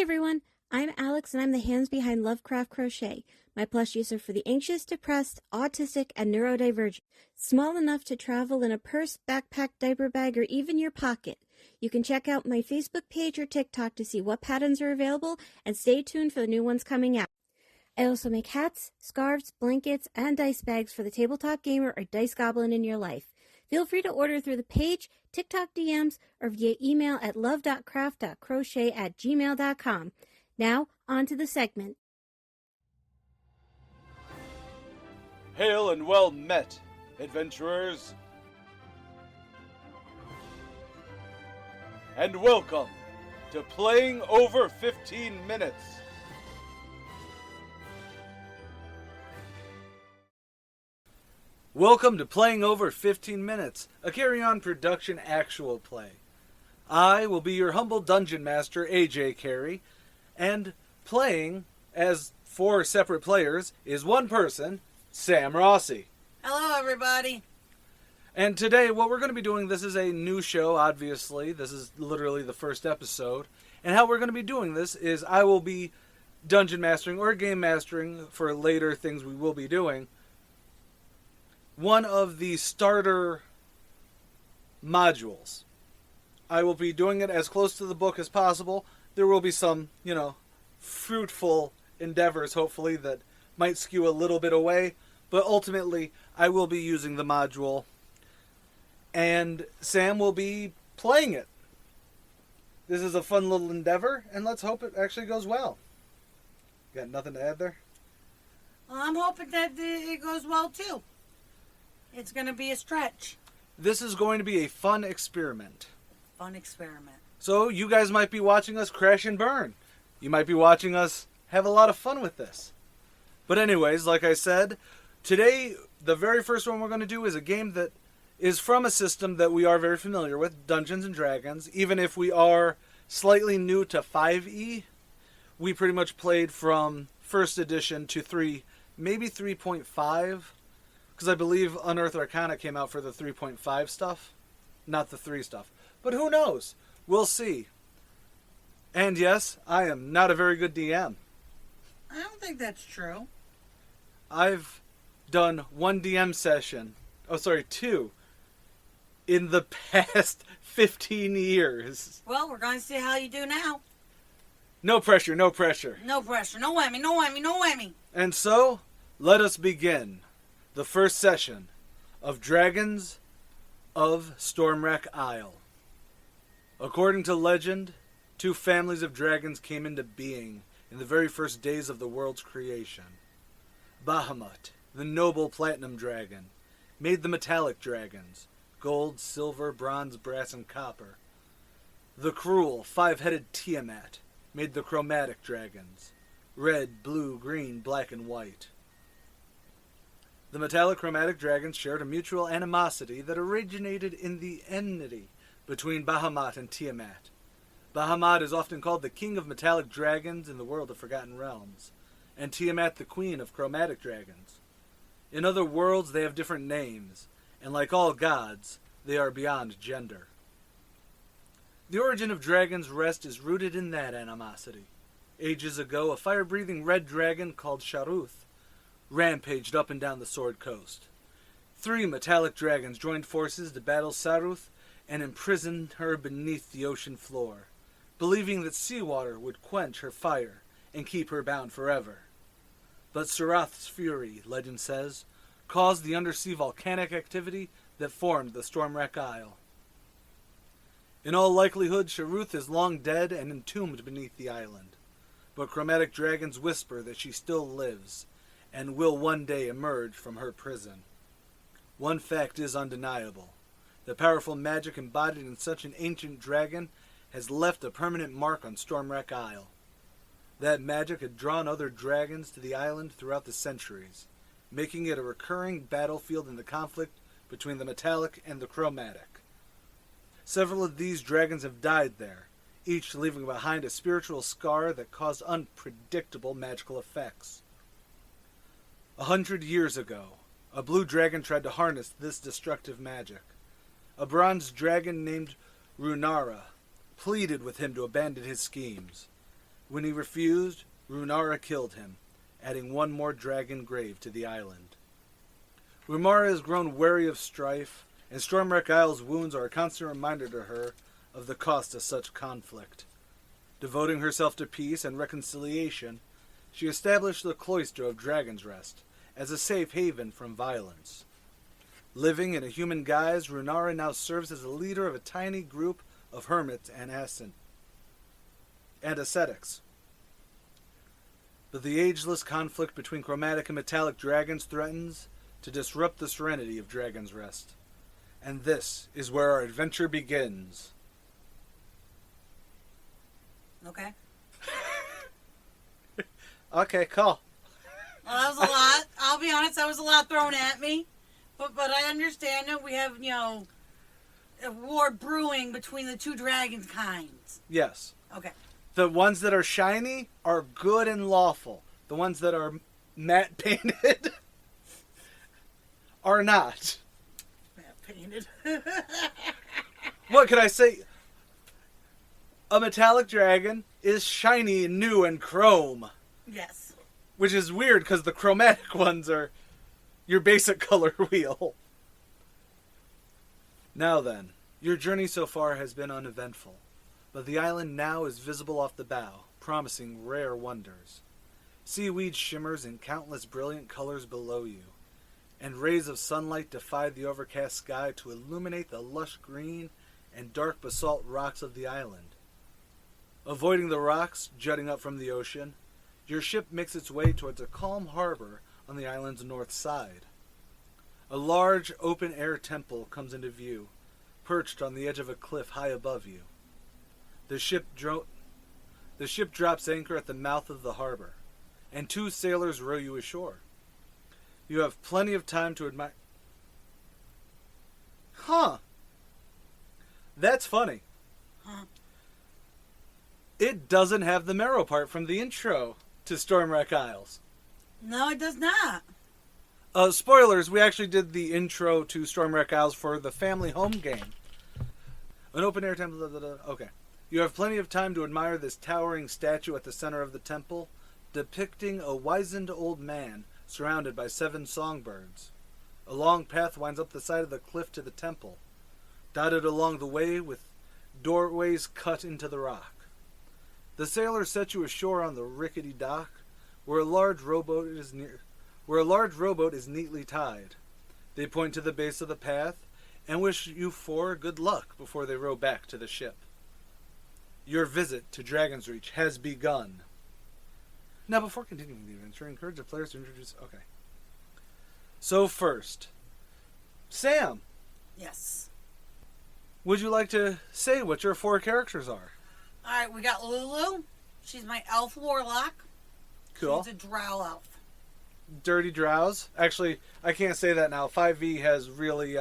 everyone, I'm Alex and I'm the hands behind Lovecraft Crochet, my plushies are for the anxious, depressed, autistic, and neurodivergent. Small enough to travel in a purse, backpack, diaper bag, or even your pocket. You can check out my Facebook page or TikTok to see what patterns are available and stay tuned for the new ones coming out. I also make hats, scarves, blankets, and dice bags for the tabletop gamer or dice goblin in your life. Feel free to order through the page, TikTok DMs, or via email at love.craft.crochet@gmail.com. Now, on to the segment. Hail and well met, adventurers. And welcome to Playing Over 15 Minutes. Welcome to Playing Over 15 Minutes, a carry-on production actual play. I will be your humble dungeon master, AJ Carey, and playing as 4 separate players is one person, Sam Rossi. Hello, everybody. And today, what we're going to be doing, this is a new show, obviously. This is literally the first episode. And how we're going to be doing this is I will be dungeon mastering or game mastering for later things we will be doing. One of the starter modules. I will be doing it as close to the book as possible. There will be some, fruitful endeavors, hopefully, that might skew a little bit away. But ultimately, I will be using the module. And Sam will be playing it. This is a fun little endeavor, and let's hope it actually goes well. Got nothing to add there? Well, I'm hoping that it goes well, too. It's going to be a stretch. This is going to be a fun experiment. Fun experiment. So you guys might be watching us crash and burn. You might be watching us have a lot of fun with this. But anyways, like I said, today the very first one we're going to do is a game that is from a system that we are very familiar with, Dungeons & Dragons. Even if we are slightly new to 5e, we pretty much played from 1st edition to 3, maybe 3.5. Because I believe Unearthed Arcana came out for the 3.5 stuff, not the 3 stuff. But who knows? We'll see. And yes, I am not a very good DM. I don't think that's true. I've done 1 DM session. 2. In the past 15 years. Well, we're going to see how you do now. No pressure, no pressure. No pressure. No whammy, no whammy, no whammy. And so, let us begin the first session of Dragons of Stormwreck Isle. According to legend, 2 families of dragons came into being in the very first days of the world's creation. Bahamut, the noble platinum dragon, made the metallic dragons, gold, silver, bronze, brass, and copper. The cruel, 5-headed Tiamat made the chromatic dragons, red, blue, green, black, and white. The metallic chromatic dragons shared a mutual animosity that originated in the enmity between Bahamut and Tiamat. Bahamut is often called the king of metallic dragons in the world of Forgotten Realms, and Tiamat the queen of chromatic dragons. In other worlds, they have different names, and like all gods, they are beyond gender. The origin of Dragon's Rest is rooted in that animosity. Ages ago, a fire-breathing red dragon called Sharuth rampaged up and down the Sword Coast. 3 metallic dragons joined forces to battle Saruth and imprison her beneath the ocean floor, believing that seawater would quench her fire and keep her bound forever. But Saruth's fury, legend says, caused the undersea volcanic activity that formed the Stormwreck Isle. In all likelihood, Sharuth is long dead and entombed beneath the island, but chromatic dragons whisper that she still lives and will one day emerge from her prison. One fact is undeniable. The powerful magic embodied in such an ancient dragon has left a permanent mark on Stormwreck Isle. That magic had drawn other dragons to the island throughout the centuries, making it a recurring battlefield in the conflict between the metallic and the chromatic. Several of these dragons have died there, each leaving behind a spiritual scar that caused unpredictable magical effects. 100 years ago, a blue dragon tried to harness this destructive magic. A bronze dragon named Runara pleaded with him to abandon his schemes. When he refused, Runara killed him, adding one more dragon grave to the island. Rumara has grown wary of strife, and Stormwreck Isle's wounds are a constant reminder to her of the cost of such conflict. Devoting herself to peace and reconciliation, she established the cloister of Dragon's Rest as a safe haven from violence. Living in a human guise, Runara now serves as the leader of a tiny group of hermits and ascetics. But the ageless conflict between chromatic and metallic dragons threatens to disrupt the serenity of Dragon's Rest. And this is where our adventure begins. Okay. Okay, cool. Well, that was a lot. I'll be honest, that was a lot thrown at me. But I understand that we have, a war brewing between the two dragon kinds. Yes. Okay. The ones that are shiny are good and lawful. The ones that are matte painted are not. Matte painted. What can I say? A metallic dragon is shiny, new, and chrome. Yes. Which is weird because the chromatic ones are your basic color wheel. Now then, your journey so far has been uneventful, but the island now is visible off the bow, promising rare wonders. Seaweed shimmers in countless brilliant colors below you, and rays of sunlight defy the overcast sky to illuminate the lush green and dark basalt rocks of the island. Avoiding the rocks jutting up from the ocean, your ship makes its way towards a calm harbor on the island's north side. A large open-air temple comes into view, perched on the edge of a cliff high above you. The ship drops anchor at the mouth of the harbor, and two sailors row you ashore. You have plenty of time to admire... Huh. That's funny. Huh. It doesn't have the marrow part from the intro to Stormwreck Isles. No, it does not. Spoilers, we actually did the intro to Stormwreck Isles for the family home game. An open-air temple... Okay. You have plenty of time to admire this towering statue at the center of the temple, depicting a wizened old man surrounded by 7 songbirds. A long path winds up the side of the cliff to the temple, dotted along the way with doorways cut into the rock. The sailors set you ashore on the rickety dock, where a large rowboat is neatly tied. They point to the base of the path and wish you 4 good luck before they row back to the ship. Your visit to Dragon's Reach has begun. Now, before continuing the adventure, encourage the players to introduce... Okay. So first, Sam. Yes. Would you like to say what your 4 characters are? Alright, we got Lulu. She's my elf warlock. Cool. She's a drow elf. Dirty Drows. Actually, I can't say that now. 5e has really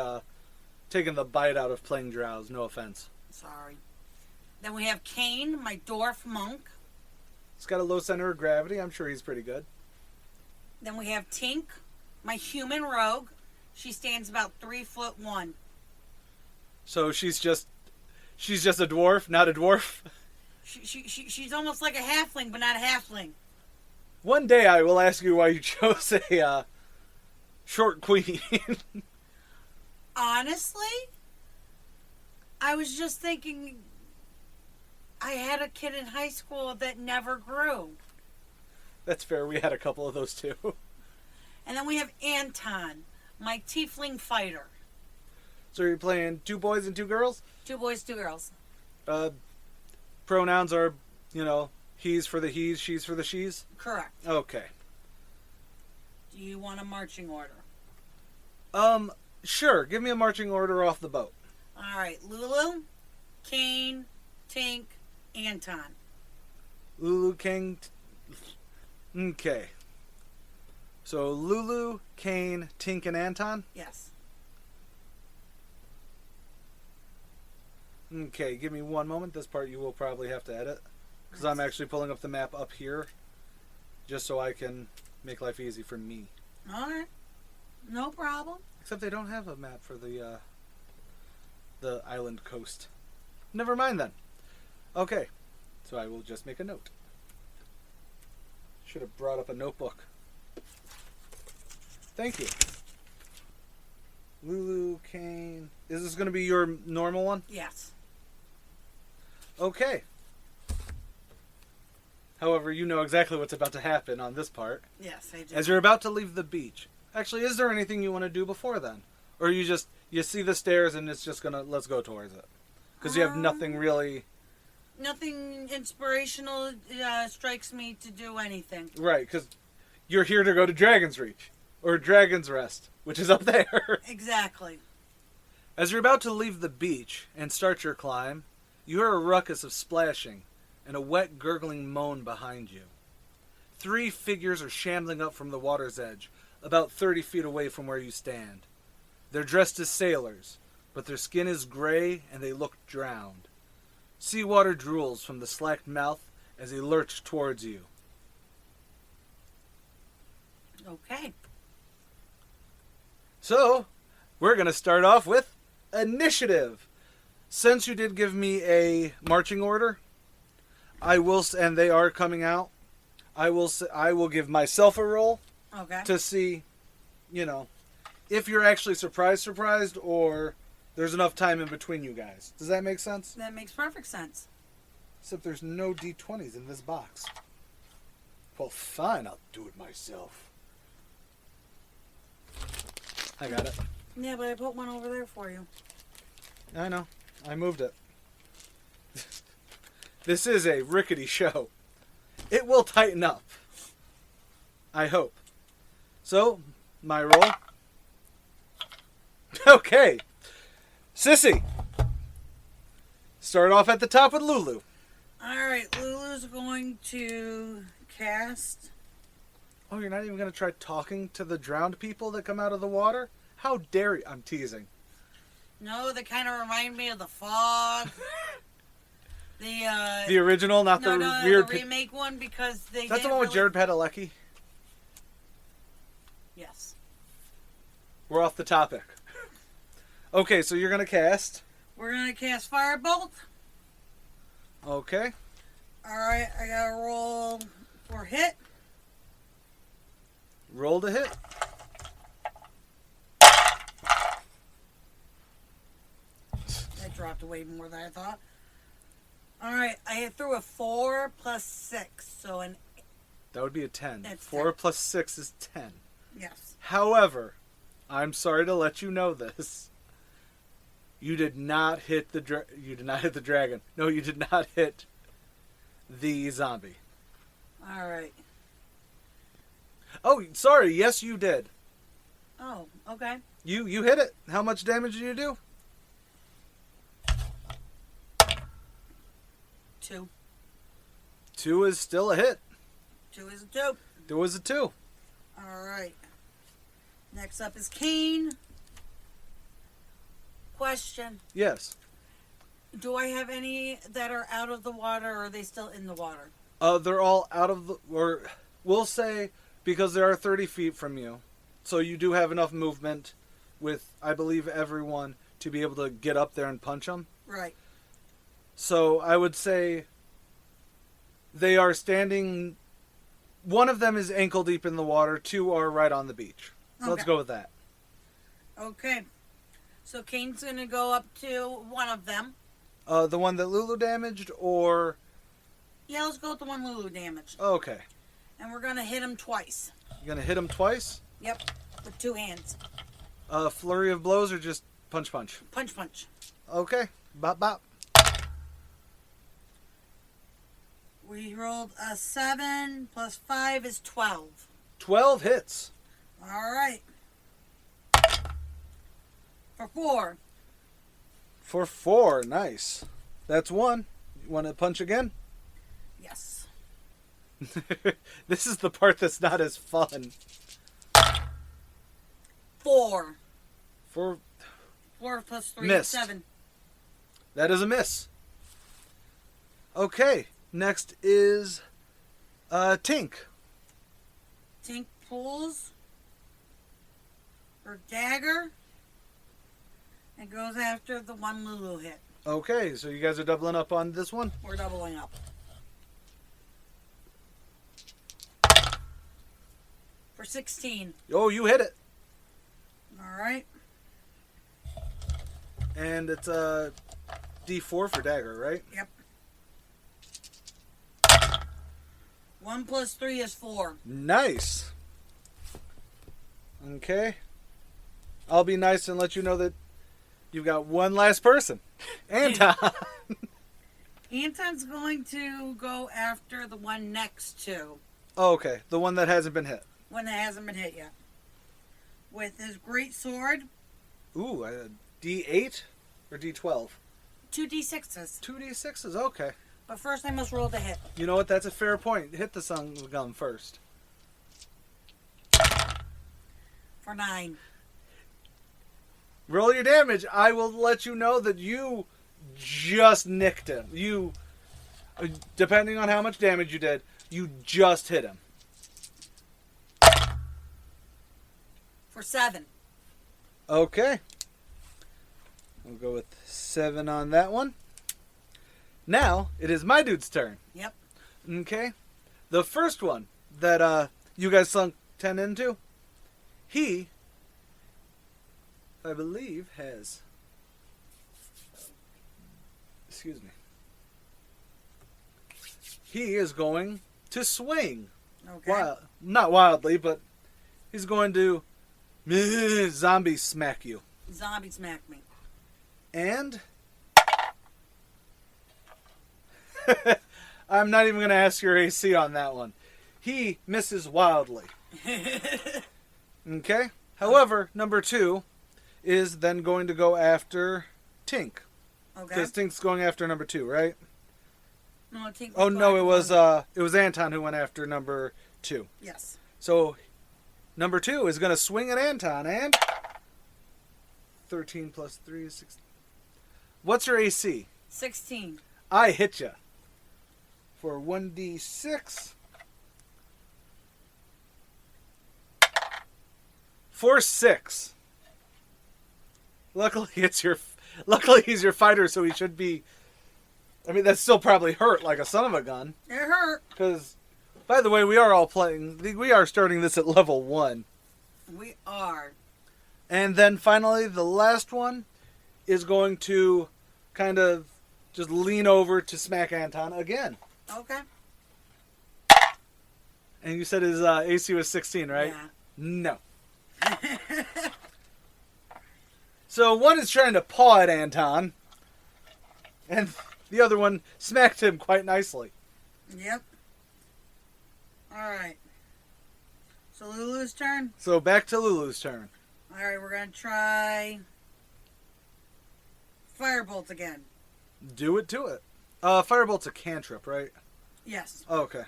taken the bite out of playing Drows. No offense. Sorry. Then we have Kane, my dwarf monk. He's got a low center of gravity. I'm sure he's pretty good. Then we have Tink, my human rogue. She stands about 3'1". So she's just a dwarf, not a dwarf. She's almost like a halfling, but not a halfling. One day I will ask you why you chose a short queen. Honestly, I was just thinking I had a kid in high school that never grew. That's fair. We had a couple of those too. And then we have Anton, my tiefling fighter. So you're playing 2 boys and 2 girls? 2 boys, 2 girls. Pronouns are, he's for the he's, she's for the she's? Correct. Okay. Do you want a marching order? Sure. Give me a marching order off the boat. All right. Lulu, Kane, Tink, Anton. Lulu, King. Okay. So Lulu, Kane, Tink, and Anton? Yes. Okay, give me one moment. This part you will probably have to edit. Because I'm actually pulling up the map up here. Just so I can make life easy for me. All right. No problem. Except they don't have a map for the island coast. Never mind then. Okay. So I will just make a note. Should have brought up a notebook. Thank you. Lulu, Kane. Is this going to be your normal one? Yes. Okay. However, you know exactly what's about to happen on this part. Yes, I do. As you're about to leave the beach. Actually, is there anything you want to do before then? Or you see the stairs and it's just going to, let's go towards it? Because you have nothing really... Nothing inspirational strikes me to do anything. Right, because you're here to go to Dragon's Reach. Or Dragon's Rest, which is up there. Exactly. As you're about to leave the beach and start your climb, you hear a ruckus of splashing and a wet, gurgling moan behind you. 3 figures are shambling up from the water's edge, about 30 feet away from where you stand. They're dressed as sailors, but their skin is gray and they look drowned. Seawater drools from the slacked mouth as they lurch towards you. Okay. So, we're going to start off with initiative. Since you did give me a marching order, and they are coming out, I will give myself a roll to see, if you're actually surprised, or there's enough time in between you guys. Does that make sense? That makes perfect sense. Except there's no D20s in this box. Well, fine, I'll do it myself. I got it. Yeah, but I put one over there for you. I know. I moved it. This is a rickety show. It will tighten up. I hope. So, my roll. Okay. Sissy. Start off at the top with Lulu. Alright, Lulu's going to cast... Oh, you're not even going to try talking to the drowned people that come out of the water? How dare you? I'm teasing. No, they kind of remind me of the Fog. The original, not the weird... the remake one, because they... That's the one with Jared Padalecki? Yes. We're off the topic. Okay, so you're going to cast... We're going to cast Firebolt. Okay. Alright, I got to roll for hit. Roll to hit. That dropped away more than I thought. Alright, I threw a 4 plus 6, so an... That would be a 10. That's 4 10. plus 6 is 10. Yes. However, I'm sorry to let you know this. You did not hit the dragon. No, you did not hit the zombie. Alright. Oh, sorry. Yes, you did. Oh, okay. You hit it. How much damage did you do? 2. 2 is still a hit. 2 is a 2. 2 is a 2. Alright. Next up is Kane. Question. Yes. Do I have any that are out of the water, or are they still in the water? They're all out of the... Or we'll say, because they are 30 feet from you, so you do have enough movement with, I believe, everyone to be able to get up there and punch them. Right. So I would say they are standing... One of them is ankle deep in the water. 2 are right on the beach. So let's go with that. Okay. So Kane's going to go up to one of them. The one that Lulu damaged, or... Yeah, let's go with the one Lulu damaged. Okay. And we're going to hit him twice. You're going to hit him twice? Yep. With 2 hands. Flurry of blows or just punch? Punch, punch. Okay. Bop, bop. We rolled a 7 plus 5 is 12. 12 hits. All right. For 4. For 4. Nice. That's 1. You want to punch again? Yes. This is the part that's not as fun. 4. 4 plus 3 Missed. is 7. That is a miss. Okay. Next is Tink. Tink pulls her dagger and goes after the one Lulu hit. Okay, so you guys are doubling up on this one? We're doubling up. For 16. Oh, you hit it. All right. And it's a D4 for dagger, right? Yep. 1 plus 3 is 4. Nice. Okay. I'll be nice and let you know that you've got one last person. Anton. Anton's going to go after the one next to. Oh, okay. The one that hasn't been hit. One that hasn't been hit yet. With his great sword. Ooh, a D8 or D12? 2 D6s. 2 D6s, okay. But first I must roll the hit. You know what? That's a fair point. Hit the sun gun first. For 9. Roll your damage. I will let you know that you just nicked him. You, depending on how much damage you did, you just hit him. For 7. Okay. We'll go with 7 on that one. Now, it is my dude's turn. Yep. Okay. The first one that you guys sunk 10 into, he, I believe, has... Excuse me. He is going to swing. Okay. Not wildly, but he's going to zombie smack you. Zombie smack me. And I'm not even going to ask your AC on that one. He misses wildly. Okay? However, number 2 is then going to go after Tink. Okay. Because Tink's going after number 2, right? No, Tink was Oh no, going it was Anton who went after number 2. Yes. So number 2 is going to swing at Anton and 13 plus 3 is 16. What's your AC? 16. I hit you for 1d6 for 6. Luckily he's your fighter, so he should be. I mean, that still probably hurt like a son of a gun. It hurt. Because, by the way, we are all playing. We are starting this at level 1. We are. And then finally, the last one is going to kind of just lean over to smack Anton again. Okay. And you said his AC was 16, right? Yeah. No. So one is trying to paw at Anton, and the other one smacked him quite nicely. Yep. Alright. So Lulu's turn? So back to Lulu's turn. Alright, we're going to try Firebolt again. Do it to it. Firebolt's a cantrip, right? Yes. Oh, okay.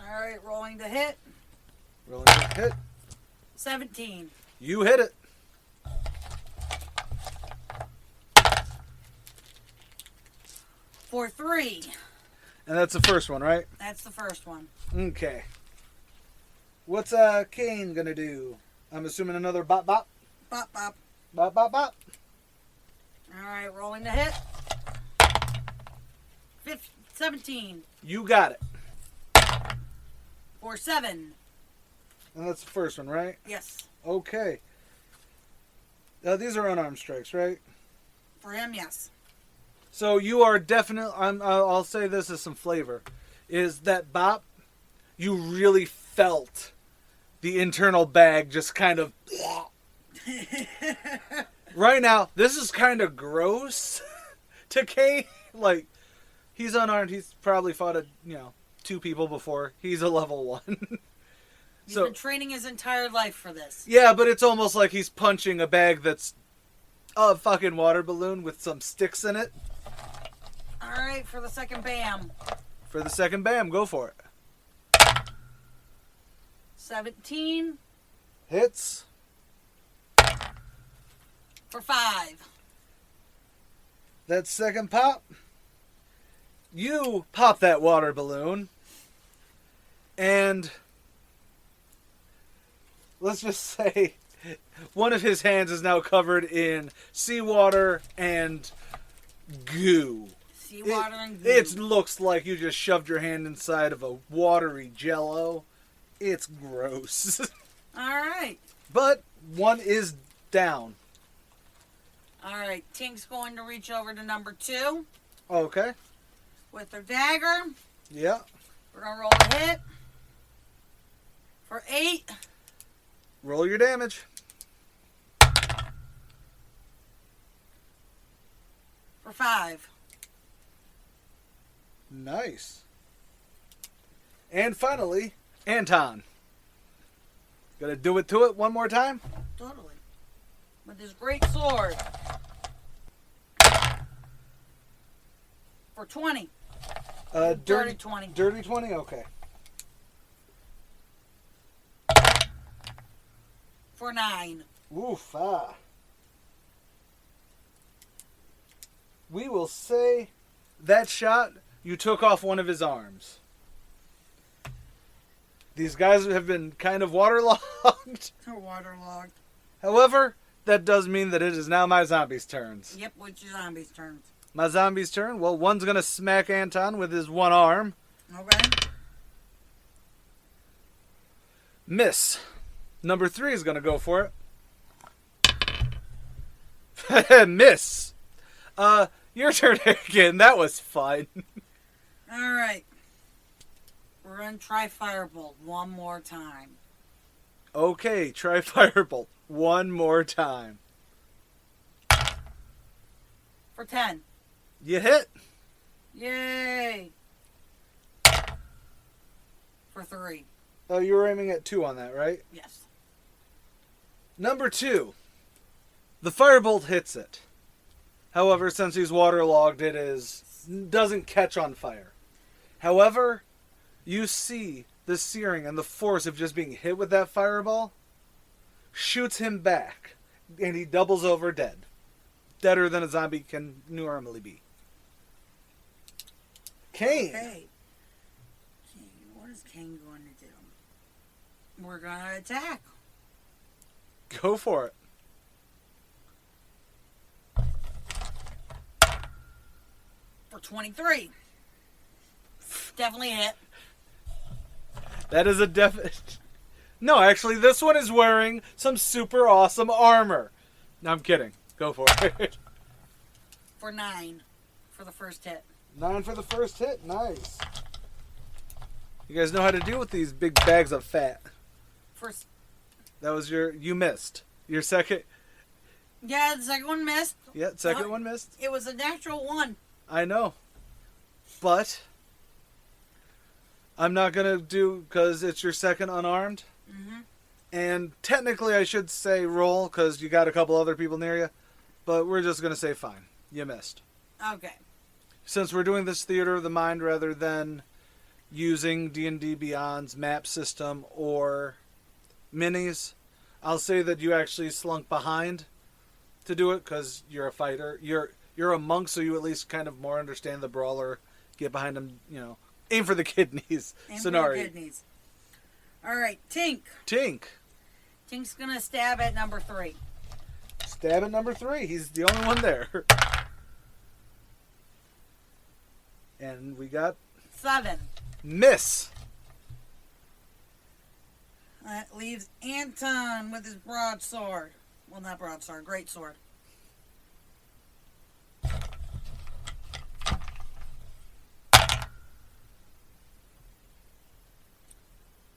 Alright, rolling the hit. Rolling the hit. 17. You hit it. For 3. And that's the first one, right? That's the first one. Okay. What's Kane gonna do? I'm assuming another bop bop. Bop, bop. Bop bop bop. Alright, rolling the hit. 17. You got it. For 7. And that's the first one, right? Yes. Okay. These are unarmed strikes, right? For him, yes. So you are definitely, I'll say this as some flavor, is that bop, you really felt the internal bag just kind of... Right now, this is kind of gross to Kane. Like, he's unarmed. He's probably fought 2 people before. He's a level 1. He's been training his entire life for this. Yeah, but it's almost like he's punching a bag that's a fucking water balloon with some sticks in it. Alright, for the second bam. For the second bam, go for it. 17. Hits. For 5. That second pop, you pop that water balloon, and let's just say one of his hands is now covered in seawater and goo. Seawater and goo. It looks like you just shoved your hand inside of a watery jello. It's gross. All right. But one is down. All right. Tink's going to reach over to number 2 Okay. with her dagger. Yeah. We're going to roll a hit for 8. Roll your damage. For 5. Nice. And finally, Anton. Gonna do it to it one more time? Totally. With his great sword. For 20. Dirty 20. Dirty 20? Okay. For 9. Oof, We will say that shot, you took off one of his arms. These guys have been kind of waterlogged. They're waterlogged. However, that does mean that it is now my zombies' turns. Yep, which is zombies' turns. My zombies' turn. Well, one's going to smack Anton with his one arm. Okay. Miss. Number 3 is going to go for it. Miss. Your turn again. That was fine. All right. We're going to try Firebolt one more time. Okay, try Firebolt one more time. For 10. You hit. Yay. For 3. Oh, you were aiming at 2 on that, right? Yes. Number 2. The Firebolt hits it. However, since he's waterlogged, doesn't catch on fire. However, you see the searing and the force of just being hit with that fireball shoots him back, and he doubles over dead. Deader than a zombie can normally be. Kane. Okay. What is Kane going to do? We're going to attack. Go for it. For 23. Definitely hit. That is a definite... No, actually, this one is wearing some super awesome armor. No, I'm kidding. Go for it. For 9. For the first hit. 9 for the first hit. Nice. You guys know how to deal with these big bags of fat. First. That was you missed. Your second... Yeah, the second one missed. Yeah, second one missed. It was a natural 1. I know. But I'm not going to do, because it's your second unarmed. Mm-hmm. And technically I should say roll, because you got a couple other people near you. But we're just going to say fine. You missed. Okay. Since we're doing this theater of the mind rather than using D&D Beyond's map system or minis, I'll say that you actually slunk behind to do it, because you're a fighter. You're a monk, so you at least kind of more understand the brawler. Get behind him, aim for the kidneys scenario. Aim for the kidneys. All right, Tink. Tink's going to stab at number 3. Stab at number 3. He's the only one there. And we got... 7. Miss. That leaves Anton with his broadsword. Well, not broadsword, great sword.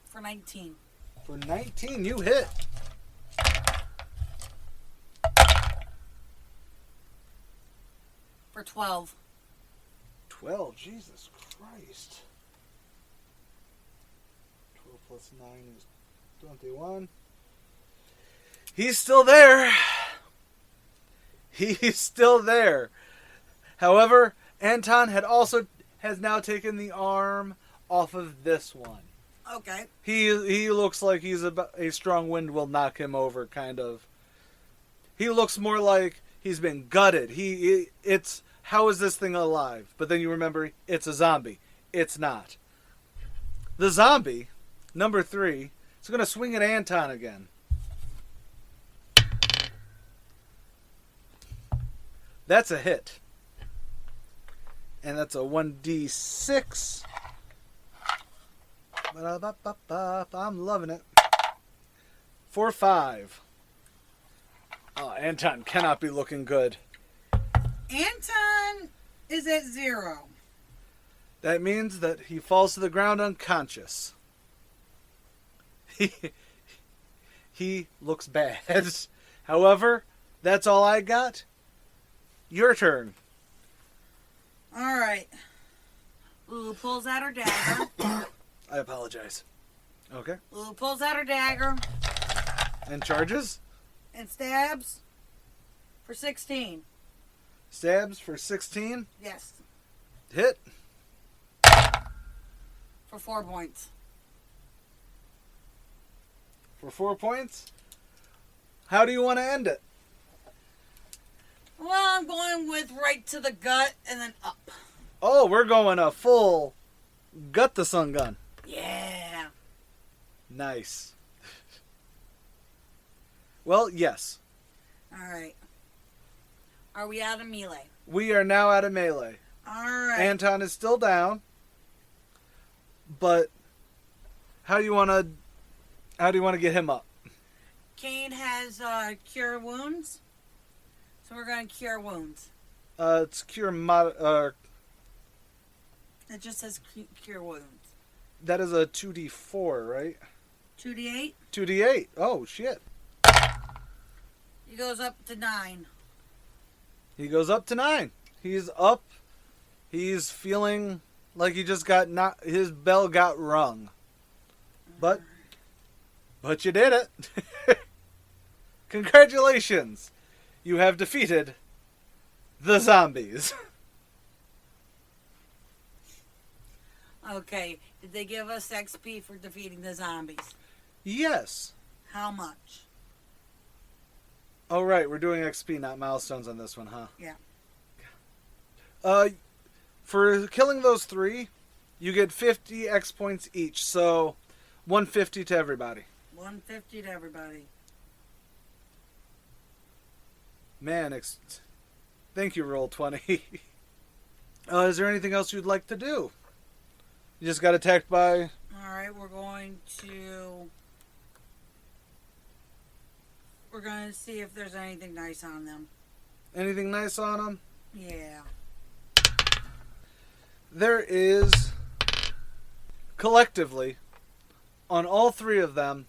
For 19. For 19, you hit. For 12. 12, Jesus Christ. 12 plus 9 is 21. He's still there. He's still there. However, Anton has now taken the arm off of this one. Okay. He looks like a strong wind will knock him over, kind of. He looks more like he's been gutted. It's how is this thing alive? But then you remember it's a zombie. It's not. The zombie, number 3, is going to swing at Anton again. That's a hit. And that's a 1d6. I'm loving it. For 5. Oh, Anton cannot be looking good. Anton is at 0. That means that he falls to the ground unconscious. He looks bad. However, that's all I got. Your turn. All right. Lulu pulls out her dagger. I apologize. Okay. Lulu pulls out her dagger And charges? and stabs for 16. Stabs for 16. Yes, Hit. for 4 points. For 4 points. How do you want to end it? Well, I'm going with right to the gut and then up. Oh, we're going a full gut the sun gun. Yeah. Nice. Well, yes. All right. Are we out of melee? We are now out of melee. All right. Anton is still down. But how do you want to get him up? Kane has cure wounds. So we're going to cure wounds. It's cure It just says cure wounds. that is a 2d4, right? 2d8. 2d8. Oh, shit. He goes up to 9. He goes up to 9. He's up. He's feeling like he just got his bell got rung. But you did it. Congratulations. You have defeated the zombies. Okay. Did they give us XP for defeating the zombies? Yes. How much? Oh, right. We're doing XP, not milestones on this one, huh? Yeah. For killing those 3, you get 50 X points each. So 150 to everybody. 150 to everybody. Man, thank you, Roll20. Is there anything else you'd like to do? You just got attacked by... Alright, we're going to see if there's anything nice on them. Anything nice on them? Yeah. There is, collectively, on all 3 of them,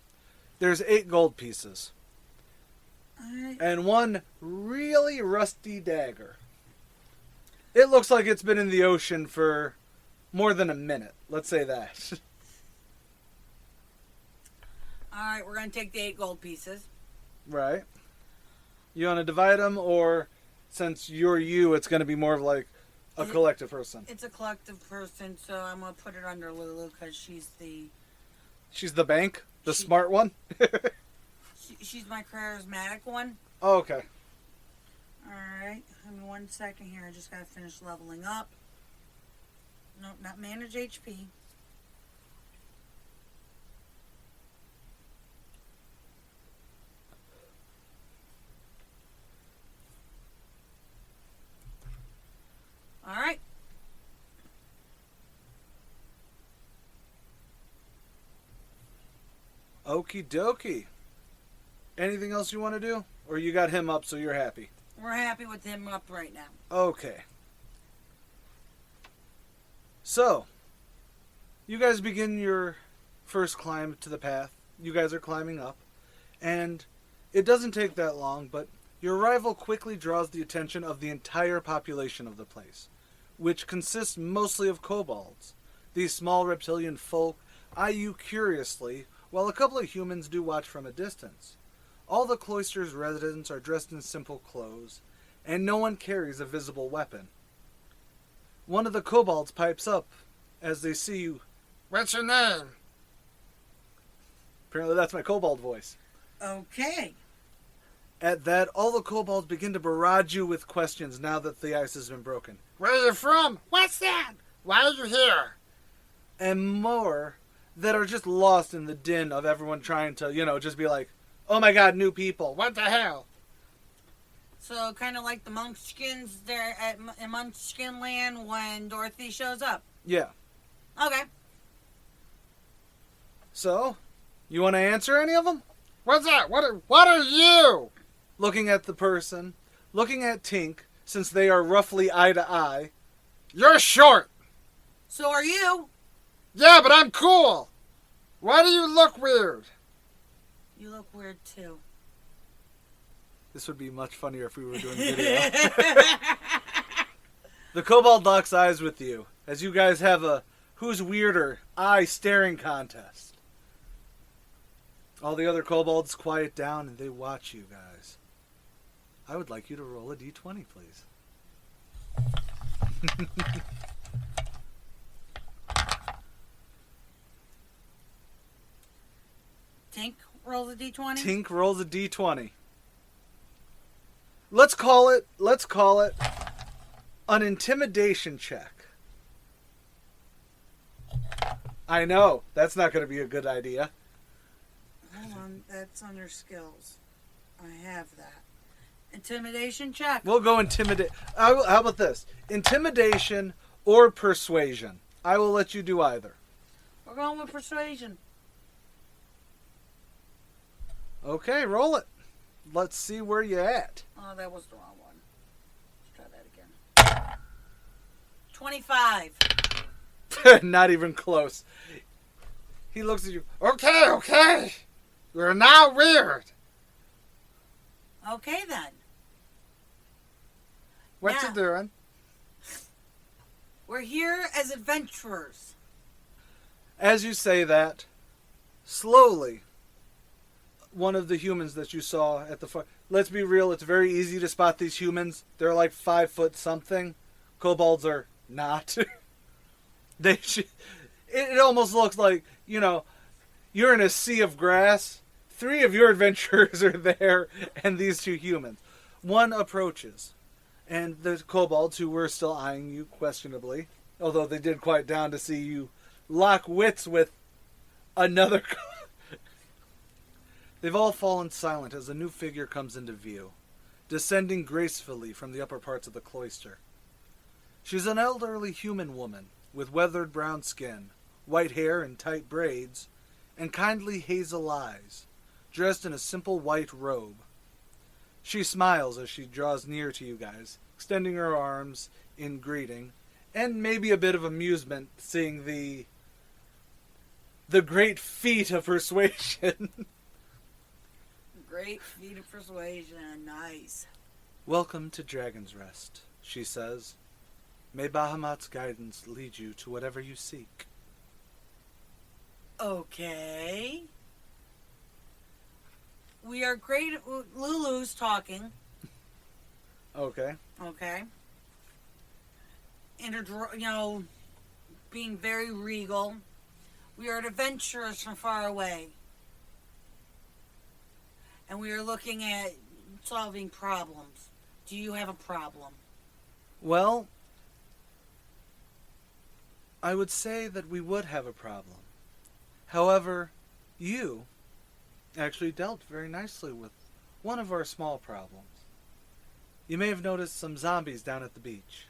there's 8 gold pieces. Alright. And 1 really rusty dagger. It looks like it's been in the ocean for more than a minute. Let's say that. Alright, we're going to take the 8 gold pieces. Right. You want to divide them, or since you're you, it's going to be more of like a collective person? It's a collective person, so I'm going to put it under Lulu because she's the... She's the bank? The smart one? She's my charismatic one. Oh, okay. Alright, give me 1 second here. I just got to finish leveling up. Nope, not manage HP. Alright. Okie dokie. Anything else you want to do? Or you got him up so you're happy? We're happy with him up right now. Okay. So, you guys begin your first climb to the path. You guys are climbing up. And it doesn't take that long, but your arrival quickly draws the attention of the entire population of the place, which consists mostly of kobolds. These small reptilian folk eye you curiously, while a couple of humans do watch from a distance. All the cloister's residents are dressed in simple clothes, and no one carries a visible weapon. One of the kobolds pipes up as they see you. What's your name? Apparently that's my kobold voice. Okay. At that, all the kobolds begin to barrage you with questions now that the ice has been broken. Where are you from? What's that? Why are you here? And more that are just lost in the din of everyone trying to, just be like, oh my god, new people. What the hell? So kind of like the Munchkins there in Munchkin Land when Dorothy shows up. Yeah. Okay. So, you want to answer any of them? What's that? What are you? Looking at the person, looking at Tink, since they are roughly eye to eye. You're short. So are you. Yeah, but I'm cool. Why do you look weird? You look weird too. This would be much funnier if we were doing video. The kobold locks eyes with you as you guys have a who's weirder eye staring contest. All the other kobolds quiet down and they watch you guys. I would like you to roll a d20, please. Tink rolls a d20. Tink rolls a d20. Let's call it an intimidation check. I know, that's not going to be a good idea. Hold on, that's under skills. I have that. Intimidation check. We'll go intimidate. How about this? Intimidation or persuasion. I will let you do either. We're going with persuasion. Okay, roll it. Let's see where you're at. Oh, that was the wrong one. Let's try that again. 25. Not even close. He looks at you. Okay. You're now weird. Okay then. What Yeah. you doing? We're here as adventurers. As you say that, slowly, one of the humans that you saw at the front. Let's be real, it's very easy to spot these humans. They're like 5 foot something. Kobolds are not. It almost looks like, you're in a sea of grass. 3 of your adventurers are there, and these 2 humans. One approaches, and the kobolds, who were still eyeing you questionably, although they did quiet down to see you lock wits with another. They've all fallen silent as a new figure comes into view, descending gracefully from the upper parts of the cloister. She's an elderly human woman with weathered brown skin, white hair in tight braids, and kindly hazel eyes, dressed in a simple white robe. She smiles as she draws near to you guys, extending her arms in greeting, and maybe a bit of amusement seeing the great feat of persuasion. Great feat of persuasion. Nice. Welcome to Dragon's Rest, she says. May Bahamut's guidance lead you to whatever you seek. Okay. We are great. Lulu's talking. Okay. Okay. And being very regal. We are adventurers from far away. And we are looking at solving problems. Do you have a problem? Well, I would say that we would have a problem. However, you actually dealt very nicely with one of our small problems. You may have noticed some zombies down at the beach.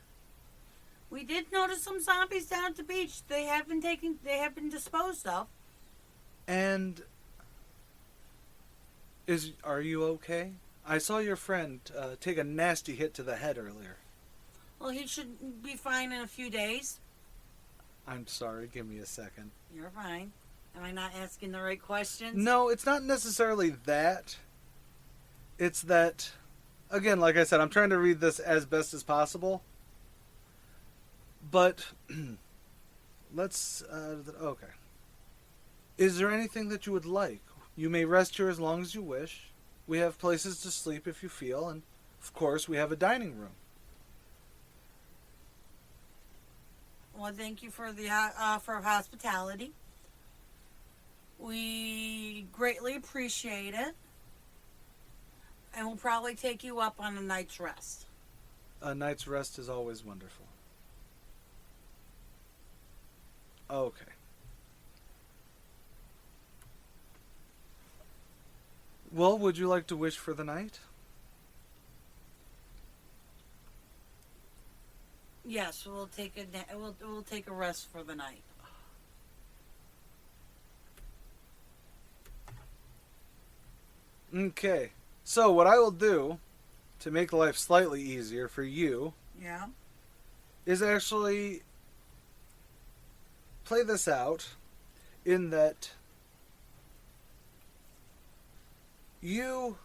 We did notice some zombies down at the beach. They have been disposed of. And are you okay? I saw your friend take a nasty hit to the head earlier. Well, he should be fine in a few days. I'm sorry, give me a second. You're fine. Am I not asking the right questions? No, it's not necessarily that. It's that, again, like I said, I'm trying to read this as best as possible. But, okay. Is there anything that you would like? You may rest here as long as you wish. We have places to sleep if you feel, and of course we have a dining room. Well, thank you for the offer of hospitality. We greatly appreciate it. And we'll probably take you up on a night's rest. A night's rest is always wonderful. Okay. Well, would you like to wish for the night? Yes, we'll take we'll take a rest for the night. Okay. So what I will do to make life slightly easier for you Yeah. is actually play this out in that you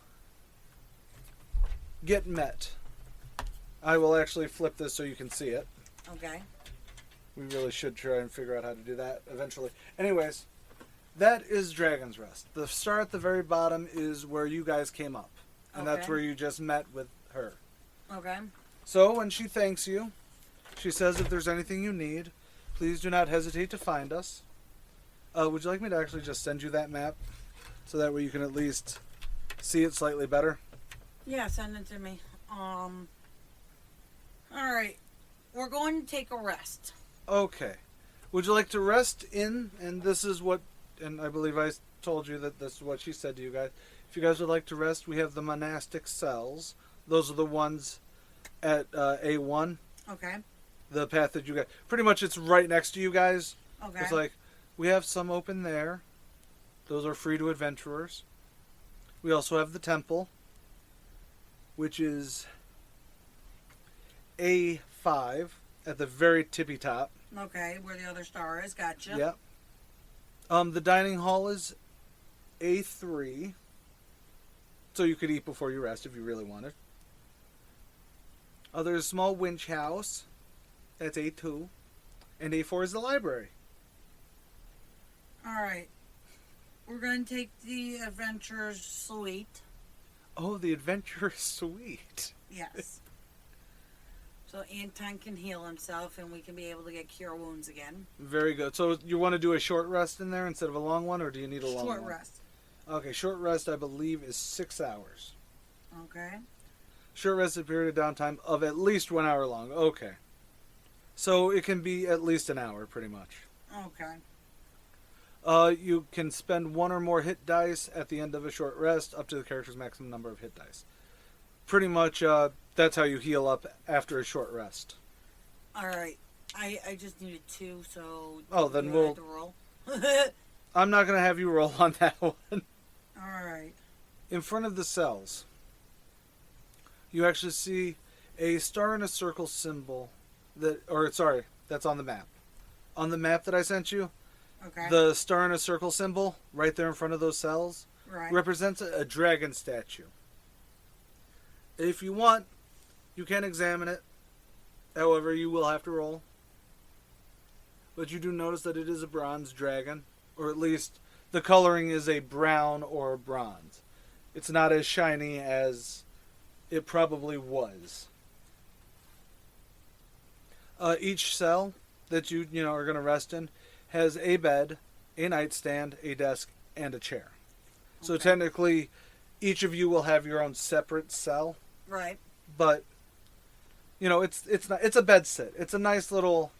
get met. I will actually flip this so you can see it. Okay. We really should try and figure out how to do that eventually. Anyways, that is Dragon's Rest. The star at the very bottom is where you guys came up. And that's Okay. where you just met with her. Okay. So when she thanks you, she says if there's anything you need, please do not hesitate to find us. Would you like me to actually just send you that map? So that way you can at least see it slightly better? Yeah, send it to me. Alright. We're going to take a rest. Okay. Would you like to rest in, and this is what, and I believe I told you that this is what she said to you guys. If you guys would like to rest, we have the monastic cells. Those are the ones at A1. Okay. The path that you guys, pretty much it's right next to you guys. Okay. It's like, we have some open there. Those are free to adventurers. We also have the temple, which is A5 at the very tippy top. Okay, where the other star is. Gotcha. Yep. The dining hall is A3. So you could eat before you rest if you really wanted. There's a small winch house. That's A2. And A4 is the library. Alright. We're going to take the adventurer's suite. Oh, the adventurer's suite. Yes. So Anton can heal himself and we can be able to get cure wounds again. Very good. So you want to do a short rest in there instead of a long one, or do you need a long one? Short rest. Okay, short rest I believe is 6 hours. Okay. Short rest is a period of downtime of at least 1 hour long. Okay. So it can be at least an hour, pretty much. Okay. You can spend 1 or more hit dice at the end of a short rest, up to the character's maximum number of hit dice. Pretty much, that's how you heal up after a short rest. Alright. I just needed 2, so... Oh, then do I we'll... have to roll? I'm not going to have you roll on that one. Alright. In front of the cells, you actually see a star and a circle symbol that's on the map. On the map that I sent you, Okay. the star and a circle symbol right there in front of those cells right. represents a dragon statue. If you want, you can examine it. However, you will have to roll. But you do notice that it is a bronze dragon, or at least the coloring is a brown or bronze. It's not as shiny as it probably was. Each cell that you are going to rest in has a bed, a nightstand, a desk, and a chair. So Okay. technically, each of you will have your own separate cell. Right. But it's a bed sit. It's a nice little.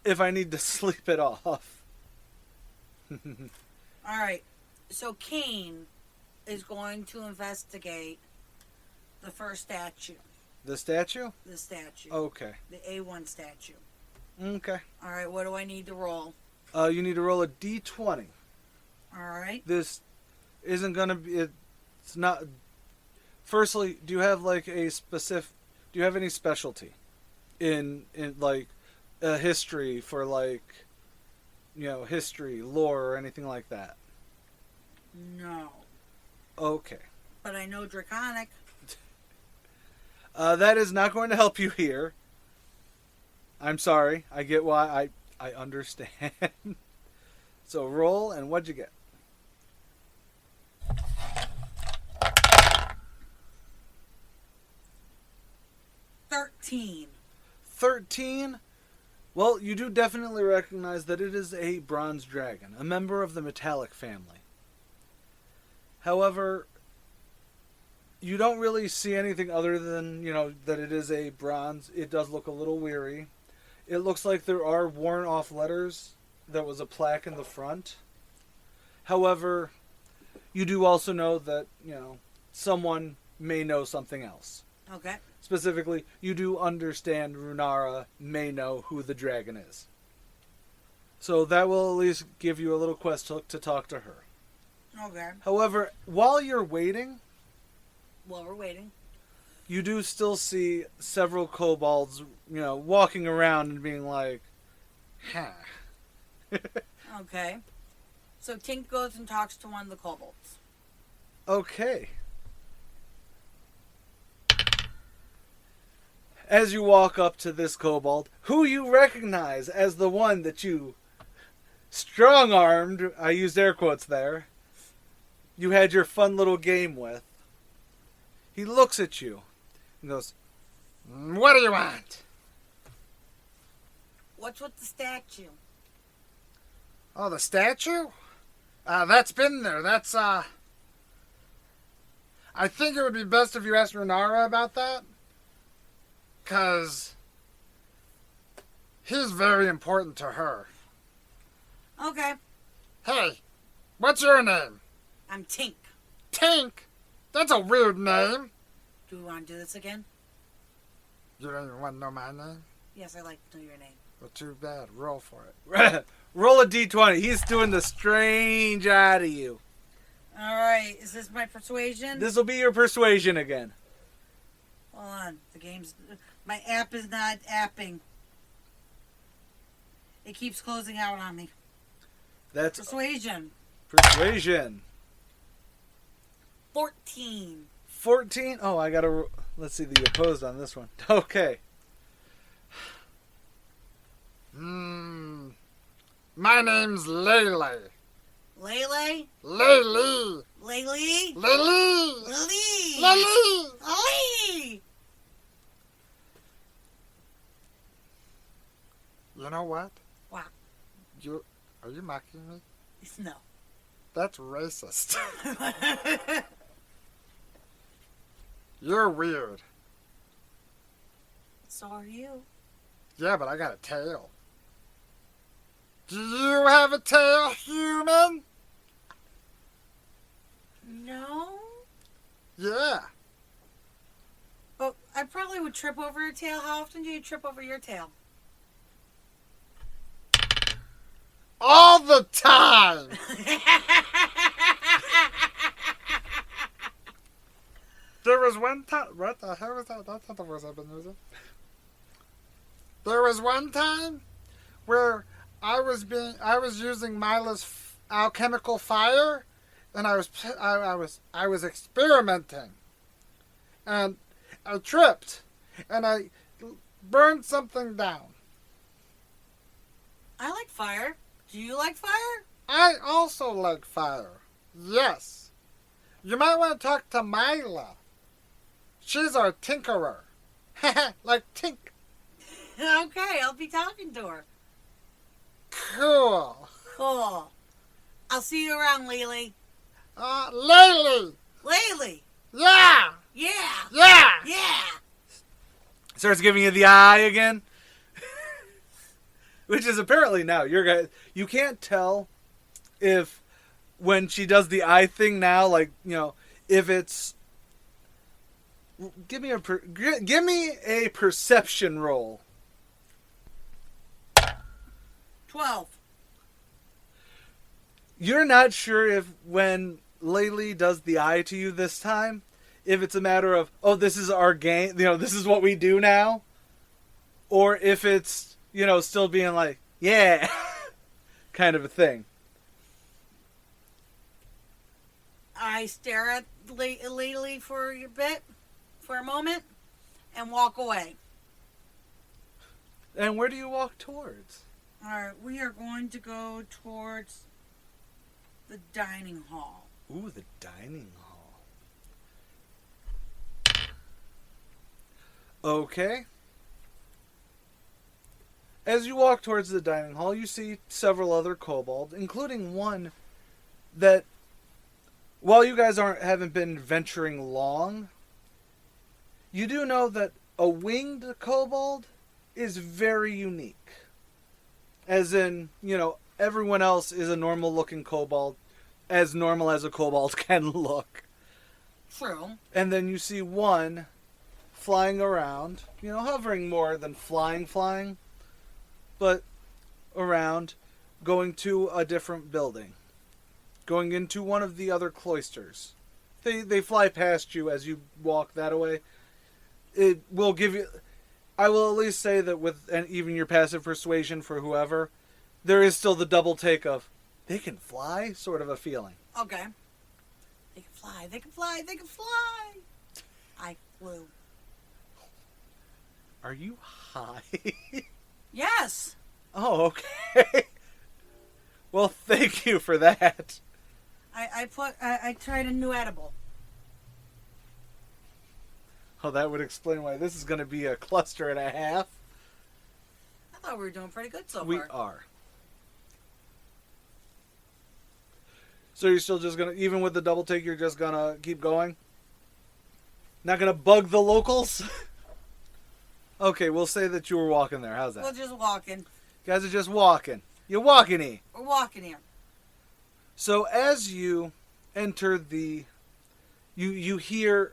If I need to sleep it off. Alright. So Kane is going to investigate the first statue. The statue? The statue. Okay. The A1 statue. Okay. Alright, what do I need to roll? You need to roll a d20. Alright. This isn't going to be. It's not. Firstly, do you have like a specific. Do you have any specialty in like history for like. History, lore, or anything like that? No. Okay. But I know Draconic. That is not going to help you here. I'm sorry. I get why. I understand. So roll, and what'd you get? 13. 13? Well, you do definitely recognize that it is a bronze dragon, a member of the metallic family. However, you don't really see anything other than, that it is a bronze. It does look a little weary. It looks like there are worn off letters. There was a plaque in the front. However, you do also know that, someone may know something else. Okay. Specifically, you do understand Runara may know who the dragon is. So that will at least give you a little quest to talk to her. Okay. However, while you're waiting, While we're waiting. you do still see several kobolds, walking around and being like, huh. Okay. So Tink goes and talks to one of the kobolds. Okay. As you walk up to this kobold, who you recognize as the one that you strong-armed, I used air quotes there, you had your fun little game with. He looks at you and goes, What do you want? What's with the statue? Oh, the statue? That's been there. That's, I think it would be best if you asked Runara about that. 'Cause he's very important to her. Okay. Hey, what's your name? I'm Tink. Tink? That's a weird name. Do we want to do this again? You don't even want to know my name? Yes, I like to know your name. Well, too bad. Roll for it. roll a d20. He's doing the strange eye to you. All right. Is this my persuasion? This will be your persuasion again. Hold on. The game's... My app is not apping. It keeps closing out on me. That's Persuasion. persuasion. 14. 14? Oh, I gotta... Let's see the opposed on this one. Okay. My name's Lele. Lele? Lele. Lele? Lele. Lele? Lele. Lele! You know what? What? Are you mocking me? No. That's racist. You're weird. So are you. Yeah, but I got a tail. Do you have a tail, human? No? Yeah. But I probably would trip over your tail. How often do you trip over your tail? All the time. There was one time. What the hell was that? That's not the words I've been using. There was one time where I was using Mila's alchemical fire, and I was experimenting, and I tripped, and I burned something down. I like fire. Do you like fire? I also like fire. Yes. You might want to talk to Mila. She's our tinkerer. Like Tink. Okay, I'll be talking to her. Cool. Cool. I'll see you around, Lele. Lele. Lele! Yeah. Yeah! Yeah. Yeah! Starts giving you the eye again. Which is apparently now, you can't tell if when she does the eye thing now, like, if it's... Give me a perception roll. 12. You're not sure if when Laylee does the eye to you this time, if it's a matter of, oh, this is our game, this is what we do now, or if it's, still being like, yeah, kind of a thing. I stare at Lele for a moment, and walk away. And where do you walk towards? Alright, we are going to go towards the dining hall. Ooh, the dining hall. Okay. As you walk towards the dining hall, you see several other kobolds, including one that, while you guys haven't been venturing long, you do know that a winged kobold is very unique. As in, everyone else is a normal-looking kobold, as normal as a kobold can look. True. And then you see one flying around, hovering more than flying, but around, going to a different building, going into one of the other cloisters. They fly past you as you walk that way. It will give you... I will at least say that with even your passive persuasion for whoever, there is still the double take of, they can fly, sort of a feeling. Okay. They can fly, they can fly, they can fly. I flew. Are you high? Yes. Oh, okay. Well, thank you for that. I tried a new edible. Oh, that would explain why this is going to be a cluster and a half. I thought we were doing pretty good so far. We are. So you're still just going to, even with the double take, you're just going to keep going? Not going to bug the locals? Okay, we'll say that you were walking there. How's that? We're just walking. You guys are just walking. You're walking here. We're walking here. So as you enter you hear,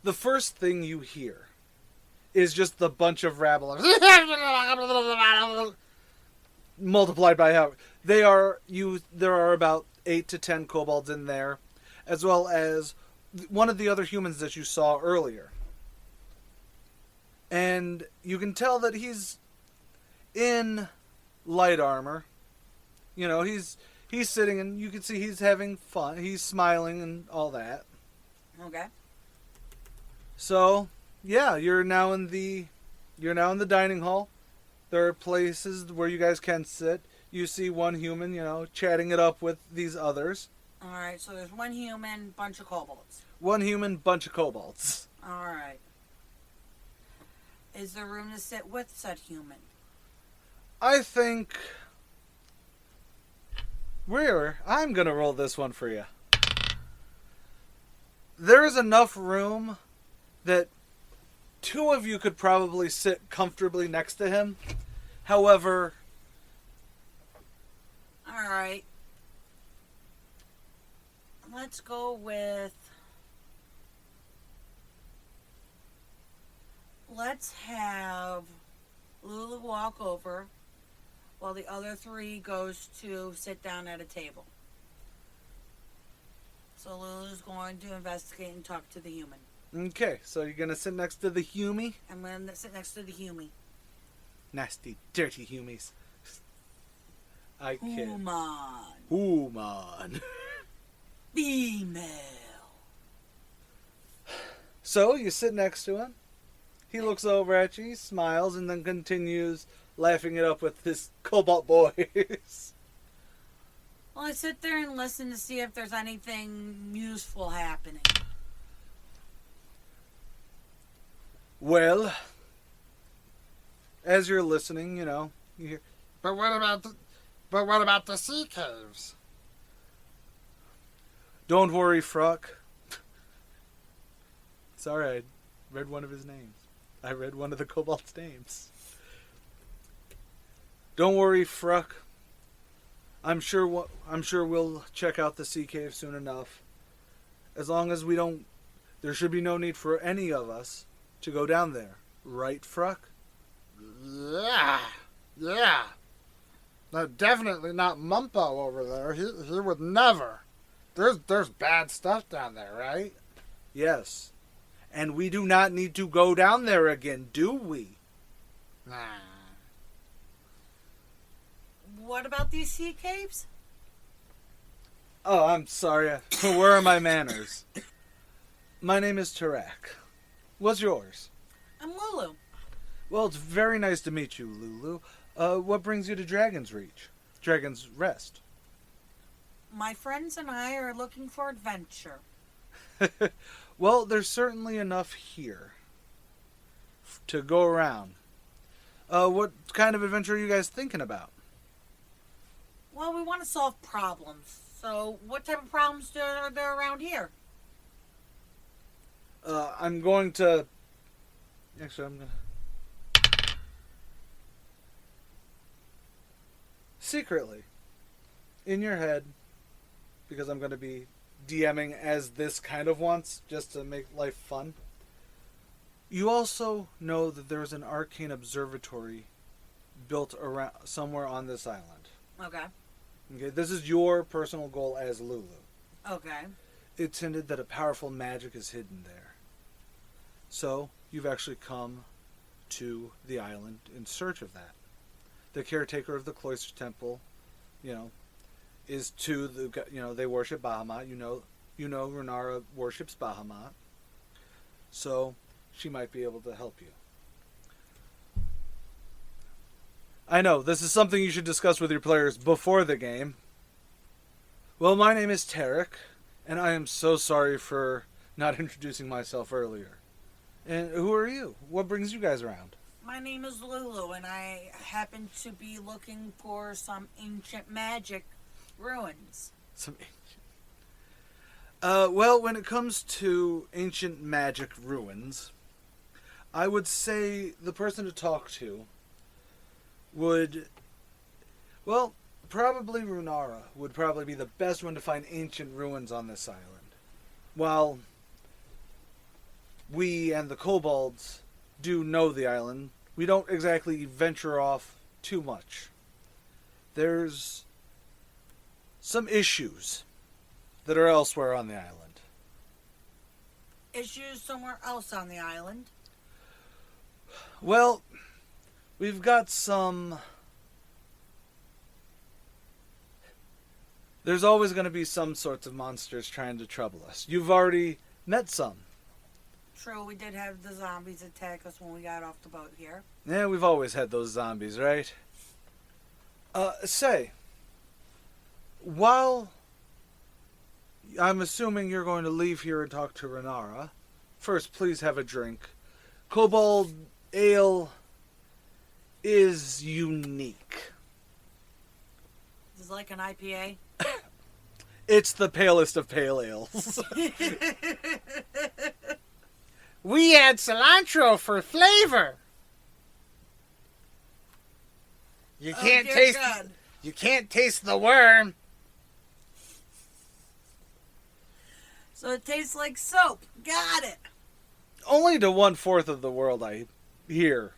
the first thing you hear is just the bunch of rabble of multiplied by how there are about 8 to 10 kobolds in there, as well as one of the other humans that you saw earlier. And you can tell that he's in light armor. He's sitting and you can see he's having fun. He's smiling and all that. Okay. So, yeah, you're now in the dining hall. There are places where you guys can sit. You see one human, chatting it up with these others. All right, so there's one human, bunch of kobolds. One human, bunch of kobolds. All right. Is there room to sit with said human? I think I'm going to roll this one for you. There is enough room that 2 of you could probably sit comfortably next to him. However... All right. Let's go with... Let's have Lulu walk over while the other 3 goes to sit down at a table. So Lulu's going to investigate and talk to the human. Okay, so you're going to sit next to the humie? I'm going to sit next to the humie. Nasty, dirty humies. I kid. Human. Human. Female. So you sit next to him. He looks over at you, he smiles, and then continues laughing it up with his cobalt boys. Well, I sit there and listen to see if there's anything useful happening. Well, as you're listening, you hear, But what about the sea caves? don't worry, Fruck. Sorry, I read one of his names. I read one of the kobold's names. Don't worry, Fruck. I'm sure we'll check out the sea cave soon enough. As long as we don't, there should be no need for any of us to go down there. Right, Fruck? Yeah. No, definitely not Mumpo over there. He would never. There's bad stuff down there, right? Yes. And we do not need to go down there again, do we? Nah. What about these sea caves? Oh, I'm sorry. Where are my manners? My name is Tarak. What's yours? I'm Lulu. Well, it's very nice to meet you, Lulu. What brings you to Dragon's Reach? Dragon's Rest? My friends and I are looking for adventure. Well, there's certainly enough here to go around. What kind of adventure are you guys thinking about? Well, we want to solve problems. So, what type of problems are there around here? I'm going to... Actually, I'm going to... Secretly, in your head, because I'm going to be DMing as this kind of once, just to make life fun. You also know that there is an arcane observatory built around somewhere on this island. Okay. Okay, this is your personal goal as Lulu. Okay. It's hinted that a powerful magic is hidden there. So, you've actually come to the island in search of that. The caretaker of the cloister temple, is to the, they worship Bahamut. You know, Renara worships Bahamut. So, she might be able to help you. I know, this is something you should discuss with your players before the game. Well, my name is Tarek, and I am so sorry for not introducing myself earlier. And who are you? What brings you guys around? My name is Lulu, and I happen to be looking for some ancient magic ruins. Some ancient... well, when it comes to ancient magic ruins, I would say the person to talk to would... Well, probably Runara would probably be the best one to find ancient ruins on this island. While we and the kobolds do know the island, we don't exactly venture off too much. There's some issues that are elsewhere on the island. Issues somewhere else on the island? Well, we've got some... There's always going to be some sorts of monsters trying to trouble us. You've already met some. True, we did have the zombies attack us when we got off the boat here. Yeah, we've always had those zombies, right? While I'm assuming you're going to leave here and talk to Renara, first, please have a drink. Kobold ale is unique. Is it like an IPA? It's the palest of pale ales. We add cilantro for flavor. You can't taste. God. You can't taste the worm. So it tastes like soap. Got it. Only to 1/4 of the world I hear.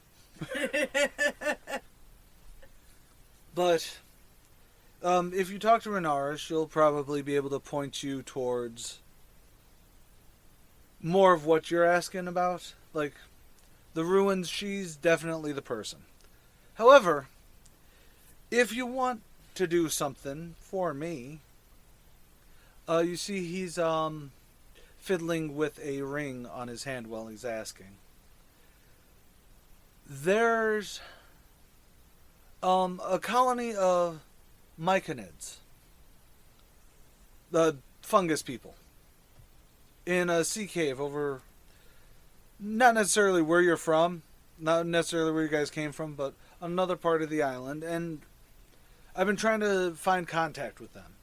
But if you talk to Renara, she'll probably be able to point you towards more of what you're asking about. Like, the ruins, she's definitely the person. However, if you want to do something for me, you see he's fiddling with a ring on his hand while he's asking. There's a colony of Myconids, the fungus people, in a sea cave over, not necessarily where you're from, not necessarily where you guys came from, but another part of the island, and I've been trying to find contact with them.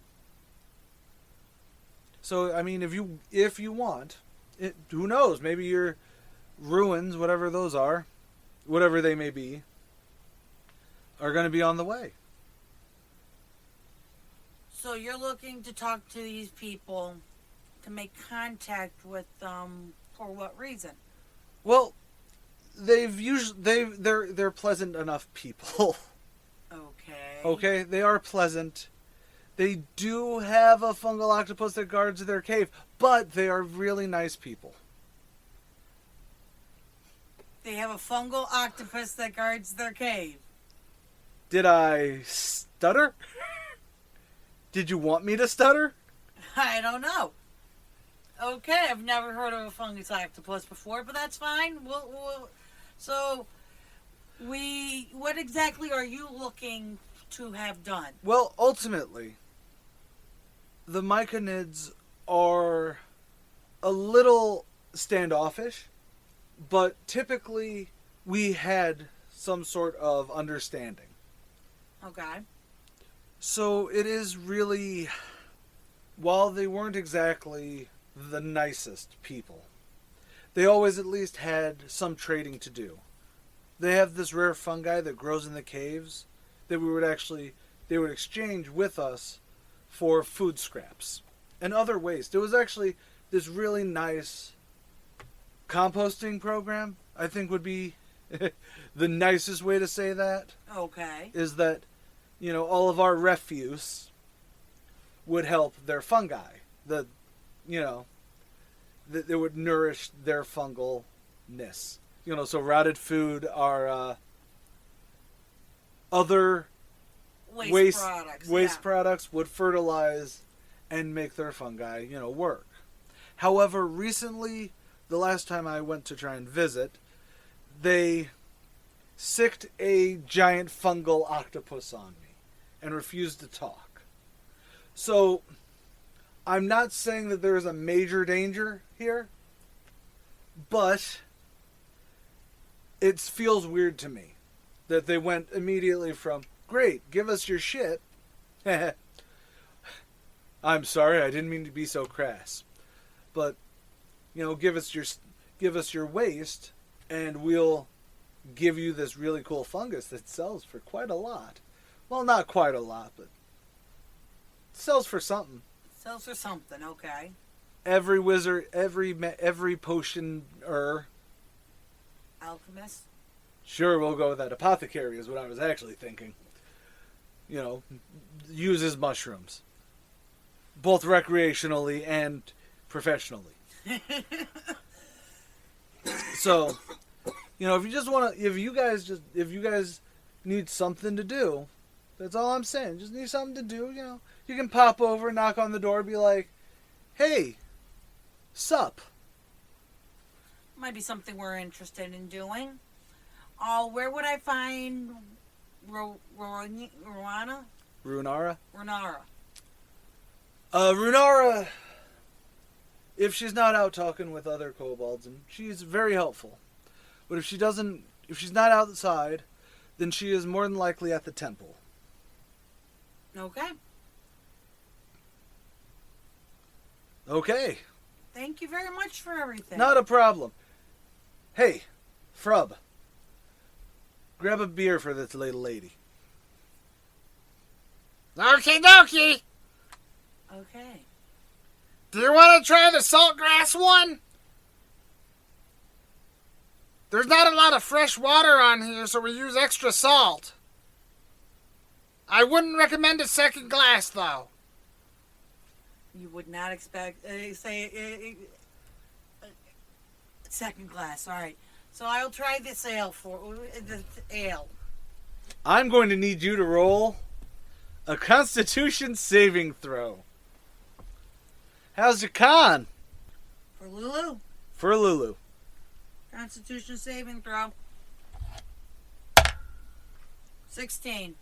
So, I mean, if you want, who knows, maybe your ruins, whatever those are, whatever they may be, are going to be on the way. So you're looking to talk to these people to make contact with them for what reason? Well, they're pleasant enough people. Okay. Okay, they are pleasant. They do have a fungal octopus that guards their cave, but they are really nice people. They have a fungal octopus that guards their cave. Did I stutter? Did you want me to stutter? I don't know. Okay, I've never heard of a fungus octopus before, but that's fine. What exactly are you looking to have done? Well, ultimately, the Myconids are a little standoffish, but typically we had some sort of understanding. Okay. So it is really, while they weren't exactly the nicest people, they always at least had some trading to do. They have this rare fungi that grows in the caves that they would exchange with us for food scraps and other waste. It was actually this really nice composting program, I think would be the nicest way to say that. Okay. Is that, all of our refuse would help their fungi. That it would nourish their fungalness. So rotted food are other waste products would fertilize and make their fungi, work. However, recently, the last time I went to try and visit, they sicked a giant fungal octopus on me and refused to talk. So, I'm not saying that there is a major danger here, but it feels weird to me that they went immediately from, great, give us your shit. I'm sorry, I didn't mean to be so crass. But, give us your waste, and we'll give you this really cool fungus that sells for quite a lot. Well, not quite a lot, but it sells for something. Sells for something, okay. Every wizard, every potioner. Alchemist? Sure, we'll go with that. Apothecary is what I was actually thinking. Uses mushrooms. Both recreationally and professionally. So, if you guys need something to do, that's all I'm saying. Just need something to do, you can pop over, knock on the door, be like, hey, sup? Might be something we're interested in doing. Where would I find Runara? Runara? Runara. Runara, if she's not out talking with other kobolds, and she's very helpful, but if she's not outside, then she is more than likely at the temple. Okay. Okay. Thank you very much for everything. Not a problem. Hey, Frub, grab a beer for this little lady. Okie dokie. Okay. Do you want to try the saltgrass one? There's not a lot of fresh water on here, so we use extra salt. I wouldn't recommend a second glass, though. You would not expect, second glass, alright. So I'll try this ale ale. I'm going to need you to roll a Constitution saving throw. How's your con? For Lulu? For Lulu. Constitution saving throw. 16.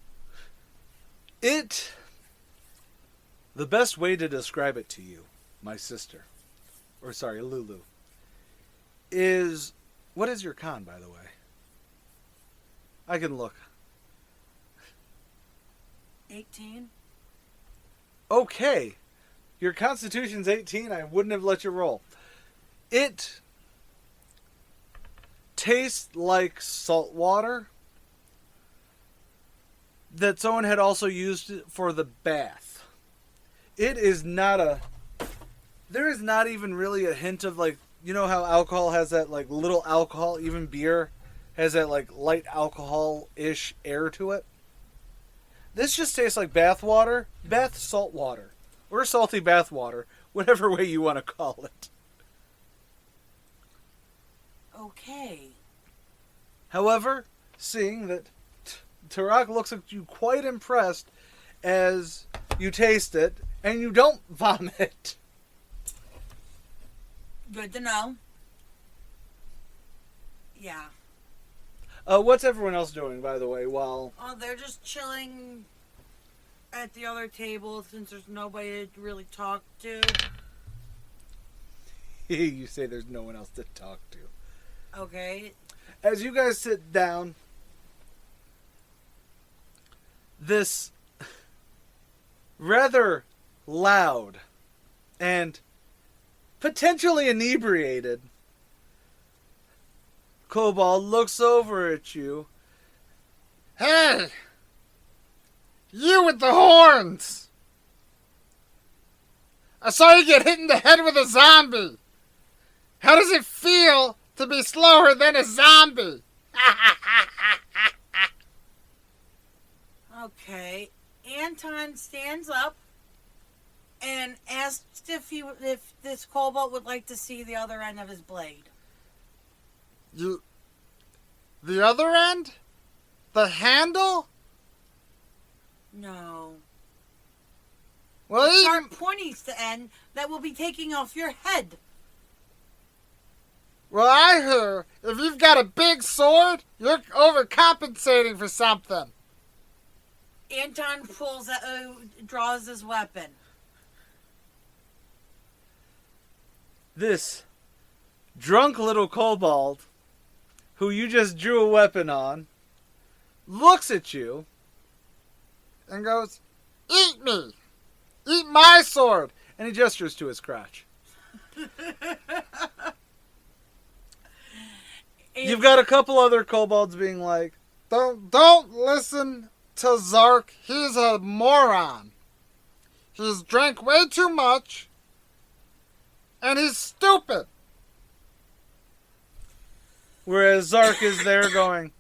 The best way to describe it to you, my sister, Lulu, is, what is your con, by the way? I can look. 18. Okay. Your Constitution's 18, I wouldn't have let you roll. It tastes like salt water that someone had also used for the bath. It is not there is not even really a hint of, like, you know how alcohol has that, like, little alcohol, even beer has that, like, light alcohol-ish air to it. This just tastes like bath water, bath salt water, or salty bath water, whatever way you want to call it. Okay. However, seeing that Tarak looks at you quite impressed as you taste it, and you don't vomit. Good to know. Yeah. What's everyone else doing, by the way, while... Oh, they're just chilling at the other table since there's nobody to really talk to. You say there's no one else to talk to. Okay. As you guys sit down, this rather loud and potentially inebriated kobold looks over at you. Hey! You with the horns! I saw you get hit in the head with a zombie. How does it feel to be slower than a zombie. Okay. Anton stands up and asks if this kobold would like to see the other end of his blade. The other end? The handle? No. Well, The sharp pointy end that will be taking off your head. Well, I hear if you've got a big sword, you're overcompensating for something. Anton draws his weapon. This drunk little kobold, who you just drew a weapon on, looks at you And goes, eat me! Eat my sword! and he gestures to his crotch. You've got a couple other kobolds being like, Don't listen to Zark. He's a moron. He's drank way too much. And he's stupid. whereas Zark is there going,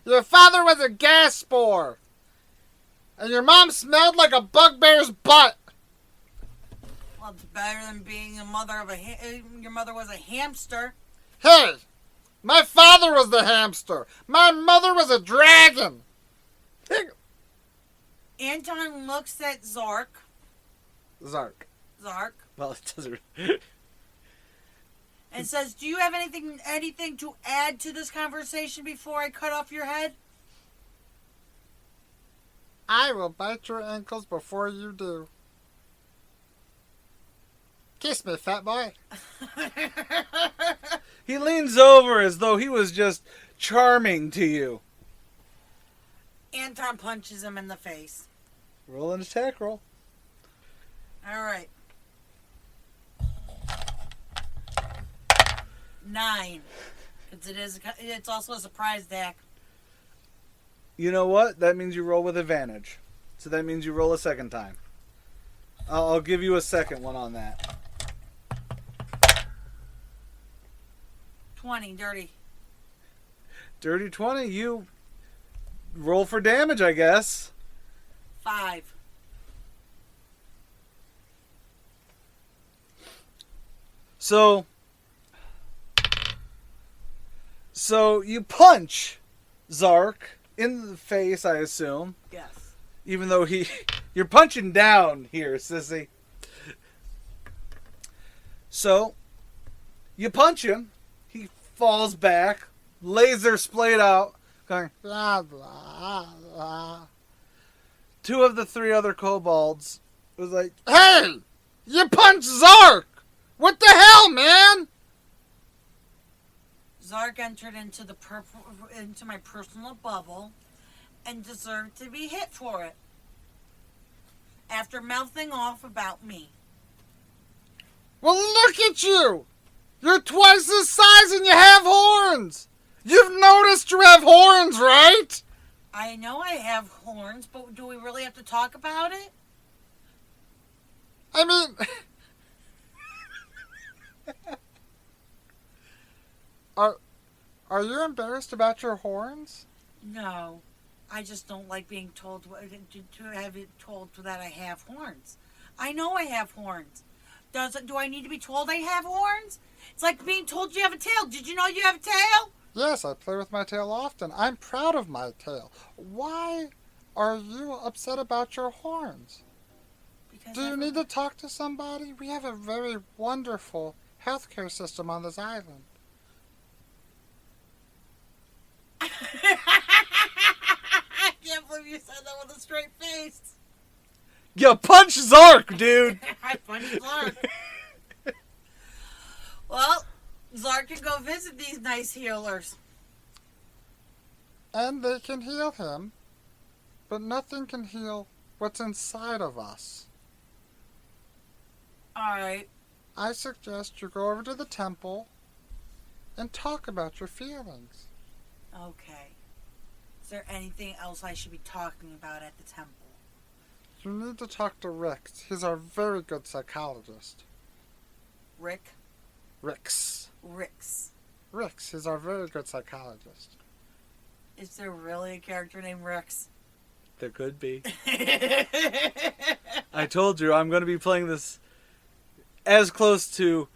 Your father was a gas spore. And your mom smelled like a bugbear's butt. Well, it's better than being a mother of your mother was a hamster. Hey, my father was the hamster. My mother was a dragon. Anton looks at Zark. Zark. Well, it doesn't. And says, "Do you have anything to add to this conversation before I cut off your head?" I will bite your ankles before you do. Kiss me, fat boy. He leans over as though he was just charming to you. Anton punches him in the face. Roll an attack roll. All right. 9. Because it's also a surprise attack. You know what? That means you roll with advantage. So that means you roll a second time. I'll give you a second one on that. 20, dirty. Dirty 20, you roll for damage, I guess. 5. So you punch Zark in the face, I assume. Yes. Even though you're punching down here, sissy. So you punch him. He falls back, laser splayed out, going Blah, blah, blah. 2 of the 3 other kobolds was like, Hey! You punched Zark! What the hell, man? Zark entered into my personal bubble and deserved to be hit for it. After mouthing off about me. Well, look at you! You're twice this size and you have horns! You've noticed you have horns, right? I know I have horns, but do we really have to talk about it? I mean... Are you embarrassed about your horns? No. I just don't like being told to have it told that I have horns. I know I have horns. Do I need to be told I have horns? It's like being told you have a tail. Did you know you have a tail? Yes, I play with my tail often. I'm proud of my tail. Why are you upset about your horns? Because Do you need to talk to somebody? We have a very wonderful healthcare system on this island. I can't believe you said that with a straight face. you punch Zark, dude! I punched Zark. Well, Zark can go visit these nice healers. And they can heal him, but nothing can heal what's inside of us. Alright. I suggest you go over to the temple and talk about your feelings. Okay. Is there anything else I should be talking about at the temple? You need to talk to Rick. He's a very good psychologist. Rick? Rix. Rix. Rix. He's our very good psychologist. Is there really a character named Rex? There could be. I told you I'm going to be playing this as close to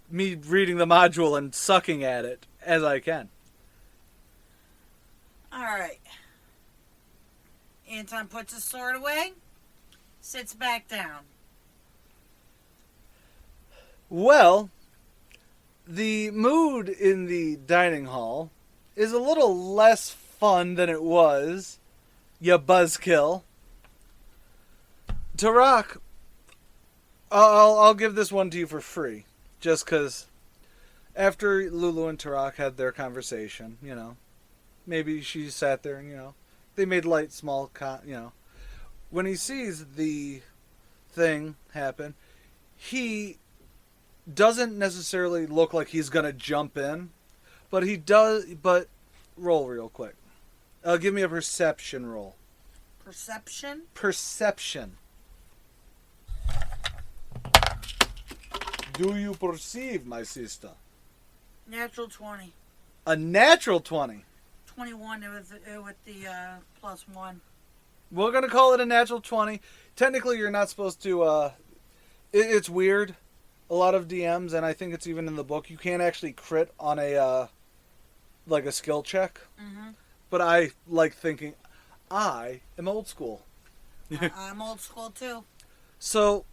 me reading the module and sucking at it as I can. Alright. Anton puts his sword away, sits back down. Well, the mood in the dining hall is a little less fun than it was, ya buzzkill. Tarak, I'll give this one to you for free, just because after Lulu and Tarak had their conversation, maybe she sat there and, they made light, small, when he sees the thing happen, he doesn't necessarily look like he's going to jump in, but he does, but roll real quick. Give me a perception roll. Perception? Perception. Do you perceive, my sister? Natural 20. A natural 20. 21 with the +1. We're going to call it a natural 20. Technically, you're not supposed to, it's weird. A lot of DMs, and I think it's even in the book, you can't actually crit on a, like a skill check. Mm-hmm. But I like thinking, I am old school. I'm old school too. So,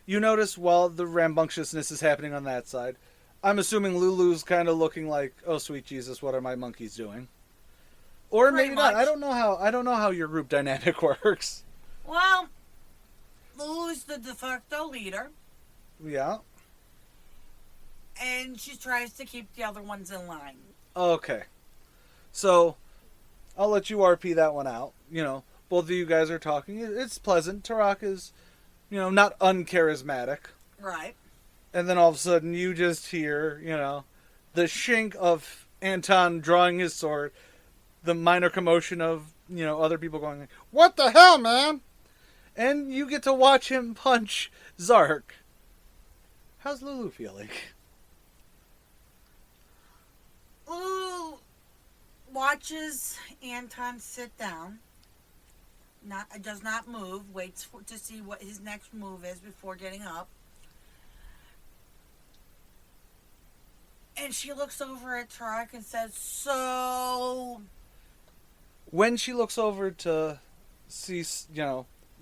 you notice while the rambunctiousness is happening on that side, I'm assuming Lulu's kind of looking like, oh sweet Jesus, what are my monkeys doing? Or Pretty maybe not. much. I don't know how your group dynamic works. Well, Lulu's the de facto leader, Yeah. and she tries to keep the other ones in line. Okay. So, I'll let you RP that one out. Both of you guys are talking. It's pleasant. Tarak is, not uncharismatic. Right. And then all of a sudden you just hear, the shink of Anton drawing his sword, the minor commotion of, other people going, What the hell, man? and you get to watch him punch Zark. How's Lulu feeling? Lulu watches Anton sit down. Does not move. Waits to see what his next move is before getting up. And she looks over at Tarak and says, "So." When she looks over to see,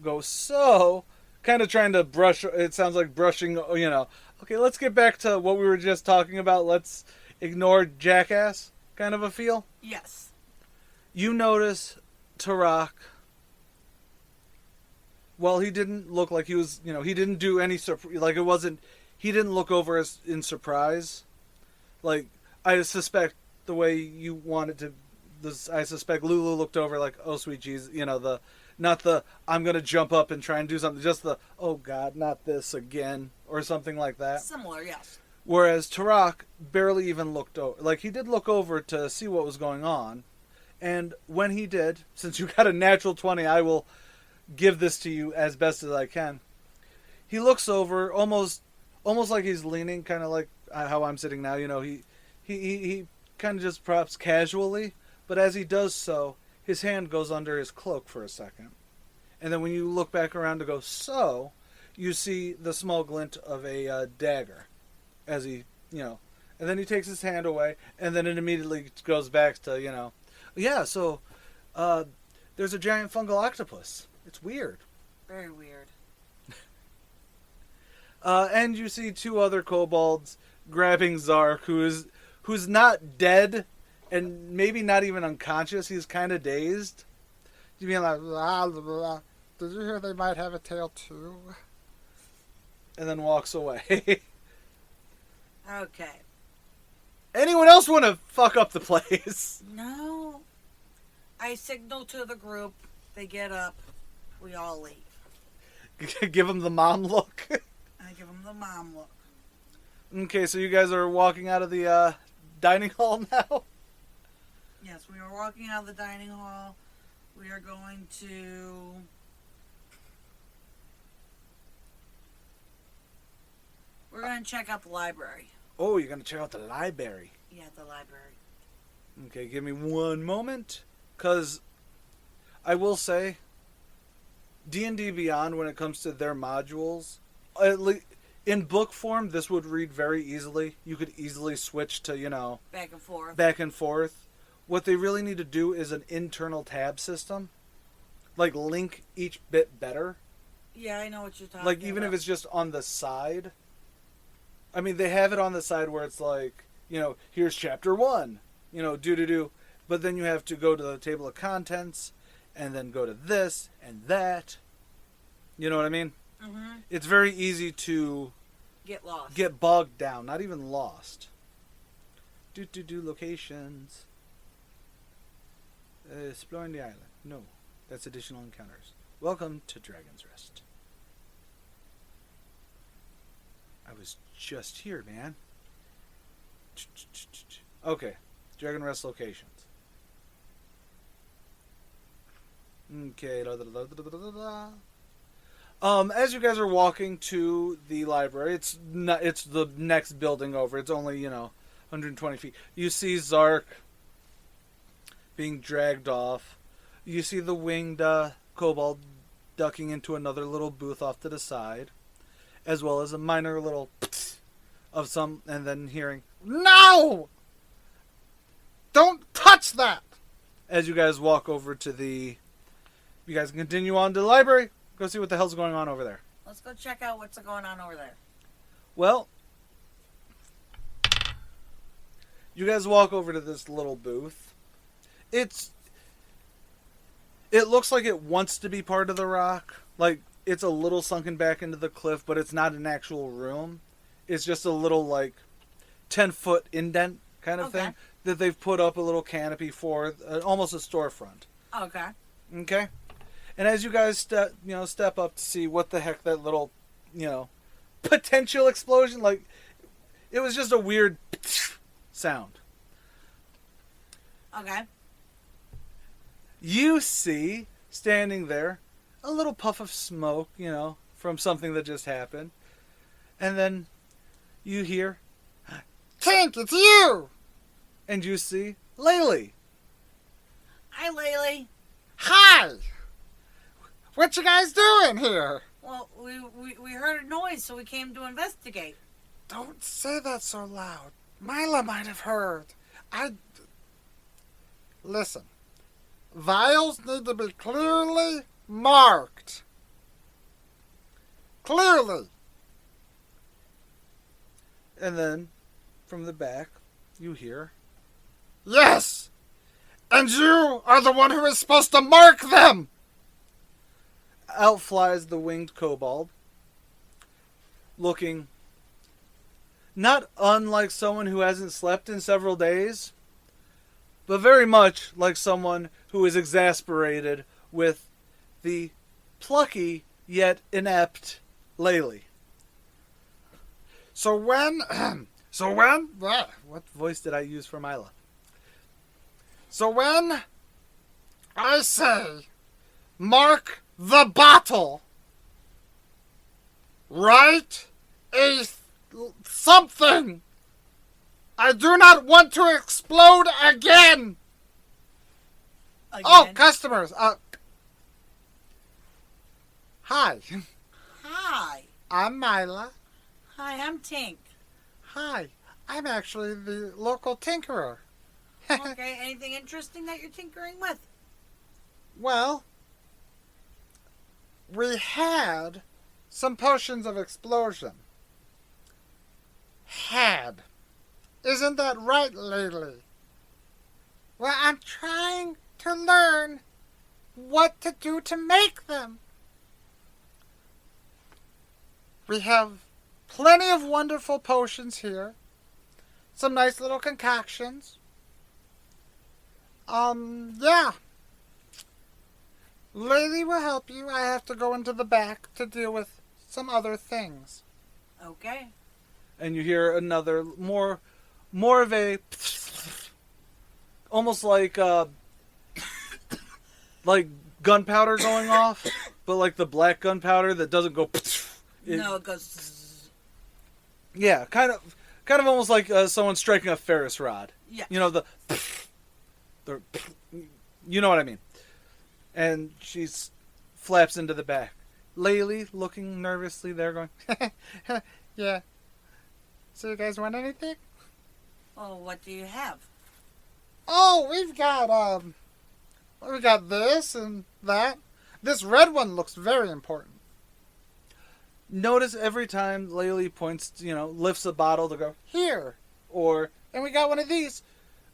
go, so, kind of trying to brush, it sounds like brushing, okay, let's get back to what we were just talking about. Let's ignore jackass kind of a feel. Yes. You notice Tarak, well, he didn't look like he was, he didn't do any, like it wasn't, he didn't look over as in surprise. Like, I suspect the way you wanted to, I suspect Lulu looked over like, oh sweet Jesus, not the, I'm going to jump up and try and do something, just the, oh God, not this again, or something like that. Similar, yes. Whereas Tarak barely even looked over. Like, he did look over to see what was going on. And when he did, since you got a natural 20, I will give this to you as best as I can. He looks over, almost like he's leaning, kind of like how I'm sitting now. He kind of just props casually. But as he does so, his hand goes under his cloak for a second. And then when you look back around to go, so, you see the small glint of a dagger. As he, and then he takes his hand away, and then it immediately goes back to, yeah, so, there's a giant fungal octopus. It's weird. Very weird. And you see two other kobolds grabbing Zark, who's not dead, and maybe not even unconscious. He's kind of dazed. You mean like, blah, blah, blah. Did you hear they might have a tail too? And then walks away. Okay. Anyone else want to fuck up the place? No. I signal to the group. They get up. We all leave. Give him the mom look. I give them the mom look. Okay, so you guys are walking out of the dining hall now? Yes, we are walking out of the dining hall. We are going to... We're going to check out the library. Oh, you're going to check out the library. Yeah, the library. Okay, give me one moment. Because I will say, D&D Beyond, when it comes to their modules, at least in book form, this would read very easily. You could easily switch to, Back and forth. back and forth. What they really need to do is an internal tab system. Like, link each bit better. Yeah, I know what you're talking about. Like, even if it's just on the side. I mean, they have it on the side where it's like, here's chapter 1. Do. But then you have to go to the table of contents, and then go to this and that. You know what I mean? Mm-hmm. It's very easy to Get lost. get bogged down, not even lost. Locations. Exploring the island. No, that's additional encounters. Welcome to Dragon's Rest. I was just here, man. Okay, Dragon Rest locations. Okay. As you guys are walking to the library, it's the next building over. It's only 120 feet. You see Zark being dragged off. You see the winged kobold ducking into another little booth off to the side, as well as a minor little of some, and then hearing, No! Don't touch that! as you guys walk over to the, you guys can continue on to the library, go see what the hell's going on over there. Let's go check out what's going on over there. Well, you guys walk over to this little booth. It looks like it wants to be part of the rock. Like, it's a little sunken back into the cliff, but it's not an actual room. It's just a little, 10-foot indent kind of thing that they've put up a little canopy for, almost a storefront. Okay. Okay? And as you guys step up to see what the heck that little, potential explosion, it was just a weird sound. Okay. You see, standing there, a little puff of smoke, from something that just happened. And then you hear, Tink, it's you! and you see Laylee. Hi, Laylee. Hi! What you guys doing here? Well, we heard a noise, so we came to investigate. Don't say that so loud. Mila might have heard. Listen. Vials need to be clearly marked. Clearly. And then, from the back, you hear, Yes! And you are the one who is supposed to mark them! out flies the winged kobold, looking not unlike someone who hasn't slept in several days, but very much like someone who is exasperated with the plucky yet inept Laylee. So when... What voice did I use for Mila? So when I say mark the bottle, write something. I do not want to explode again. Oh, customers. Hi. Hi. I'm Mila. Hi, I'm Tink. Hi. I'm actually the local tinkerer. Okay, anything interesting that you're tinkering with? Well, we had some potions of explosion. Had. Isn't that right, Laylee? Well, I'm trying to learn what to do to make them. We have plenty of wonderful potions here. Some nice little concoctions. Yeah. Lady will help you. I have to go into the back to deal with some other things. Okay. And you hear another, more of a, almost like gunpowder going off, but like the black gunpowder that doesn't go. No, it goes... Yeah, kind of. Kind of almost like someone striking a Ferris rod. Yeah. You know, you know what I mean. And she flaps into the back. Laylee looking nervously there going, Yeah. So you guys want anything? Oh, what do you have? Oh, we got this and that. This red one looks very important. notice every time Laylee points, lifts a bottle to go, here, or, and we got one of these.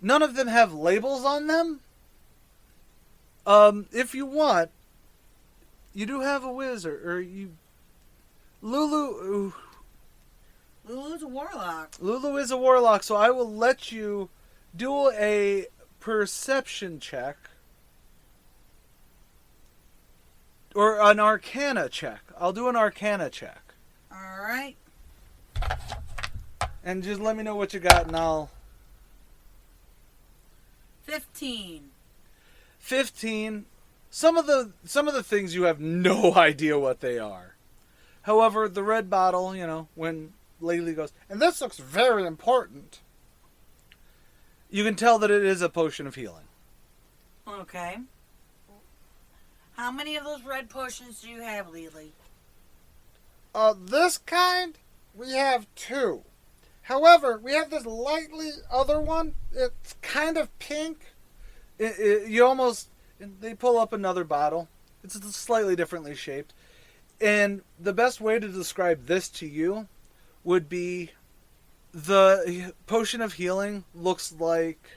None of them have labels on them. If you want, you do have a wizard, or Lulu Lulu's a warlock. Lulu is a warlock, so I will let you do a perception check. Or an arcana check. I'll do an arcana check. Alright. And just let me know what you got and I'll... 15. 15. Some of the things you have no idea what they are. However, the red bottle, when Laylee goes, And this looks very important. you can tell that it is a potion of healing. Okay. How many of those red potions do you have, Lily? This kind, we have 2. However, we have this lightly other one. It's kind of pink. They pull up another bottle. It's slightly differently shaped. And the best way to describe this to you would be the potion of healing looks like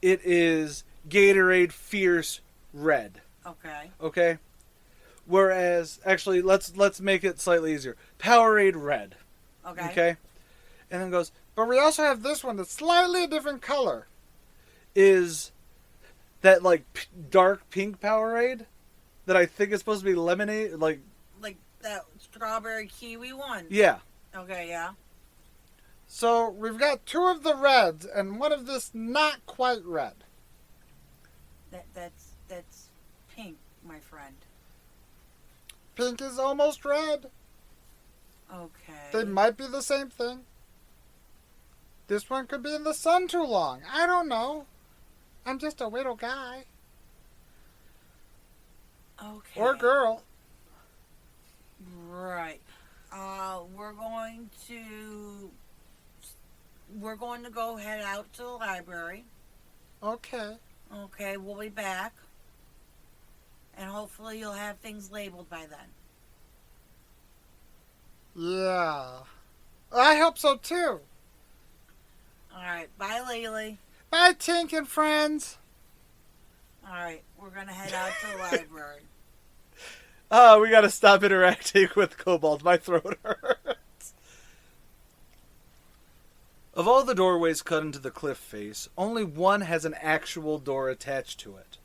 it is Gatorade Fierce Red. Okay. Okay? Whereas, actually, let's make it slightly easier. Powerade Red. Okay. Okay? And then goes, But we also have this one that's slightly a different color. is that, dark pink Powerade that I think is supposed to be lemonade, Like that strawberry kiwi one? yeah. Okay, yeah. So we've got 2 of the reds and one of this not quite red. That's pink, my friend. Pink is almost red. Okay. They might be the same thing. This one could be in the sun too long. I don't know. I'm just a little guy. Okay. Or girl. Right. We're going to go head out to the library. Okay. Okay, we'll be back. And hopefully you'll have things labeled by then. Yeah. I hope so too. Alright, bye, Lily. Bye, Tink and friends. Alright, we're going to head out to the library. We gotta stop interacting with kobolds. My throat hurts. Of all the doorways cut into the cliff face, only one has an actual door attached to it.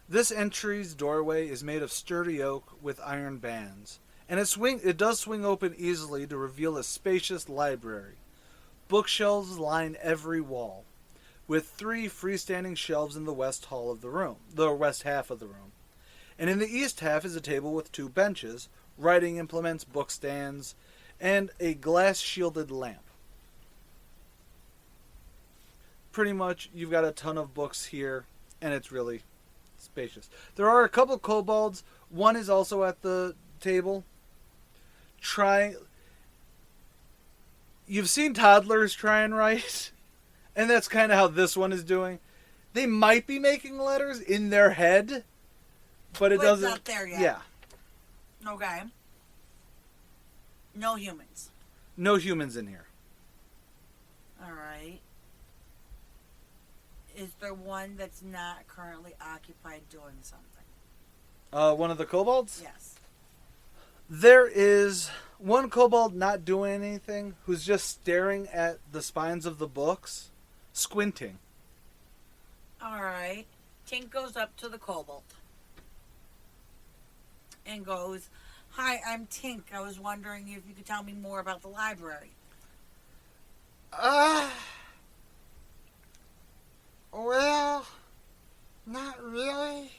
This entry's doorway is made of sturdy oak with iron bands, and it does swing open easily to reveal a spacious library. Bookshelves line every wall, with 3 freestanding shelves in the west half of the room. And in the east half is a table with 2 benches, writing implements, book stands, and a glass-shielded lamp. Pretty much, you've got a ton of books here, and it's really spacious. There are a couple kobolds. One is also at the table. You've seen toddlers try and write, and that's kind of how this one is doing. They might be making letters in their head, but it doesn't. It's not there yet. Yeah. Okay. No humans. No humans in here. Alright. Is there one that's not currently occupied doing something? One of the kobolds? Yes. There is one kobold not doing anything who's just staring at the spines of the books, squinting. Alright. Tink goes up to the kobold and goes, "Hi, I'm Tink. I was wondering if you could tell me more about the library." Well, not really.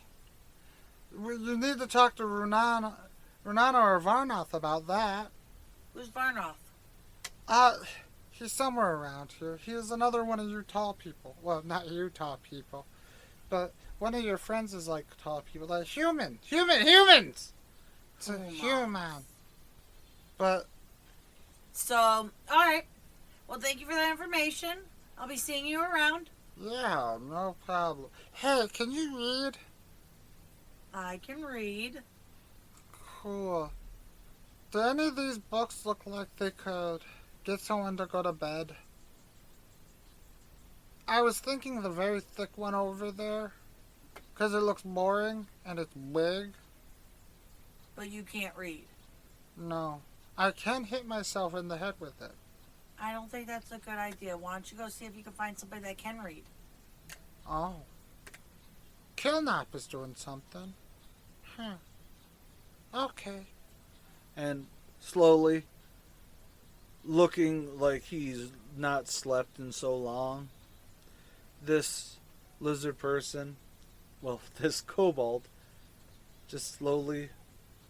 You need to talk to Runana or Varnoth about that. Who's Varnoth? He's somewhere around here. He is another one of you tall people. Well, not you tall people. But one of your friends is like tall people. Like humans! It's a human. But... So, alright. Well, thank you for that information. I'll be seeing you around. Yeah, no problem. Hey, can you read? I can read. Cool. Do any of these books look like they could get someone to go to bed? I was thinking the very thick one over there, because it looks boring and it's big. But you can't read. No. I can hit myself in the head with it. I don't think that's a good idea. Why don't you go see if you can find somebody that can read? Oh. Killnap is doing something. Okay. And slowly, looking like he's not slept in so long, this lizard person, well, this kobold, just slowly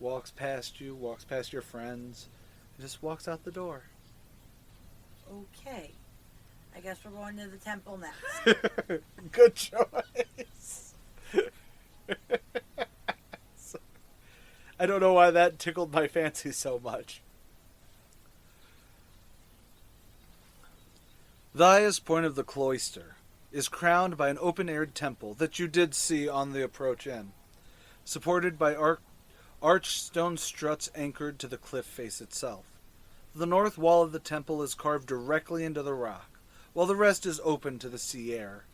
walks past you, walks past your friends, and just walks out the door. Okay. I guess we're going to the temple next. Good choice. I don't know why that tickled my fancy so much. The highest point of the cloister is crowned by an open-aired temple that you did see on the approach in, supported by arched stone struts anchored to the cliff face itself. The north wall of the temple is carved directly into the rock, while the rest is open to the sea air.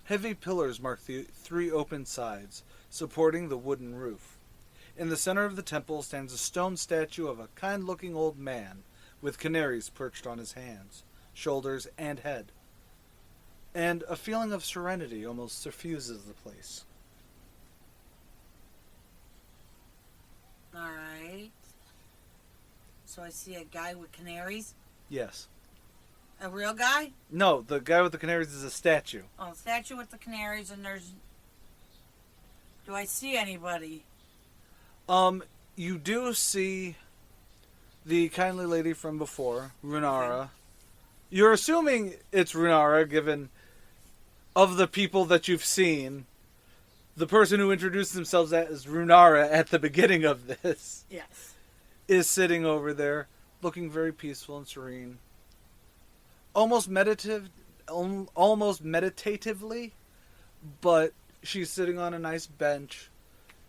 Heavy pillars mark the 3 open sides, supporting the wooden roof. In the center of the temple stands a stone statue of a kind-looking old man, with canaries perched on his hands, shoulders, and head. And a feeling of serenity almost suffuses the place. Alright. So I see a guy with canaries. Yes. A real guy? No, the guy with the canaries is a statue. Oh, statue with the canaries, and there's... Do I see anybody? You do see the kindly lady from before, Runara. Okay. You're assuming it's Runara, given of the people that you've seen, the person who introduced themselves as Runara at the beginning of this, yes, is sitting over there, looking very peaceful and serene, almost meditatively, but she's sitting on a nice bench,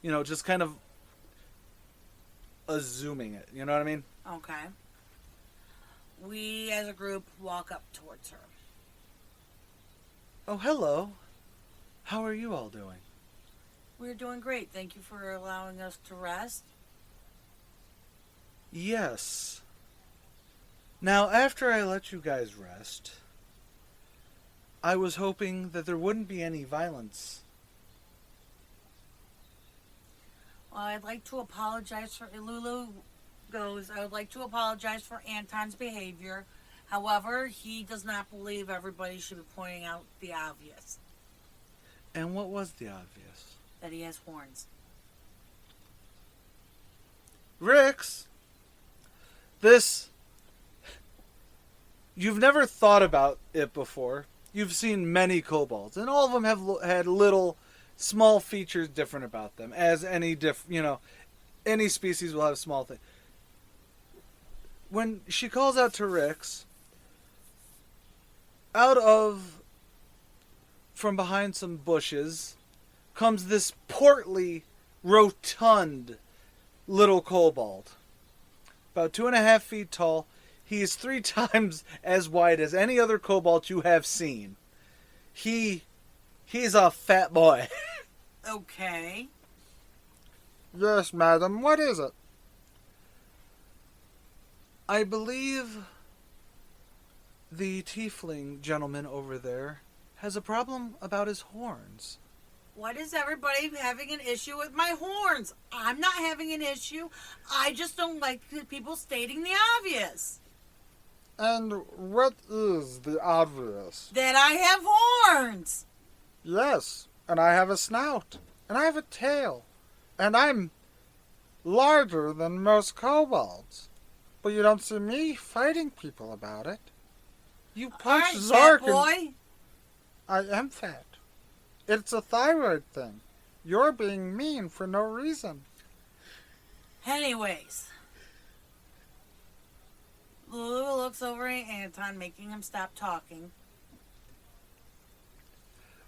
you know, just kind of assuming it. You know what I mean? Okay. We, as a group, walk up towards her. Oh, hello. How are you all doing? We're doing great. Thank you for allowing us to rest. Yes. Now, after I let you guys rest, I was hoping that there wouldn't be any violence. Well, I'd like to apologize for... Lulu goes, I would like to apologize for Anton's behavior. However, he does not believe everybody should be pointing out the obvious. And what was the obvious? That he has horns. Rix, this... You've never thought about it before. You've seen many kobolds, and all of them have had little, small features different about them, as any any species will have small things. When she calls out to Rix, from behind some bushes, comes this portly, rotund little kobold. About 2.5 feet tall. He is 3 times as wide as any other kobold you have seen. He's a fat boy. Okay. Yes, madam. What is it? I believe the tiefling gentleman over there has a problem about his horns. What is everybody having an issue with my horns? I'm not having an issue. I just don't like people stating the obvious. And what is the obvious? That I have horns. Yes, and I have a snout, and I have a tail, and I'm larger than most kobolds. But you don't see me fighting people about it. You All punched right, Zark fat boy. I am fat. It's a thyroid thing. You're being mean for no reason. Anyways, Lulu looks over at Anton, making him stop talking.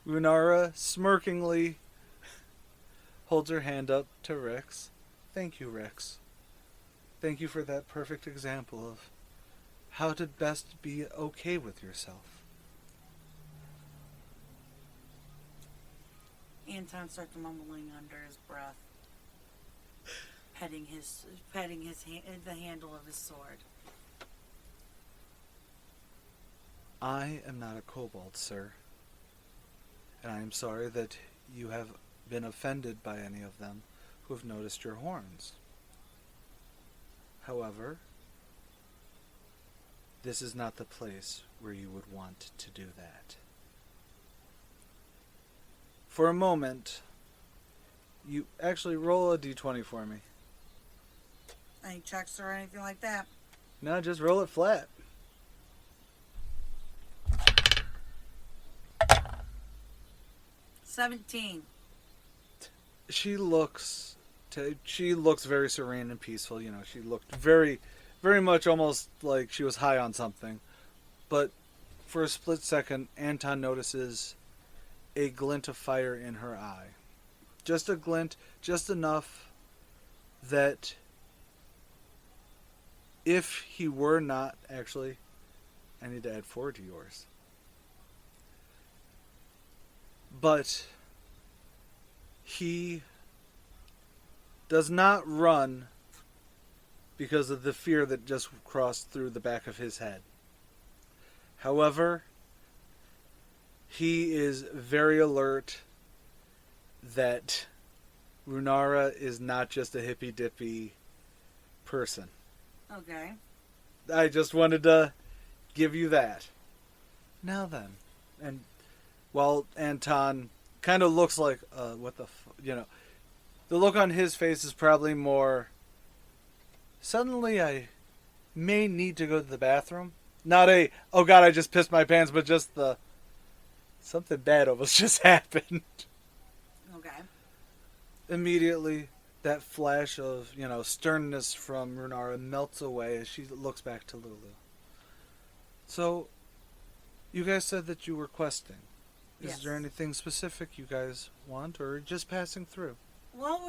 Runara smirkingly holds her hand up to Rex. Thank you, Rex. Thank you for that perfect example of how to best be okay with yourself. Anton starts mumbling under his breath, petting the handle of his sword. I am not a kobold, sir. And I am sorry that you have been offended by any of them who have noticed your horns. However, this is not the place where you would want to do that. For a moment, you actually roll a d20 for me. Any checks or anything like that? No, just roll it flat. $17. She looks very serene and peaceful. You know, she looked very, very much almost like she was high on something. But for a split second, Anton notices a glint of fire in her eye. Just a glint, just enough that if he were not, actually, I need to add 4 to yours. But he does not run because of the fear that just crossed through the back of his head. However, he is very alert that Runara is not just a hippy-dippy person. Okay. I just wanted to give you that. Now then. And while Anton kind of looks like, the look on his face is probably more, suddenly I may need to go to the bathroom. Not a, oh god, I just pissed my pants, but just the, something bad almost just happened. Okay. Immediately, that flash of, sternness from Runara melts away as she looks back to Lulu. So, you guys said that you were questing. Yes. Is there anything specific you guys want, or just passing through? Well,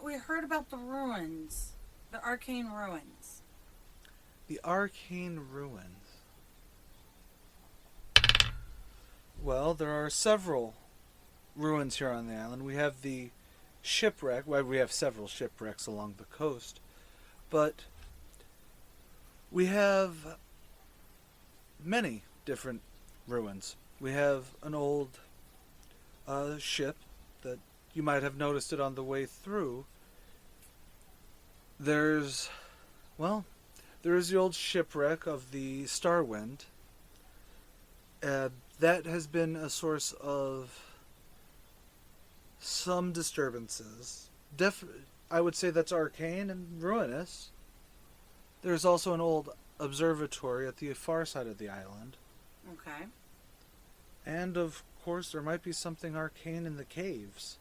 we heard about the ruins, the arcane ruins. The arcane ruins. Well, there are several ruins here on the island. We have the shipwreck. Well, we have several shipwrecks along the coast, but we have many different ruins. We have an old ship that you might have noticed it on the way through. There is the old shipwreck of the Starwind. That has been a source of some disturbances. I would say that's arcane and ruinous. There's also an old observatory at the far side of the island. Okay. And, of course, there might be something arcane in the caves.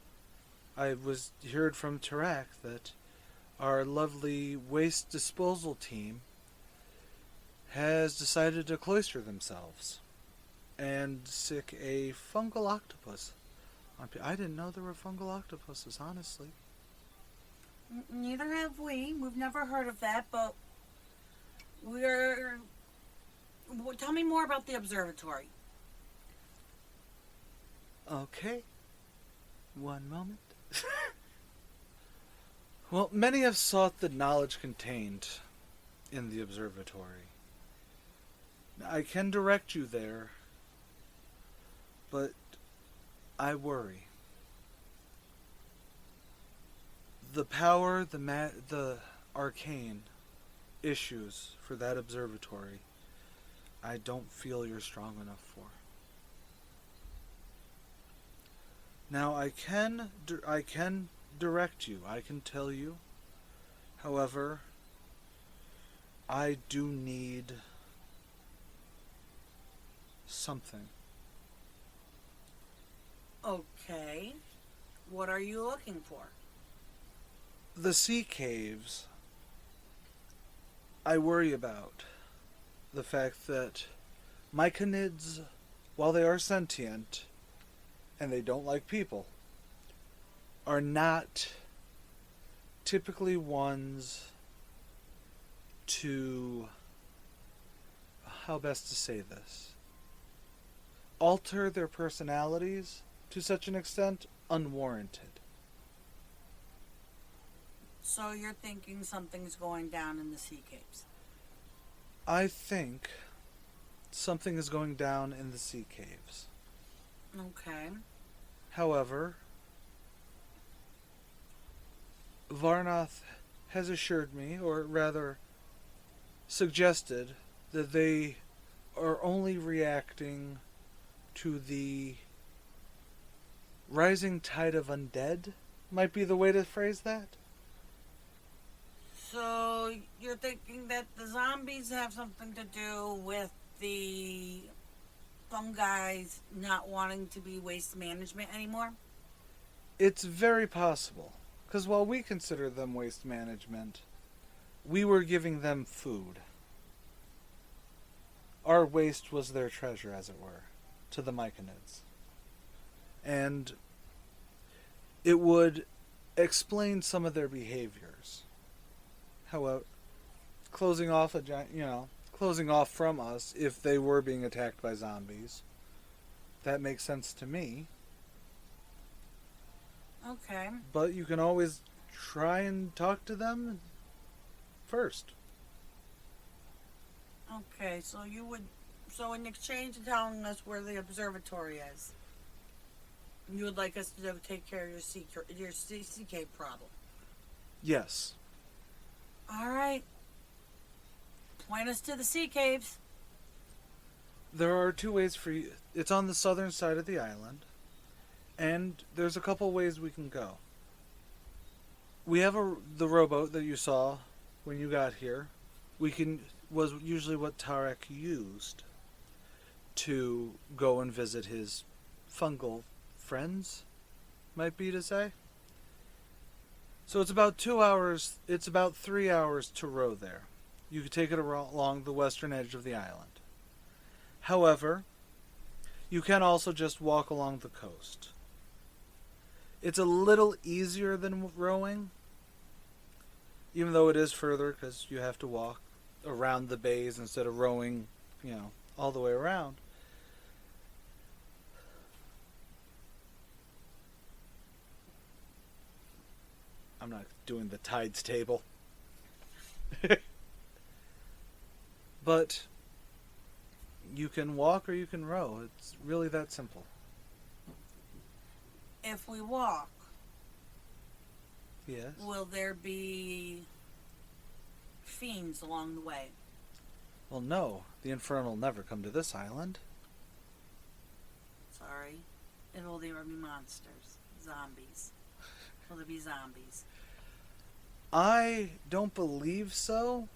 I heard from Tarak that our lovely waste disposal team has decided to cloister themselves and sick a fungal octopus. I didn't know there were fungal octopuses, honestly. Neither have we. We've never heard of that, but tell me more about the observatory. Okay. One moment. Well, many have sought the knowledge contained in the observatory. I can direct you there, but I worry. The power, the arcane issues for that observatory, I don't feel you're strong enough for. Now, I can direct you. I can tell you. However, I do need something. Okay. What are you looking for? The sea caves. I worry about the fact that Myconids, while they are sentient and they don't like people, are not typically ones to, how best to say this, alter their personalities to such an extent unwarranted. So you're thinking something's going down in the sea caves? I think something is going down in the sea caves. Okay. However, Varnoth has assured me, or rather suggested, that they are only reacting to the rising tide of undead, might be the way to phrase that. So you're thinking that the zombies have something to do with the fungi not wanting to be waste management anymore? It's very possible, because while we consider them waste management, we were giving them food. Our waste was their treasure, as it were, to the Myconids. And it would explain some of their behaviors. However, closing off from us if they were being attacked by zombies, that makes sense to me. Okay. But you can always try and talk to them first. Okay, so in exchange of telling us where the observatory is, you would like us to take care of your sea cave problem. Yes. All right. Point us to the sea caves. There are two ways for you. It's on the southern side of the island, and there's a couple ways we can go. We have the rowboat that you saw when you got here. Was usually what Tarek used to go and visit his fungal friends, might be to say. So it's about 2 hours, it's about 3 hours to row there. You could take it along the western edge of the island. However, you can also just walk along the coast. It's a little easier than rowing, even though it is further because you have to walk around the bays instead of rowing, all the way around. I'm not doing the tides table. But you can walk or you can row. It's really that simple. If we walk, Yes. will there be fiends along the way? Well, no. The infernal never come to this island. Sorry. Will there be monsters? Zombies? Will there be zombies? I don't believe so.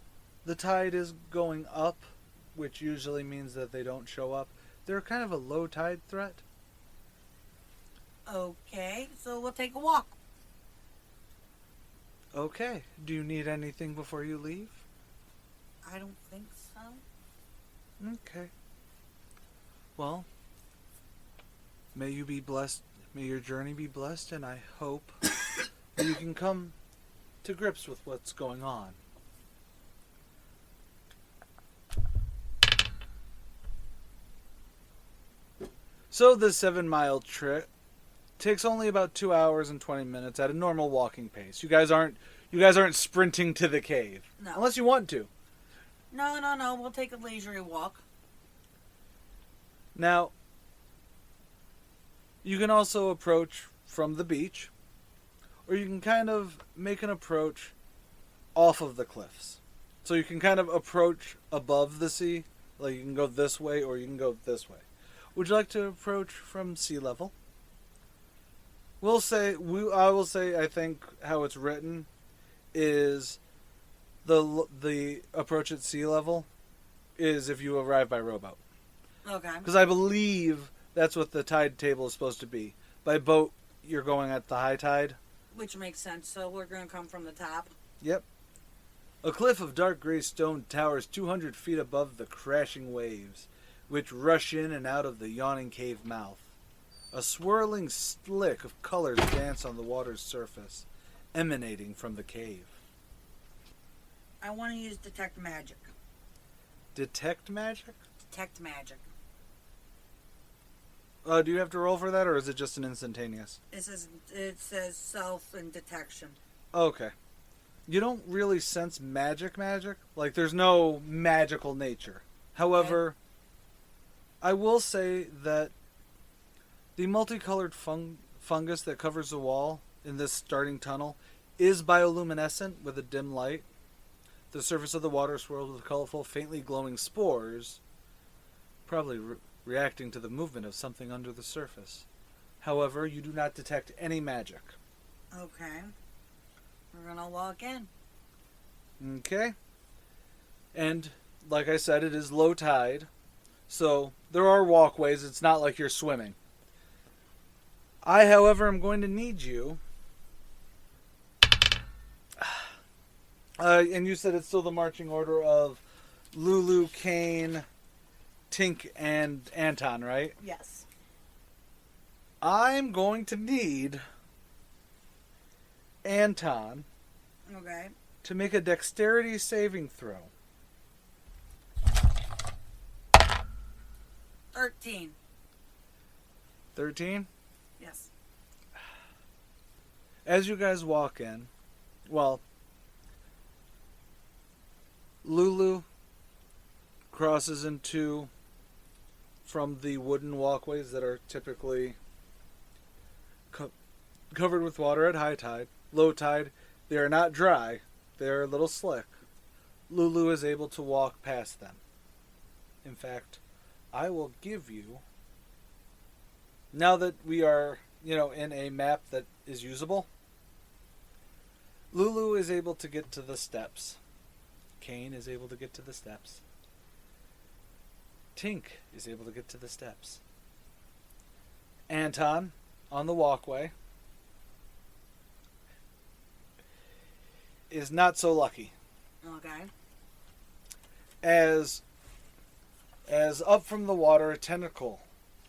The tide is going up, which usually means that they don't show up. They're kind of a low tide threat. Okay, so we'll take a walk. Okay. Do you need anything before you leave? I don't think so. Okay. Well, may you be blessed. May your journey be blessed, and I hope that you can come to grips with what's going on. So the 7-mile trip takes only about 2 hours and 20 minutes at a normal walking pace. You guys aren't sprinting to the cave. No. Unless you want to. No. We'll take a leisurely walk. Now, you can also approach from the beach, or you can kind of make an approach off of the cliffs. So you can kind of approach above the sea, like you can go this way or you can go this way. Would you like to approach from sea level? I will say, I think how it's written is the approach at sea level is if you arrive by rowboat. Okay. Because I believe that's what the tide table is supposed to be. By boat, you're going at the high tide. Which makes sense. So we're going to come from the top. Yep. A cliff of dark gray stone towers 200 feet above the crashing waves, which rush in and out of the yawning cave mouth. A swirling slick of colors dance on the water's surface, emanating from the cave. I want to use detect magic. Detect magic? Detect magic. Do you have to roll for that, or is it just an instantaneous? It says self and detection. Okay. You don't really sense magic. Like, there's no magical nature. However, I will say that the multicolored fungus that covers the wall in this starting tunnel is bioluminescent with a dim light. The surface of the water swirled with colorful, faintly glowing spores, probably reacting to the movement of something under the surface. However, you do not detect any magic. Okay. We're going to walk in. Okay. And, like I said, it is low tide. So, there are walkways. It's not like you're swimming. I, however, am going to need you. And you said it's still the marching order of Lulu, Kane, Tink, and Anton, right? Yes. I'm going to need Anton Okay. to make a dexterity saving throw. 13. 13? Yes. As you guys walk in, well, Lulu crosses into from the wooden walkways that are typically covered with water at high tide. Low tide, they are not dry. They're a little slick. Lulu is able to walk past them. In fact, I will give you, now that we are, in a map that is usable, Lulu is able to get to the steps. Kane is able to get to the steps. Tink is able to get to the steps. Anton, on the walkway, is not so lucky. Okay. As up from the water, a tentacle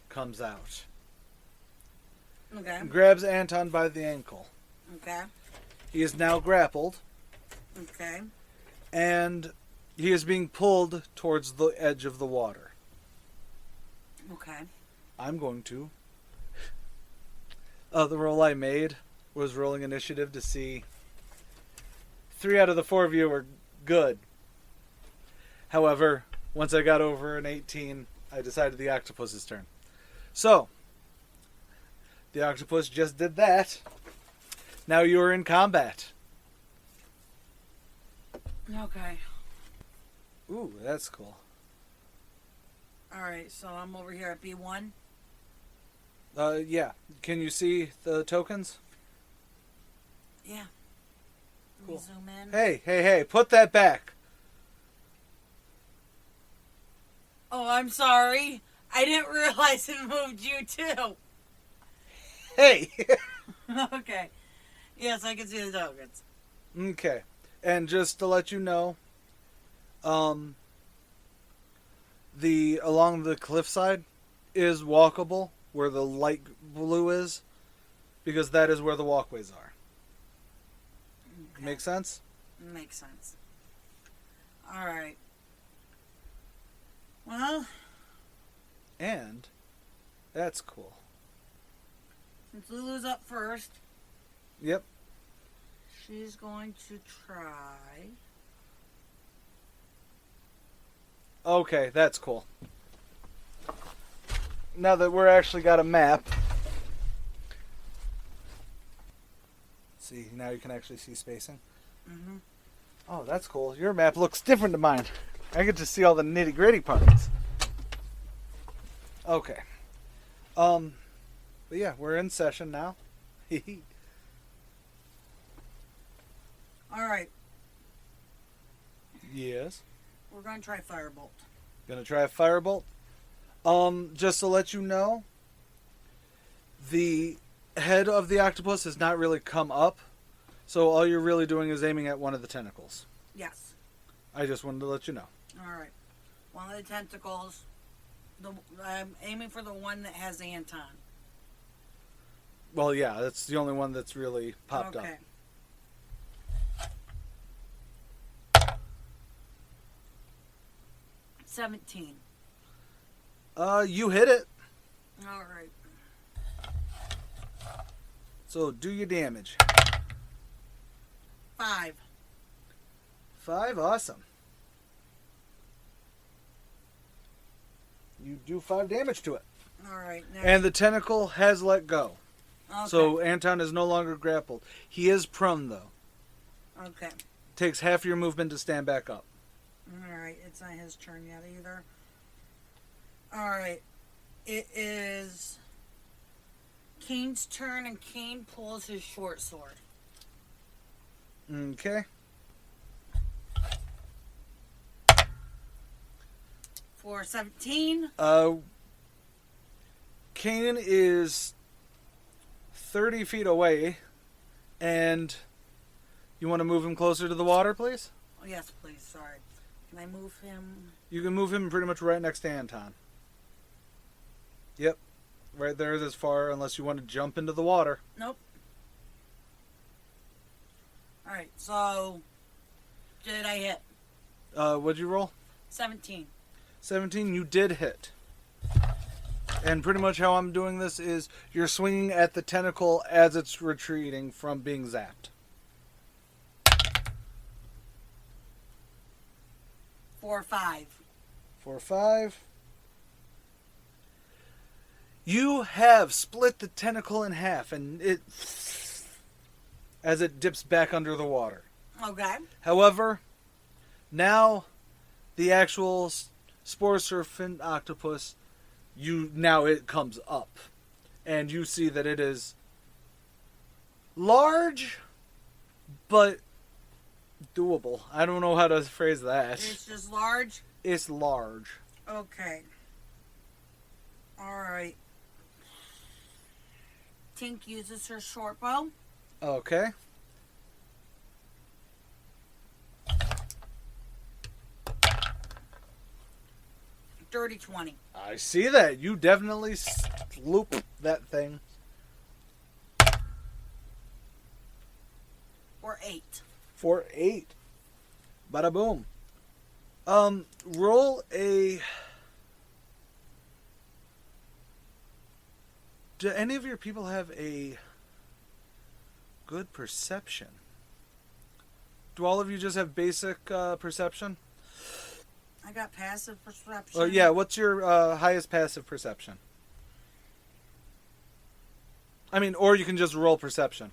comes out. Okay. And grabs Anton by the ankle. Okay. He is now grappled. Okay. And he is being pulled towards the edge of the water. Okay. I'm going to... the roll I made was rolling initiative to see... 3 out of the 4 of you were good. However, once I got over an 18, I decided the octopus's turn. So, the octopus just did that. Now you are in combat. Okay. Ooh, that's cool. Alright, so I'm over here at B1. Yeah. Can you see the tokens? Yeah. Let me Cool. zoom in. Hey, put that back. Oh, I'm sorry. I didn't realize it moved you too. Hey! Okay. Yes, I can see the tokens. Okay. And just to let you know, along the cliffside is walkable where the light blue is, because that is where the walkways are. Okay. Make sense? Makes sense. Alright. Well, And that's cool. since Lulu's up first, Yep. she's going to try. Okay, that's cool. Now that we're actually got a map. See, now you can actually see spacing. Mm-hmm. Oh, that's cool. Your map looks different to mine. I get to see all the nitty-gritty parts. Okay. But yeah, we're in session now. Alright, Yes. we're going to try Firebolt. Gonna try a firebolt? Just to let you know, the head of the octopus has not really come up, so all you're really doing is aiming at one of the tentacles. Yes. I just wanted to let you know. All right. One of the tentacles. I'm aiming for the one that has Anton. Well, yeah, that's the only one that's really popped up. 17. You hit it. All right. So do your damage. 5. 5, awesome. You do 5 damage to it. All right. And the tentacle has let go. Okay. So Anton is no longer grappled. He is prone, though. Okay. Takes half your movement to stand back up. All right. It's not his turn yet either. All right. It is Kane's turn, and Kane pulls his short sword. Okay. For 17. Kane is 30 feet away, and you want to move him closer to the water, please? Oh, yes, please. Sorry. Can I move him? You can move him pretty much right next to Anton. Yep. Right there is as far, unless you want to jump into the water. Nope. All right. So, did I hit? What'd you roll? 17. 17, you did hit. And pretty much how I'm doing this is you're swinging at the tentacle as it's retreating from being zapped. For 5. For 5. You have split the tentacle in half, and it as it dips back under the water. Okay. However, now the actual spore serpent octopus, now it comes up, and you see that it is large, but doable. I don't know how to phrase that. It's just large? It's large. Okay. Alright. Tink uses her short bow. Okay. Dirty 20. I see that. You definitely loop that thing. Or 8. For 8. Bada boom. Roll a... Do any of your people have a good perception? Do all of you just have basic perception? I got passive perception. Yeah, what's your highest passive perception? I mean, or you can just roll perception.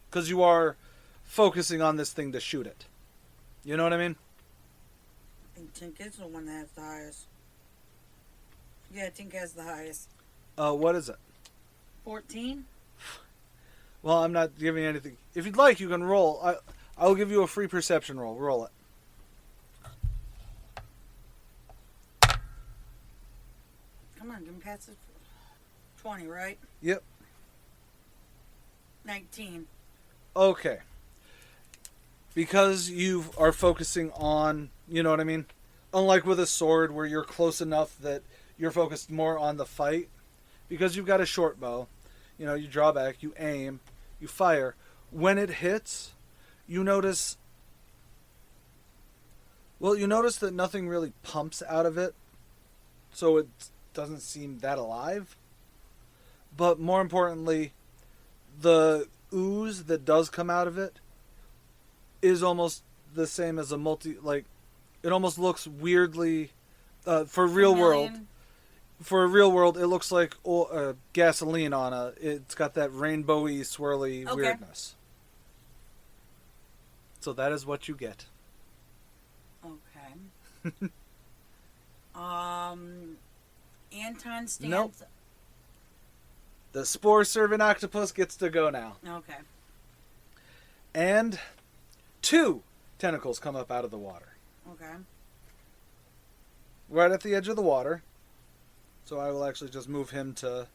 Because you are focusing on this thing to shoot it. You know what I mean? I think Tink is the one that has the highest. Yeah, Tink has the highest. What is it? 14? Well, I'm not giving you anything. If you'd like, you can roll. I'll give you a free perception roll. Roll it. Come on, give me passive. 20, right? Yep. 19. Okay. Because you are focusing on, you know what I mean? Unlike with a sword where you're close enough that you're focused more on the fight. Because you've got a short bow. You know, you draw back, you aim, you fire. When it hits, you notice... Well, you notice that nothing really pumps out of it. So it doesn't seem that alive. But more importantly, the ooze that does come out of it is almost the same as a it almost looks weirdly for real world. For a real world, it looks like gasoline on it's got that rainbowy, swirly weirdness. So that is what you get. Okay. Anton stands... Nope. The spore servant octopus gets to go now. Okay. And 2 tentacles come up out of the water. Okay. Right at the edge of the water. So I will actually just move him to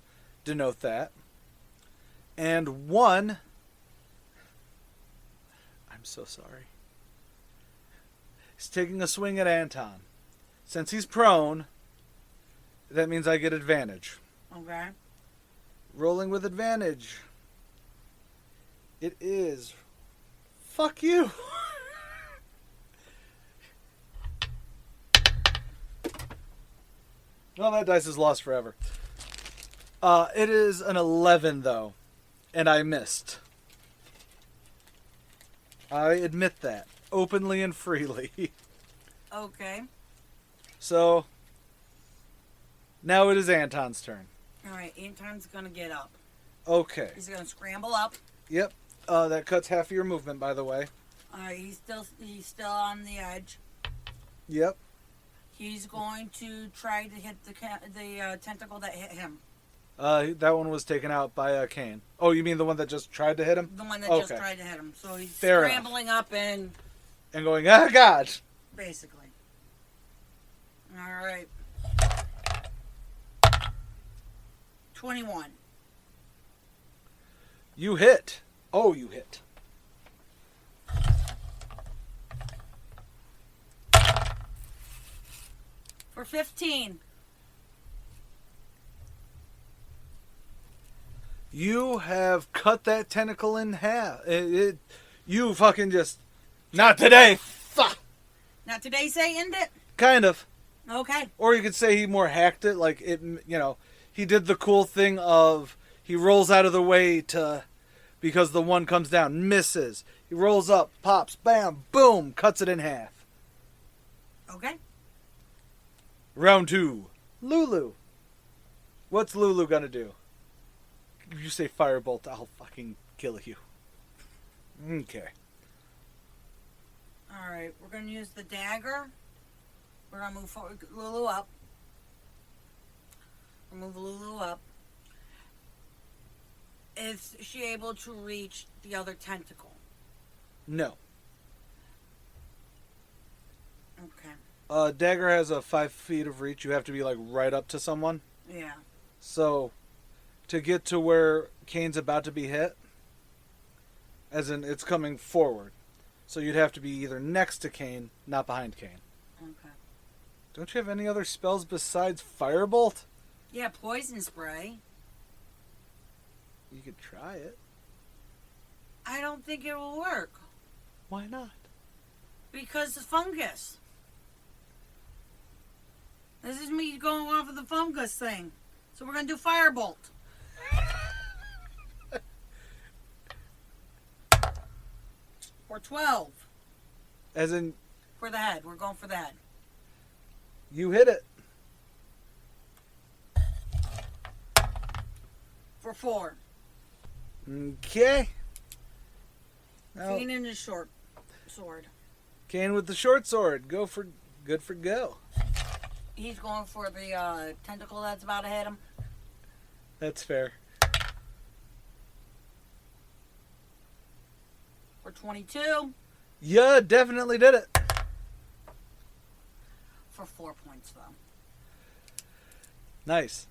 denote that. And 1... I'm so sorry. He's taking a swing at Anton. Since he's prone, that means I get advantage. Okay. Rolling with advantage. It is... Fuck you! Well, that dice is lost forever. It is an 11, though. And I missed. I admit that. Openly and freely. Okay. So, now it is Anton's turn. Alright, Anton's gonna get up. Okay. He's gonna scramble up. Yep. That cuts half of your movement, by the way. Alright, he's still on the edge. Yep. He's going to try to hit the tentacle that hit him. That one was taken out by a cane. Oh, you mean the one that just tried to hit him? The one that Okay. just tried to hit him. So he's Fair scrambling up and... And going, ah, God! Basically. Alright. 21. You hit. Oh, you hit. For 15. You have cut that tentacle in half. You fucking just... Not today! Fuck! Now today say end it? Kind of. Okay. Or you could say he more hacked it, like it, he did the cool thing of he rolls out of the way to, because the one comes down, misses. He rolls up, pops, bam, boom, cuts it in half. Okay. Round 2. Lulu. What's Lulu gonna do? If you say firebolt, I'll fucking kill you. Okay. Alright, we're going to use the dagger. We're going to move forward, Lulu up. Move Lulu up. Is she able to reach the other tentacle? No. Okay. Dagger has a 5 feet of reach. You have to be like right up to someone. Yeah. So, to get to where Kane's about to be hit, as in it's coming forward. So you'd have to be either next to Kane, not behind Kane. Okay. Don't you have any other spells besides Firebolt? Yeah, poison spray. You could try it. I don't think it will work. Why not? Because the fungus. This is me going off of the fungus thing. So we're going to do firebolt. For 12. As in, For the head. We're going for the head. you hit it. For 4. Okay. Now, Kane in his short sword. Kane with the short sword. Good for go. He's going for the tentacle that's about to hit him. That's fair. For 22. Yeah, definitely did it. For 4 points, though. Nice.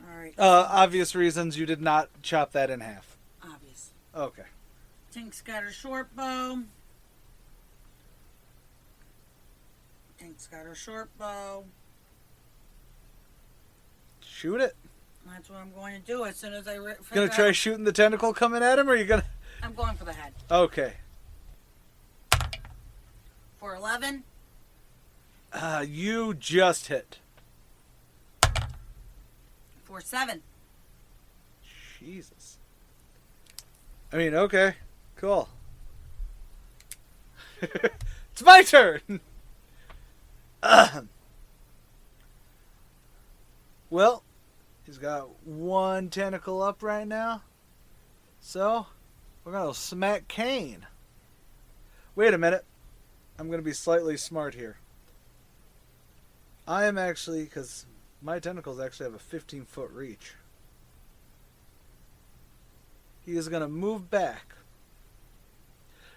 Alright. Obvious reasons you did not chop that in half. Obvious. Okay. Tink scatter short bow. Tink scatter short bow. Shoot it. That's what I'm going to do as soon as I Gonna try shooting the tentacle coming at him, or are you gonna... I'm going for the head. Okay. For 11. You just hit. For 7. Jesus. I mean, okay. Cool. It's my turn! Well, he's got one tentacle up right now. So, we're going to smack Kane. Wait a minute. I'm going to be slightly smart here. I am actually, because my tentacles actually have a 15-foot reach. He is going to move back.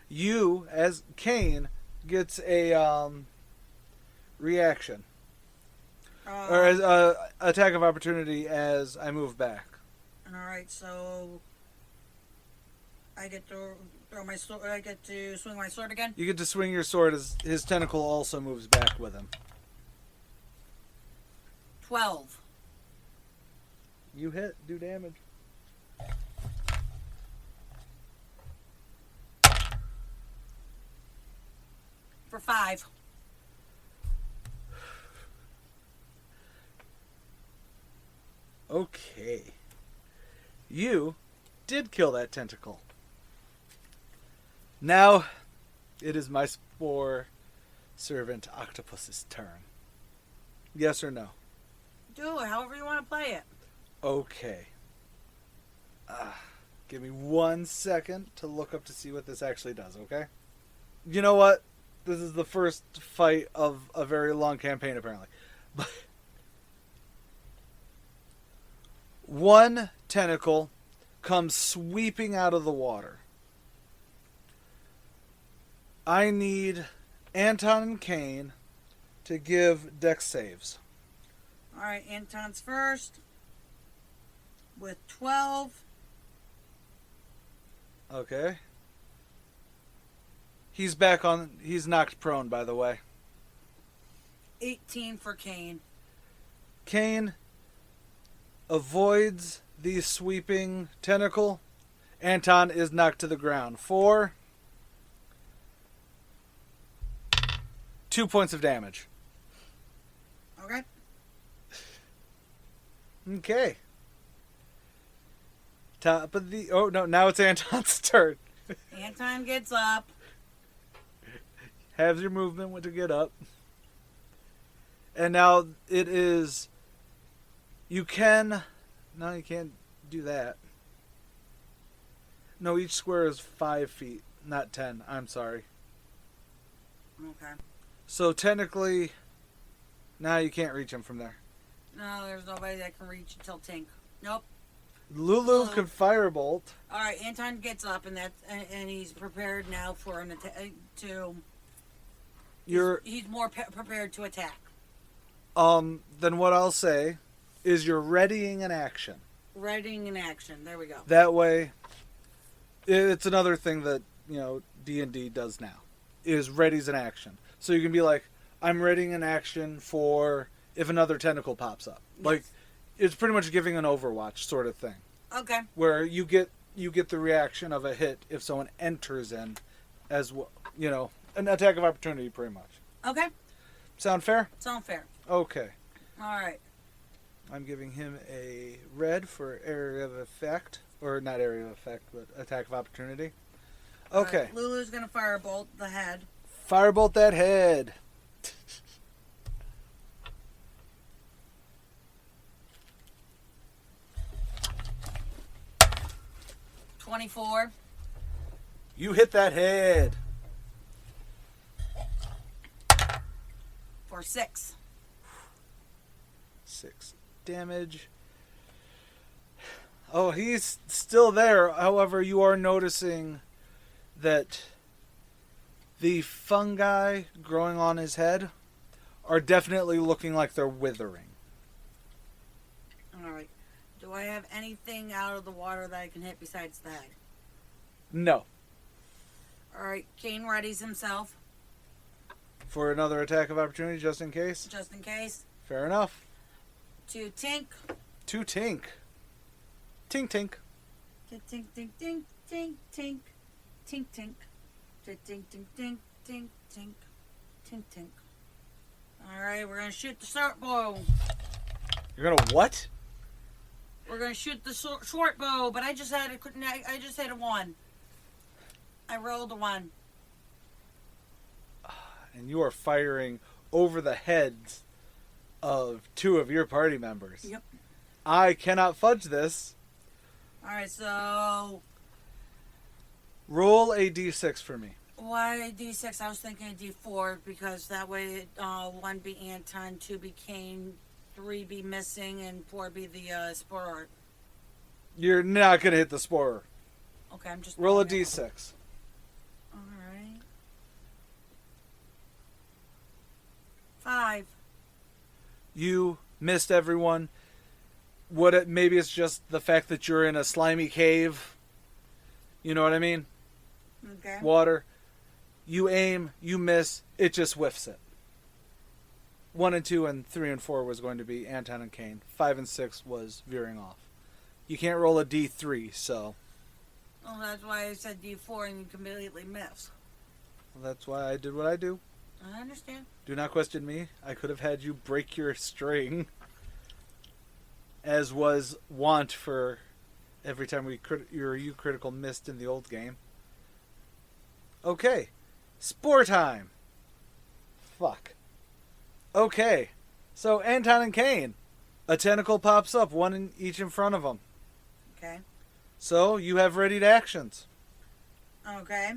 You, as Kane, gets a reaction. or as attack of opportunity as I move back. Alright, so I get to throw my sword. I get to swing my sword again. You get to swing your sword as his tentacle also moves back with him. 12. You hit, do damage. For 5. Okay. You did kill that tentacle. Now, it is my spore servant octopus's turn. Yes or no? Do it however you want to play it. Okay. Give me 1 second to look up to see what this actually does, okay? You know what? This is the first fight of a very long campaign, apparently. But one tentacle comes sweeping out of the water. I need Anton and Kane to give dex saves. Alright, Anton's first. With 12. Okay. He's back on. He's knocked prone, by the way. 18 for Kane. Kane avoids the sweeping tentacle. Anton is knocked to the ground for 2 points of damage. Okay. Okay. Top of the... Oh, no. Now it's Anton's turn. Anton gets up. Have your movement to get up. And now it is... You can... No, you can't do that. No, each square is 5 feet, not 10. I'm sorry. Okay. So technically, now you can't reach him from there. No, there's nobody that can reach until Tink. Nope. Lulu could firebolt. All right, Anton gets up, and he's prepared now for an attack. He's more prepared to attack. Then what I'll say is you're readying an action. Readying an action. There we go. That way, it's another thing that D&D does now. Is readies an action. So you can be like, I'm readying an action for if another tentacle pops up. Yes. Like, it's pretty much giving an Overwatch sort of thing. Okay. Where you get the reaction of a hit if someone enters in as well. An attack of opportunity, pretty much. Okay. Sound fair? Sound fair. Okay. All right. I'm giving him a red for area of effect. Or not area of effect, but attack of opportunity. Okay. Lulu's going to firebolt the head. Firebolt that head. 24. You hit that head. For 6. 6 damage. Oh, he's still there. However, you are noticing that the fungi growing on his head are definitely looking like they're withering. Alright. Do I have anything out of the water that I can hit besides the head? No. Alright, Kane readies himself. For another attack of opportunity, just in case? Just in case. Fair enough. To Tink. To Tink. Tink, tink. Tink, tink, tink, tink, tink, tink. Tink, tink. Tink, tink, tink, tink, tink, tink. Tink, tink. Alright, we're going to shoot the short bow. You're gonna what? We're going to shoot the short bow, but I just had a 1. I rolled a 1. And you are firing over the heads of 2 of your party members. Yep. I cannot fudge this. Alright, so... Roll a d6 for me. Why D6? I was thinking a D4 because that way 1 be Anton, 2 be Kane, 3 be missing, and 4 be the spore. You're not going to hit the sporer. Okay, I'm just... Roll a d6. Alright. 5. You missed everyone. Maybe it's just the fact that you're in a slimy cave. You know what I mean? Okay. Water. You aim, you miss, it just whiffs it. 1 and 2 and 3 and 4 was going to be Anton and Kane. 5 and 6 was veering off. You can't roll a D3, so. Well, that's why I said D4 and you completely miss. That's why I did what I do. I understand. Do not question me. I could have had you break your string, as was wont for every time you critical missed in the old game. Okay. Spore time. Fuck. Okay. So Anton and Kane. A tentacle pops up, one each in front of them. Okay. So you have readied actions. Okay.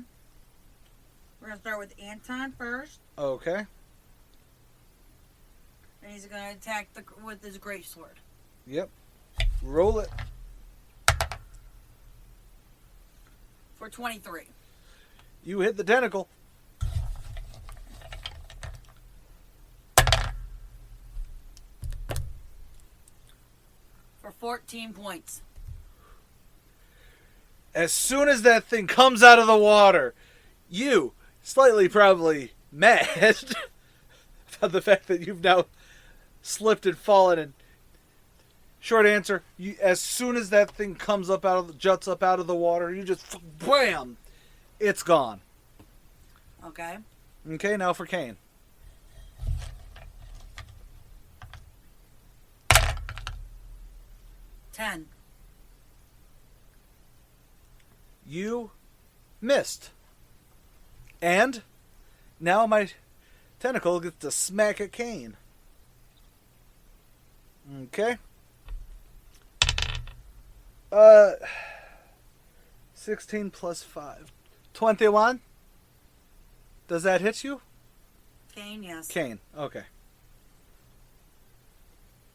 We're going to start with Anton first. Okay. And he's going to attack with his greatsword. Yep. Roll it. For 23. You hit the tentacle. For 14 points. As soon as that thing comes out of the water, you, slightly probably mad about the fact that you've now slipped and fallen, and short answer, as soon as that thing comes up juts up out of the water, you just bam, it's gone. Okay. Okay, now for Kane. $10. You missed. And now my tentacle gets to smack at Kane. Okay. 16 plus 5. 21? Does that hit you? Kane, yes. Kane, okay.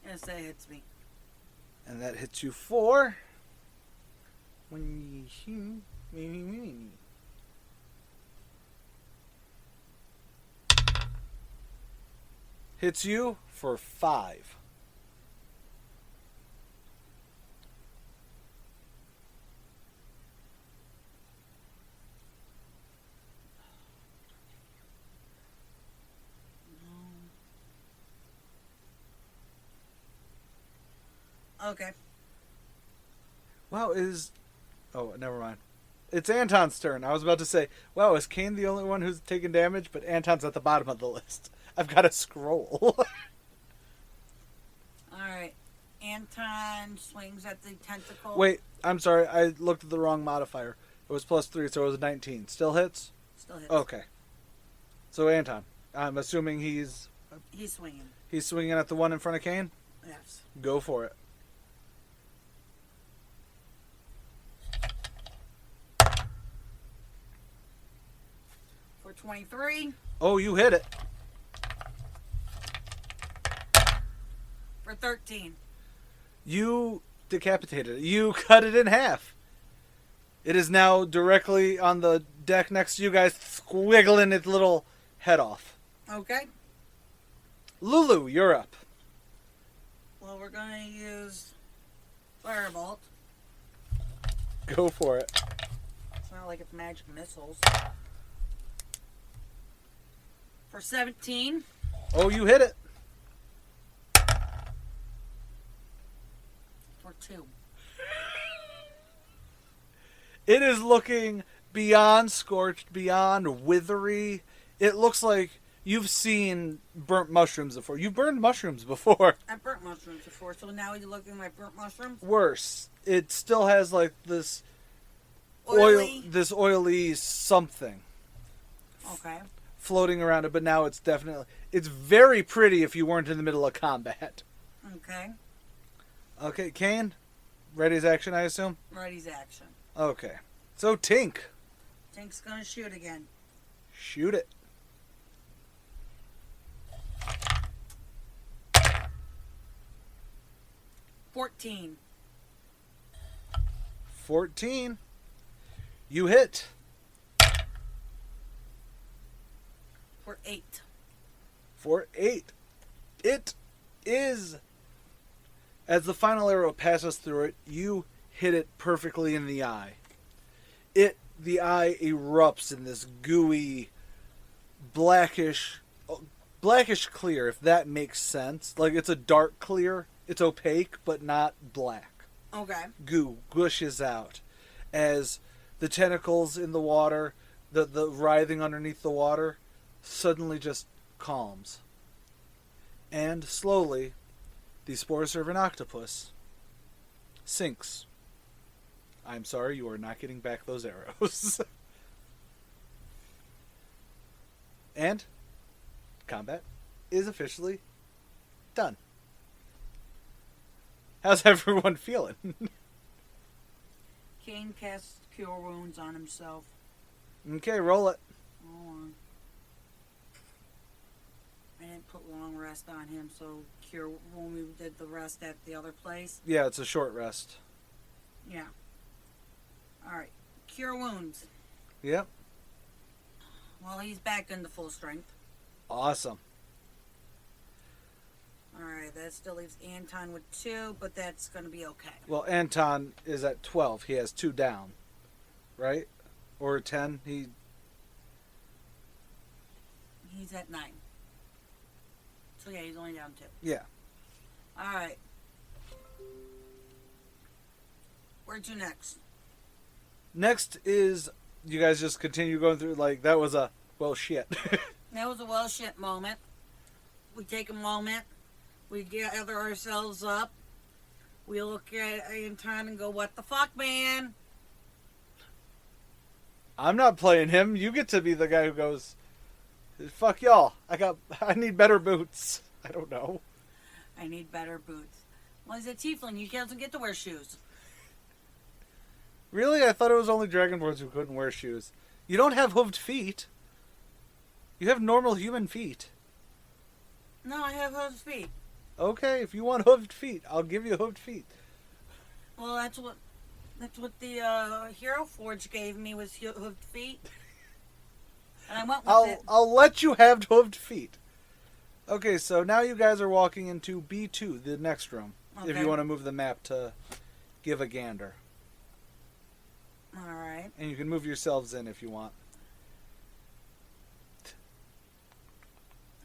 Yes, that hits me. And that hits you for... Hits you for 5. Okay. Wow, Oh, never mind. It's Anton's turn. I was about to say, wow, is Kane the only one who's taken damage? But Anton's at the bottom of the list. I've got a scroll. Alright. Anton swings at the tentacle. Wait, I'm sorry. I looked at the wrong modifier. It was +3, so it was 19. Still hits? Still hits. Okay. So Anton, I'm assuming he's swinging. He's swinging at the one in front of Kane? Yes. Go for it. For 23. Oh, you hit it. For 13. You decapitated it. You cut it in half. It is now directly on the deck next to you guys, squiggling its little head off. Okay. Lulu, you're up. Well, we're going to use Firebolt. Go for it. It's not like it's magic missiles. For 17. Oh, you hit it. For 2. It is looking beyond scorched, beyond withery. It looks like you've seen burnt mushrooms before. You've burned mushrooms before. I've burnt mushrooms before, so now you're looking like burnt mushrooms? Worse. It still has like this oily something. Okay. Floating around it, but now it's very pretty if you weren't in the middle of combat. Okay. Okay, Kane, ready's action, I assume? Ready's action. Okay. So, Tink. Tink's gonna shoot again. Shoot it. $14. 14. You hit. For 8. For 8. It is, as the final arrow passes through it, you hit it perfectly in the eye. The eye erupts in this gooey, blackish clear, if that makes sense. Like, it's a dark clear. It's opaque, but not black. Okay. Goo gushes out as the tentacles in the water, the writhing underneath the water, suddenly just calms. And slowly, the spore-serving octopus sinks. I'm sorry, you are not getting back those arrows. And combat is officially done. How's everyone feeling? Kane casts Cure Wounds on himself. Okay, roll it. Hold on. I didn't put long rest on him, so Cure when we did the rest at the other place. Yeah, it's a short rest. Yeah. Alright. Cure Wounds. Yep. Well, he's back into full strength. Awesome. Alright, that still leaves Anton with 2, but that's going to be okay. Well, Anton is at 12. He has 2 down. Right? Or 10. He's at 9. So yeah, he's only down 2. Yeah. Alright. Where to next? Next is, you guys just continue going through, like, that was a, well, shit. That was a well shit moment. We take a moment. We gather ourselves up. We look at Anton and go, what the fuck, man? I'm not playing him. You get to be the guy who goes, fuck y'all. I need better boots. I don't know. I need better boots. Well, he's a tiefling. He doesn't get to wear shoes. Really? I thought it was only dragonborns who couldn't wear shoes. You don't have hooved feet. You have normal human feet. No, I have hooved feet. Okay, if you want hooved feet, I'll give you hooved feet. Well, that's what the Hero Forge gave me was hooved feet. And I went with it. I'll let you have hooved feet. Okay, so now you guys are walking into B2, the next room. Okay. If you want to move the map to give a gander. Alright. And you can move yourselves in if you want.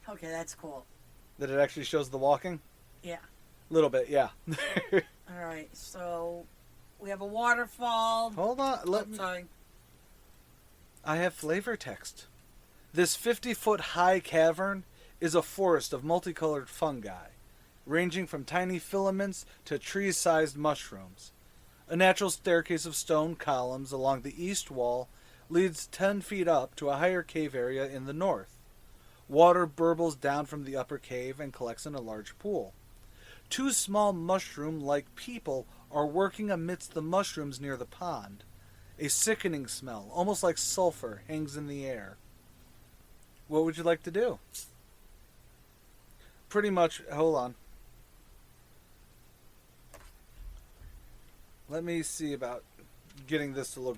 Okay, that's cool. That it actually shows the walking? Yeah. A little bit, yeah. Alright, so we have a waterfall. Hold on, let me... Sorry. I have flavor text. This 50-foot high cavern is a forest of multicolored fungi, ranging from tiny filaments to tree-sized mushrooms. A natural staircase of stone columns along the east wall leads 10 feet up to a higher cave area in the north. Water burbles down from the upper cave and collects in a large pool. 2 small mushroom-like people are working amidst the mushrooms near the pond. A sickening smell, almost like sulfur, hangs in the air. What would you like to do? Pretty much, hold on. Let me see about getting this to look...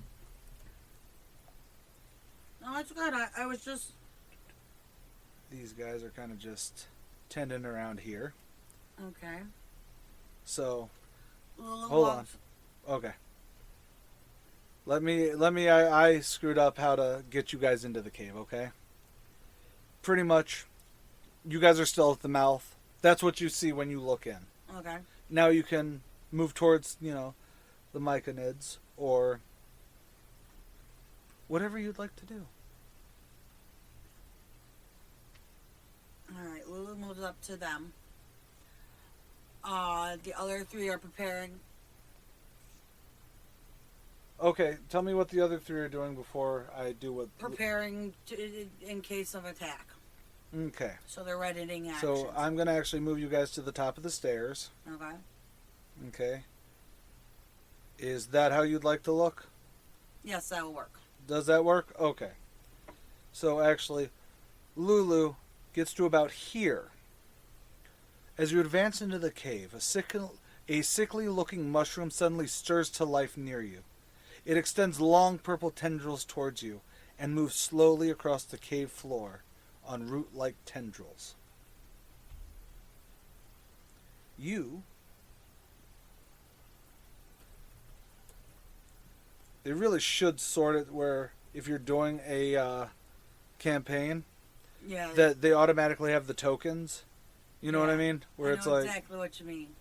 No, it's good. I was just... These guys are kind of just tending around here. Okay. So, Lulu hold on. walks- Okay. I screwed up how to get you guys into the cave, okay? Pretty much, you guys are still at the mouth. That's what you see when you look in. Okay. Now you can move towards, the Myconids, or whatever you'd like to do. Alright, Lulu moves up to them. The other 3 are preparing. Okay, tell me what the other 3 are doing before I do what... Preparing in case of attack. Okay. So they're readying actions. So I'm going to actually move you guys to the top of the stairs. Okay. Okay. Is that how you'd like to look? Yes, that will work. Does that work? Okay. So actually, Lulu gets to about here. As you advance into the cave, a sickly-looking mushroom suddenly stirs to life near you. It extends long purple tendrils towards you and moves slowly across the cave floor on root-like tendrils. you... They really should sort it where if you're doing a campaign, Yeah. that they automatically have the tokens. You know what I mean? Where I it's know like... exactly what you mean.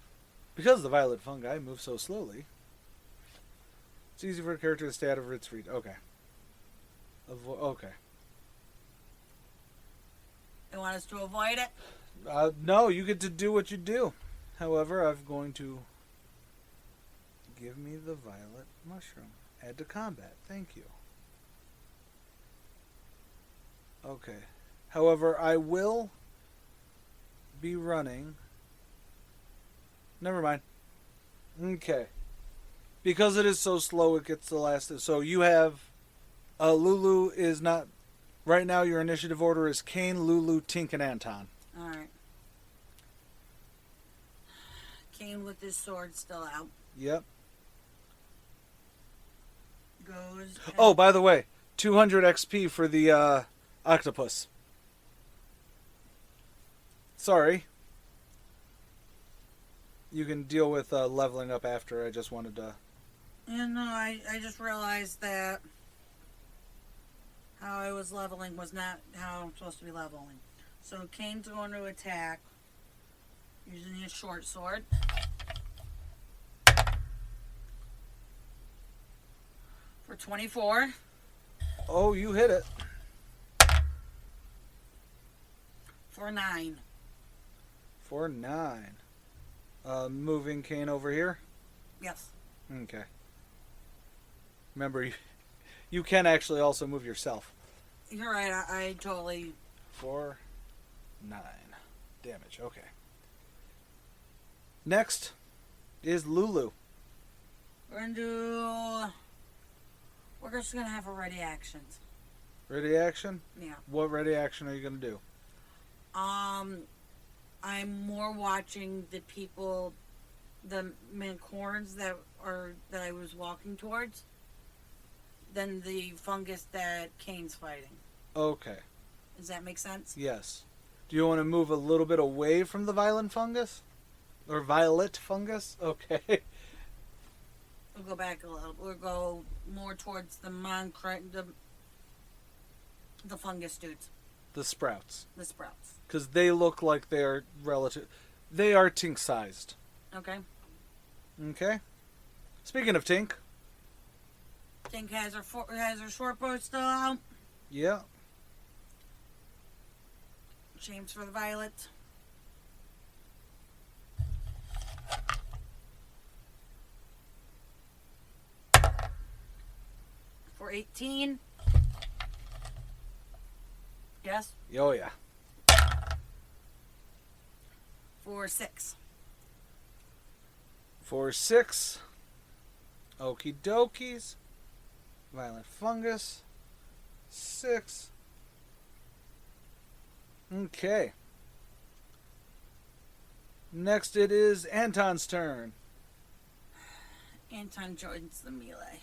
Because the violet fungi move so slowly, it's easy for a character to stay out of its reach. Okay. Okay. You want us to avoid it? No, you get to do what you do. However, I'm going to give me the violet mushroom. Add to combat. Thank you. Okay. However, I will be running... Never mind. Okay. Because it is so slow, it gets the last... So you have... Lulu is not... Right now, your initiative order is Kane, Lulu, Tink, and Anton. Alright. Kane with his sword still out. Yep. Goes... Oh, by the way, 200 XP for the octopus. Sorry. You can deal with leveling up after. I just wanted to... Yeah, no, I just realized that how I was leveling was not how I'm supposed to be leveling. So Kane's going to attack using his short sword. For 24. Oh, you hit it. For 9. For 9. Moving Kane over here. Yes. Okay. Remember, you can actually also move yourself. You're right, I totally... For 9 damage. Okay. Next is Lulu. We're going to do... We're just going to have a ready actions. Ready action? Yeah. What ready action are you going to do? I'm more watching the people, the Myconids that I was walking towards, than the fungus that Kane's fighting. Okay. Does that make sense? Yes. Do you want to move a little bit away from the violet fungus? Or violet fungus? Okay. We'll go back a little. We'll go more towards the the fungus dudes. The sprouts. The sprouts. Because they look like they are relative. They are Tink sized. Okay. Okay. Speaking of Tink. Tink has her short bow still out. Yeah. James for the violet. For 18. Yes. Oh, yeah. For 6. For 6. Okie dokies. Violet fungus. 6. Okay. Next it is Anton's turn. Anton joins the melee.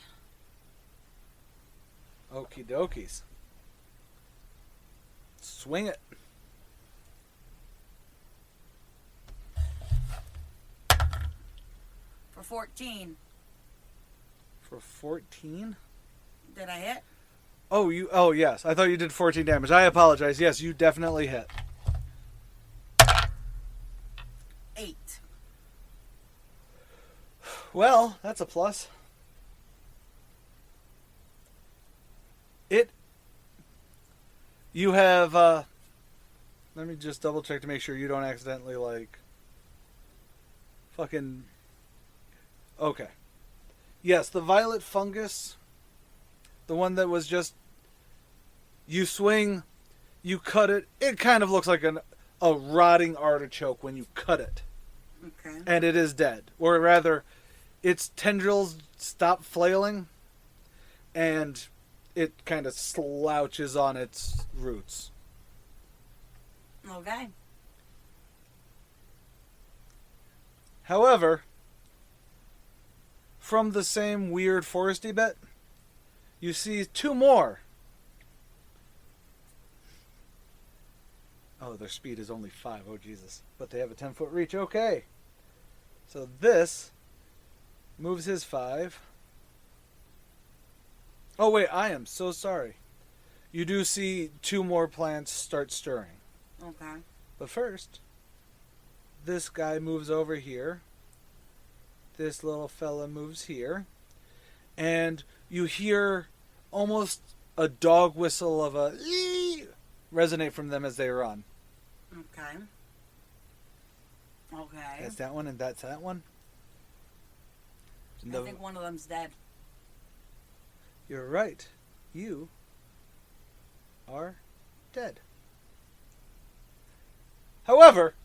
Okie dokies. Swing it. For 14. For 14? Did I hit? Oh, yes. I thought you did 14 damage. I apologize. Yes, you definitely hit. 8. Well, that's a plus. You have, let me just double check to make sure you don't accidentally, fucking, okay. Yes, the violet fungus, the one that was just, you swing, you cut it, it kind of looks like a rotting artichoke when you cut it. Okay. And it is dead. Or rather, its tendrils stop flailing, and it kind of slouches on its roots. Okay. However, from the same weird foresty bit, you see 2 more. Oh, their speed is only 5. Oh, Jesus. But they have a 10-foot reach. Okay. So this moves his 5. Oh wait, I am so sorry. You do see 2 more plants start stirring. Okay. But first, this guy moves over here. This little fella moves here. And you hear almost a dog whistle of a ee resonate from them as they run. Okay. Okay. That's that one and that's that one. I think one of them's dead. You're right. You are dead. However,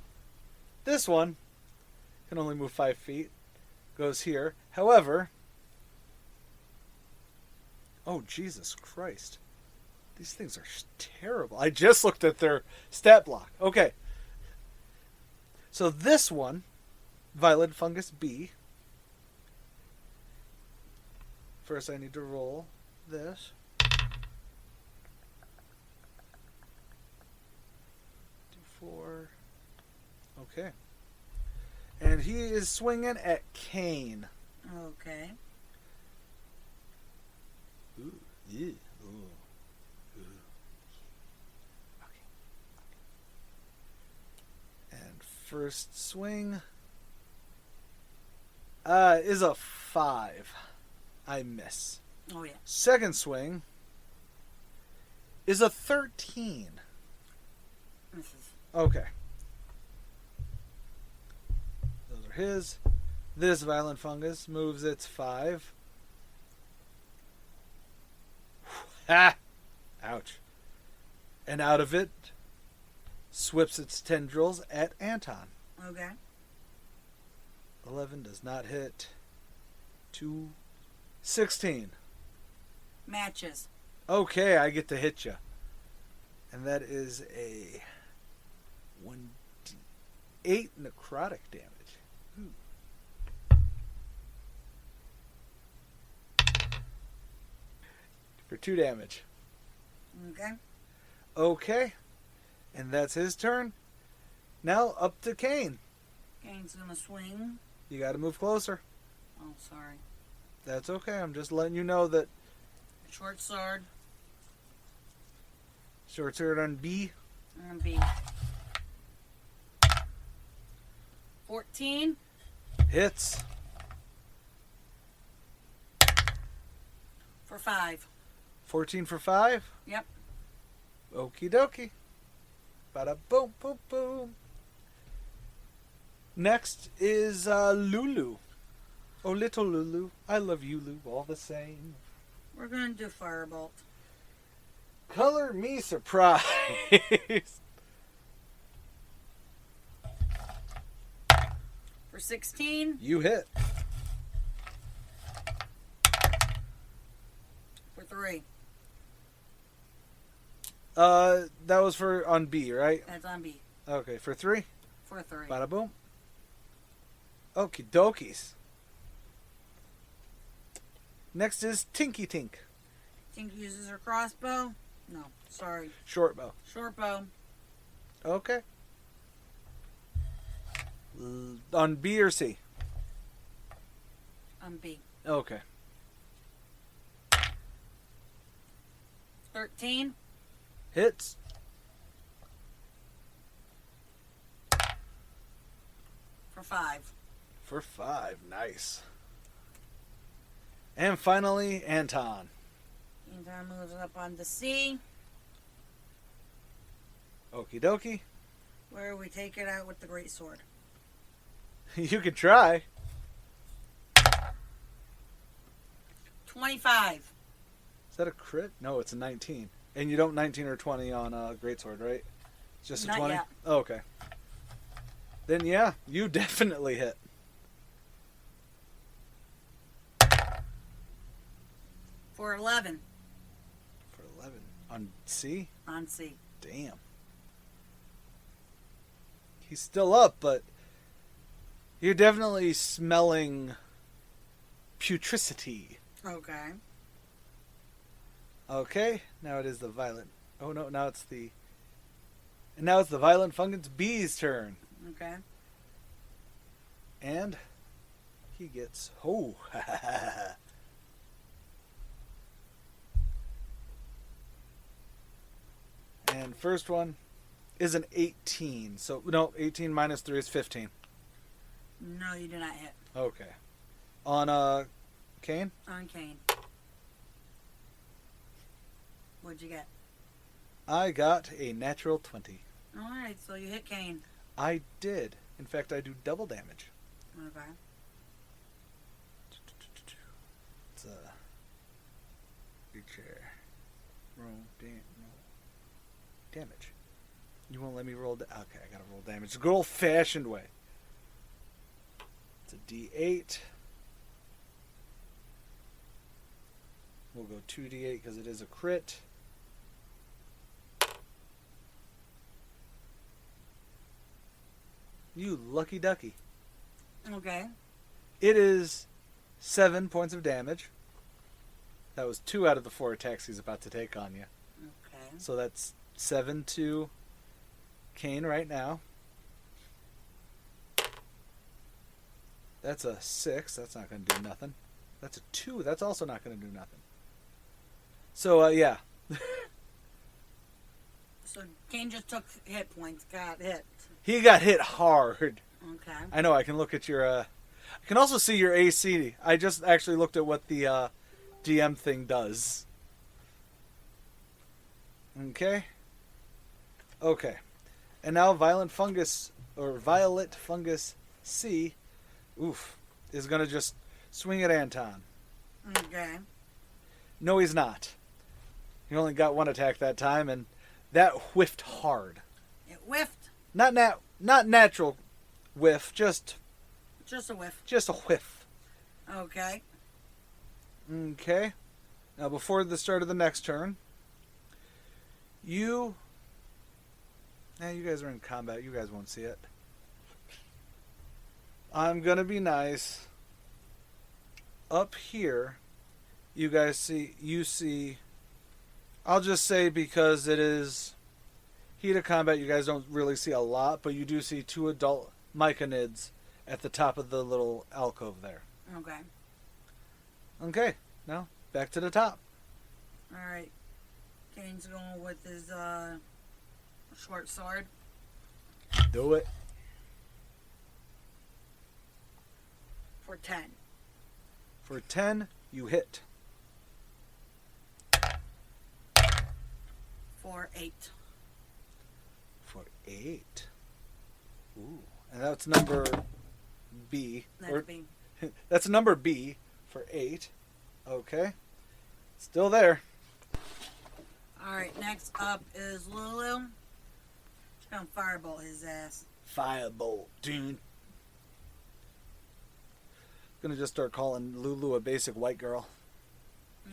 this one can only move 5 feet. Goes here. However, oh, Jesus Christ. These things are terrible. I just looked at their stat block. Okay. So this one, Violet Fungus B. First I need to roll this. D4. Okay. And he is swinging at Kane. Okay. Ooh, yeah. Ooh. Okay. And first swing is a 5. I miss. Oh, yeah. Second swing is a 13. Misses. Okay. Those are his. This Violent Fungus moves its 5. Ha! Ouch. And out of it, swips its tendrils at Anton. Okay. 11 does not hit. 2, 16. Matches. Okay, I get to hit you. And that is a 1d8 necrotic damage. Ooh. For 2 damage. Okay. Okay. And that's his turn. Now up to Kane. Kane's gonna swing. You gotta move closer. Oh, sorry. That's okay. I'm just letting you know that Short sword. short sword on B. And B. 14 Hits. for 5. 14 for 5. Yep. Okie dokie. Bada boom, boom, boom. Next is Lulu. Oh, little Lulu. I love you, Lulu, all the same. We're gonna do firebolt. Color me surprised. For 16 You hit. for 3. That was for on B, right? That's on B. Okay, for 3. For 3. Bada boom. Okie dokies. Next is Tinky Tink. Tink uses her crossbow. No, sorry. Short bow. Short bow. Okay. On B or C? On B. Okay. 13 Hits. for 5. For 5. Nice. And finally, Anton. Anton moves up onto C, Okie dokie. where we take it out with the great sword. You could try. 25. Is that a crit? No, it's a 19. And you don't 19 or 20 on Greatsword, right? It's just a Not 20? yet. Oh, okay. Then, yeah, you definitely hit. For 11 For 11. On C? on C. Damn. He's still up, but you're definitely smelling putricity. Okay. Okay, now it is the violent. Oh no, now it's the. And now it's the Violent Fungus Bee's turn. Okay. And he gets... Oh! And first one is an 18. So, no, 18 minus 3 is 15. No, you do not hit. Okay. On, Kane? On Kane. What'd you get? I got a natural 20. Alright, so you hit Kane. I did. In fact, I do double damage. Okay. It's a big chair. Roll damage. You won't let me roll. Okay, I gotta roll damage. The good old-fashioned way. It's a D8. We'll go 2D8 because it is a crit. You lucky ducky. Okay. It is 7 points of damage. That was 2 out of the 4 attacks he's about to take on you. Okay. So that's 7 to Kane right now. That's a 6. That's not going to do nothing. That's a 2. That's also not going to do nothing. So, yeah. So Kane just took hit points, got hit. He got hit hard. Okay. I know, I can look at your... I can also see your AC. I just actually looked at what the DM thing does. Okay. Okay. And now Violet Fungus C, is going to just swing at Anton. Okay. No, he's not. He only got 1 attack that time, and that whiffed hard. It whiffed. Not natural whiff, just Just a whiff. a whiff. Okay. Okay. Now, before the start of the next turn, you guys are in combat. You guys won't see it. I'm going to be nice. Up here, you see, I'll just say because it is heat of combat, you guys don't really see a lot, but you do see 2 adult Myconids at the top of the little alcove there. Okay. Okay, now back to the top. Alright. Kane's going with his short sword. Do it. For 10. For 10, you hit. For 8. For 8. Ooh. And that's number B. That's B. That's number B for 8. Okay. Still there. Alright, next up is Lulu. She's gonna firebolt his ass. Firebolt. Dude. Gonna just start calling Lulu a basic white girl.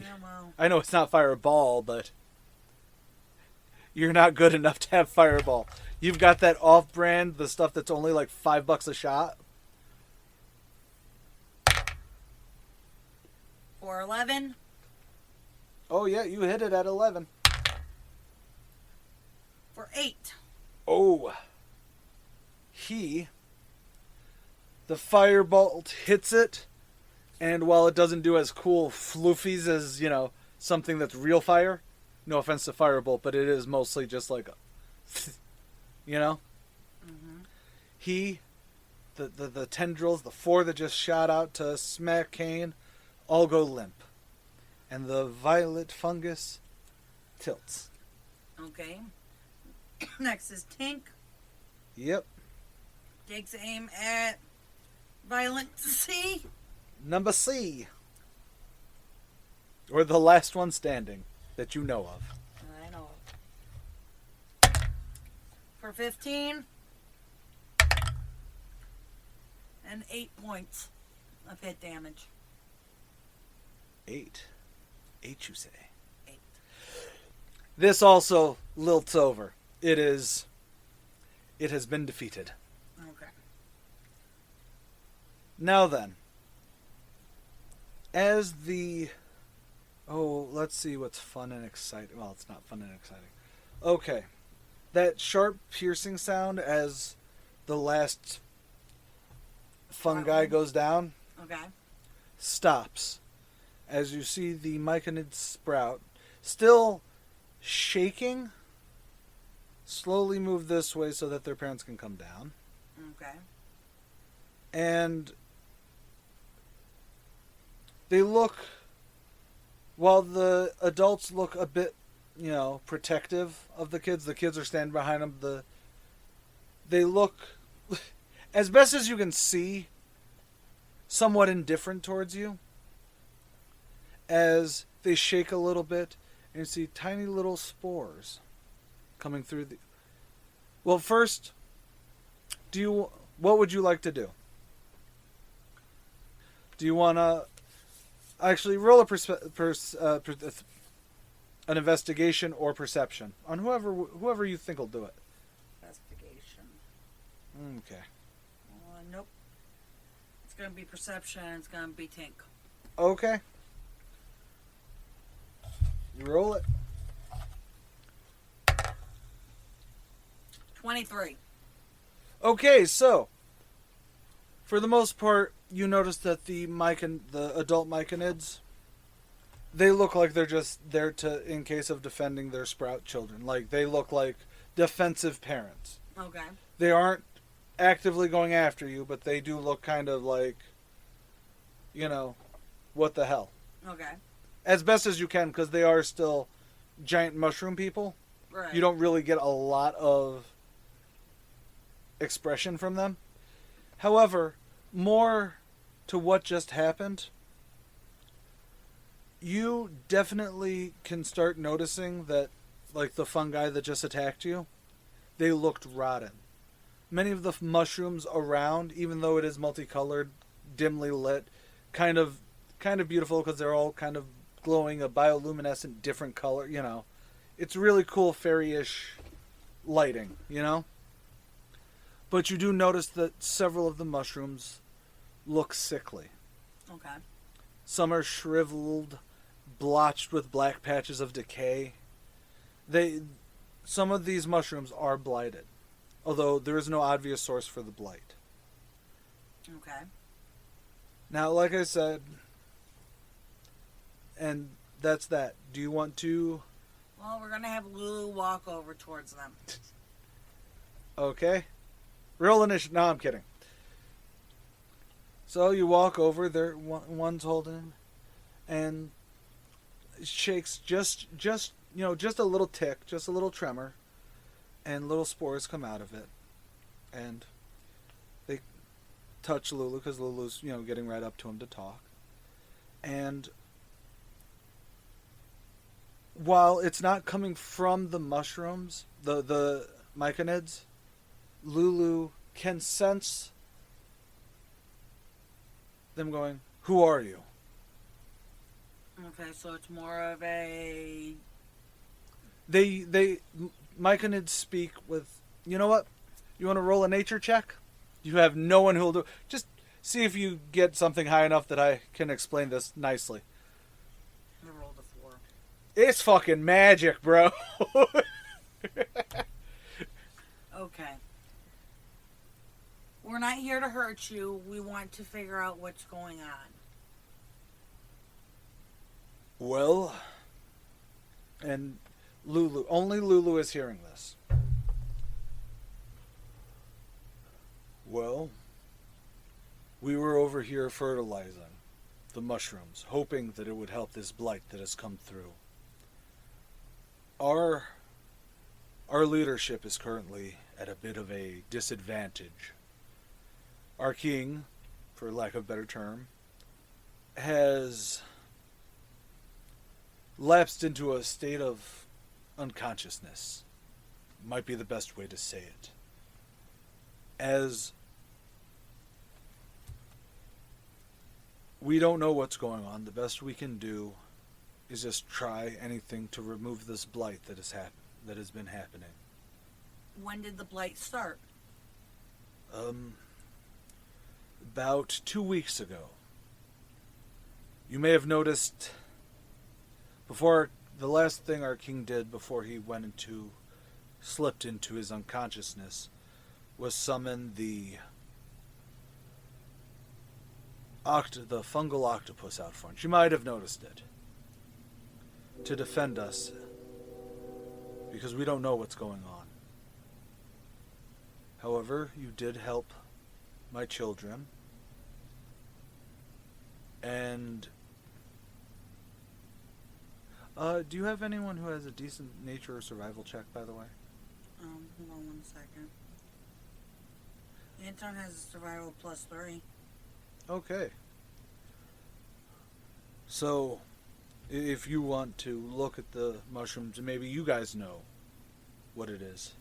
Yeah, well. I know it's not fireball, but you're not good enough to have fireball. You've got that off-brand, the stuff that's only like $5 a shot. For 11. Oh yeah, you hit it at 11. For 8. Oh. The firebolt hits it, and while it doesn't do as cool floofies as, something that's real fire, no offense to firebolt, but it is mostly just like Mm-hmm. The tendrils, the 4 that just shot out to smack Kane, all go limp. And the Violet Fungus tilts. Okay. Next is Tink. Yep. Takes aim at Violet C. Number C. Or the last one standing that you know of. I know. For 15. And 8 points of hit damage. 8. 8, you say? 8. This also lilts over. It has been defeated. Okay. Now then, let's see what's fun and exciting. Well, it's not fun and exciting. Okay. That sharp piercing sound as the last fungi goes down. Okay. stops as you see the Myconid sprout still shaking slowly move this way so that their parents can come down. Okay. And they look, while the adults look a bit, protective of the kids are standing behind them. They look, as best as you can see, somewhat indifferent towards you. As they shake a little bit, and you see tiny little spores coming through the. Well, first, what would you like to do? Do you want to actually roll an investigation or perception on whoever you think will do it? Investigation. Okay. Nope. It's going to be perception. It's going to be Tink. Okay. You roll it. 23. Okay, so for the most part, you notice that the adult Myconids, they look like they're just there in case of defending their sprout children. Like, they look like defensive parents. Okay. They aren't actively going after you, but they do look kind of like, what the hell? Okay. As best as you can, because they are still giant mushroom people. Right. You don't really get a lot of expression from them. However, more to what just happened, you definitely can start noticing that, like the fungi that just attacked you, they looked rotten. Many of the mushrooms around, even though it is multicolored, dimly lit, kind of beautiful because they're all kind of glowing a bioluminescent different color, It's really cool fairy-ish lighting, But you do notice that several of the mushrooms look sickly. Okay. Some are shriveled, blotched with black patches of decay. Some of these mushrooms are blighted, although there is no obvious source for the blight. Okay. Now, like I said, and that's that. Do you want to... Well, we're going to have Lulu walk over towards them. Okay. Roll initiative. No, I'm kidding. So you walk over there, one's holding him, and it shakes just a little tick, just a little tremor, and little spores come out of it. And they touch Lulu, because Lulu's, getting right up to him to talk. And while it's not coming from the mushrooms, the Myconids, Lulu can sense them going, "Who are you?" Okay, so it's more of a... Myconids speak with, you know what? You want to roll a nature check? You have no one who'll do it. Just see if you get something high enough that I can explain this nicely. I rolled a 4. It's fucking magic, bro. Okay. We're not here to hurt you. We want to figure out what's going on. Well, and only Lulu is hearing this. Well, we were over here fertilizing the mushrooms, hoping that it would help this blight that has come through. Our leadership is currently at a bit of a disadvantage. Our king, for lack of a better term, has lapsed into a state of unconsciousness. Might be the best way to say it. As we don't know what's going on, the best we can do is just try anything to remove this blight that has been happening. When did the blight start? About 2 weeks ago. You may have noticed before the last thing our king did before he slipped into his unconsciousness was summon the the fungal octopus out front. You might have noticed it. To defend us. Because we don't know what's going on. However, you did help my children. And... do you have anyone who has a decent nature or survival check, by the way? Hold on 1 second. Anton has a survival +3. Okay. So, if you want to look at the mushrooms, maybe you guys know what it is.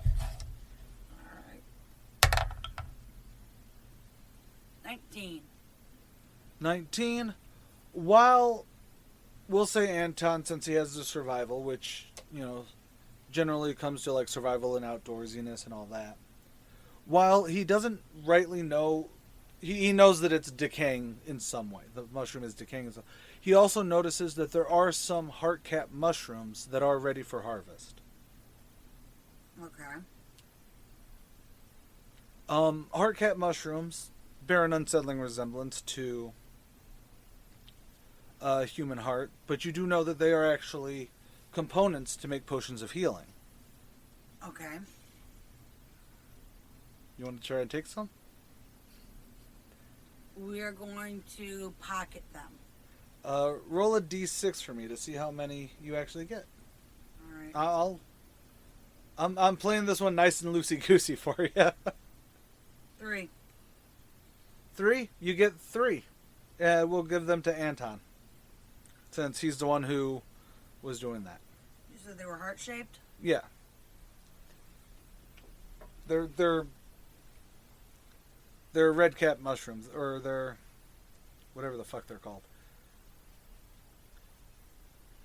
Alright. 19. 19. While we'll say Anton, since he has the survival, which, generally comes to like survival and outdoorsiness and all that. While he doesn't rightly know, he knows that it's decaying in some way. The mushroom is decaying in some. He also notices that there are some heart-capped mushrooms that are ready for harvest. Okay. Heart-capped mushrooms bear an unsettling resemblance to a human heart, but you do know that they are actually components to make potions of healing. Okay. You want to try and take some? We are going to pocket them. Roll a d6 for me to see how many you actually get. All right. I'm playing this one nice and loosey-goosey for you. 3. 3? You get 3. We'll give them to Anton, since he's the one who was doing that. You said they were heart-shaped? Yeah. They're red cap mushrooms, or they're whatever the fuck they're called.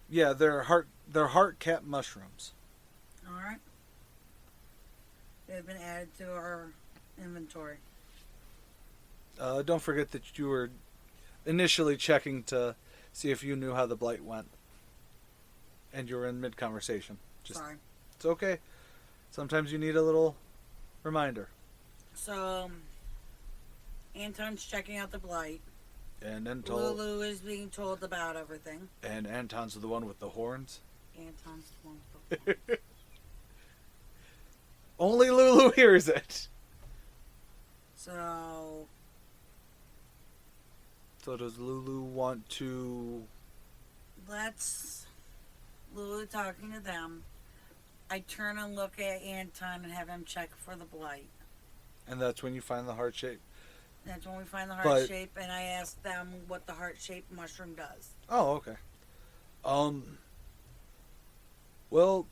Yeah, they're heart cap mushrooms. All right. They've been added to our inventory. Don't forget that you were initially checking to see if you knew how the blight went, and you were in mid-conversation. Sorry. It's okay. Sometimes you need a little reminder. So, Anton's checking out the blight. And then Lulu is being told about everything. And Anton's the one with the horns. Anton's the one with the horns. Only Lulu hears it. So does Lulu want to... Let's... Lulu talking to them. I turn and look at Anton and have him check for the blight. And that's when you find the heart shape. That's when we find the heart shape, and I ask them what the heart-shaped mushroom does. Oh, okay. Well,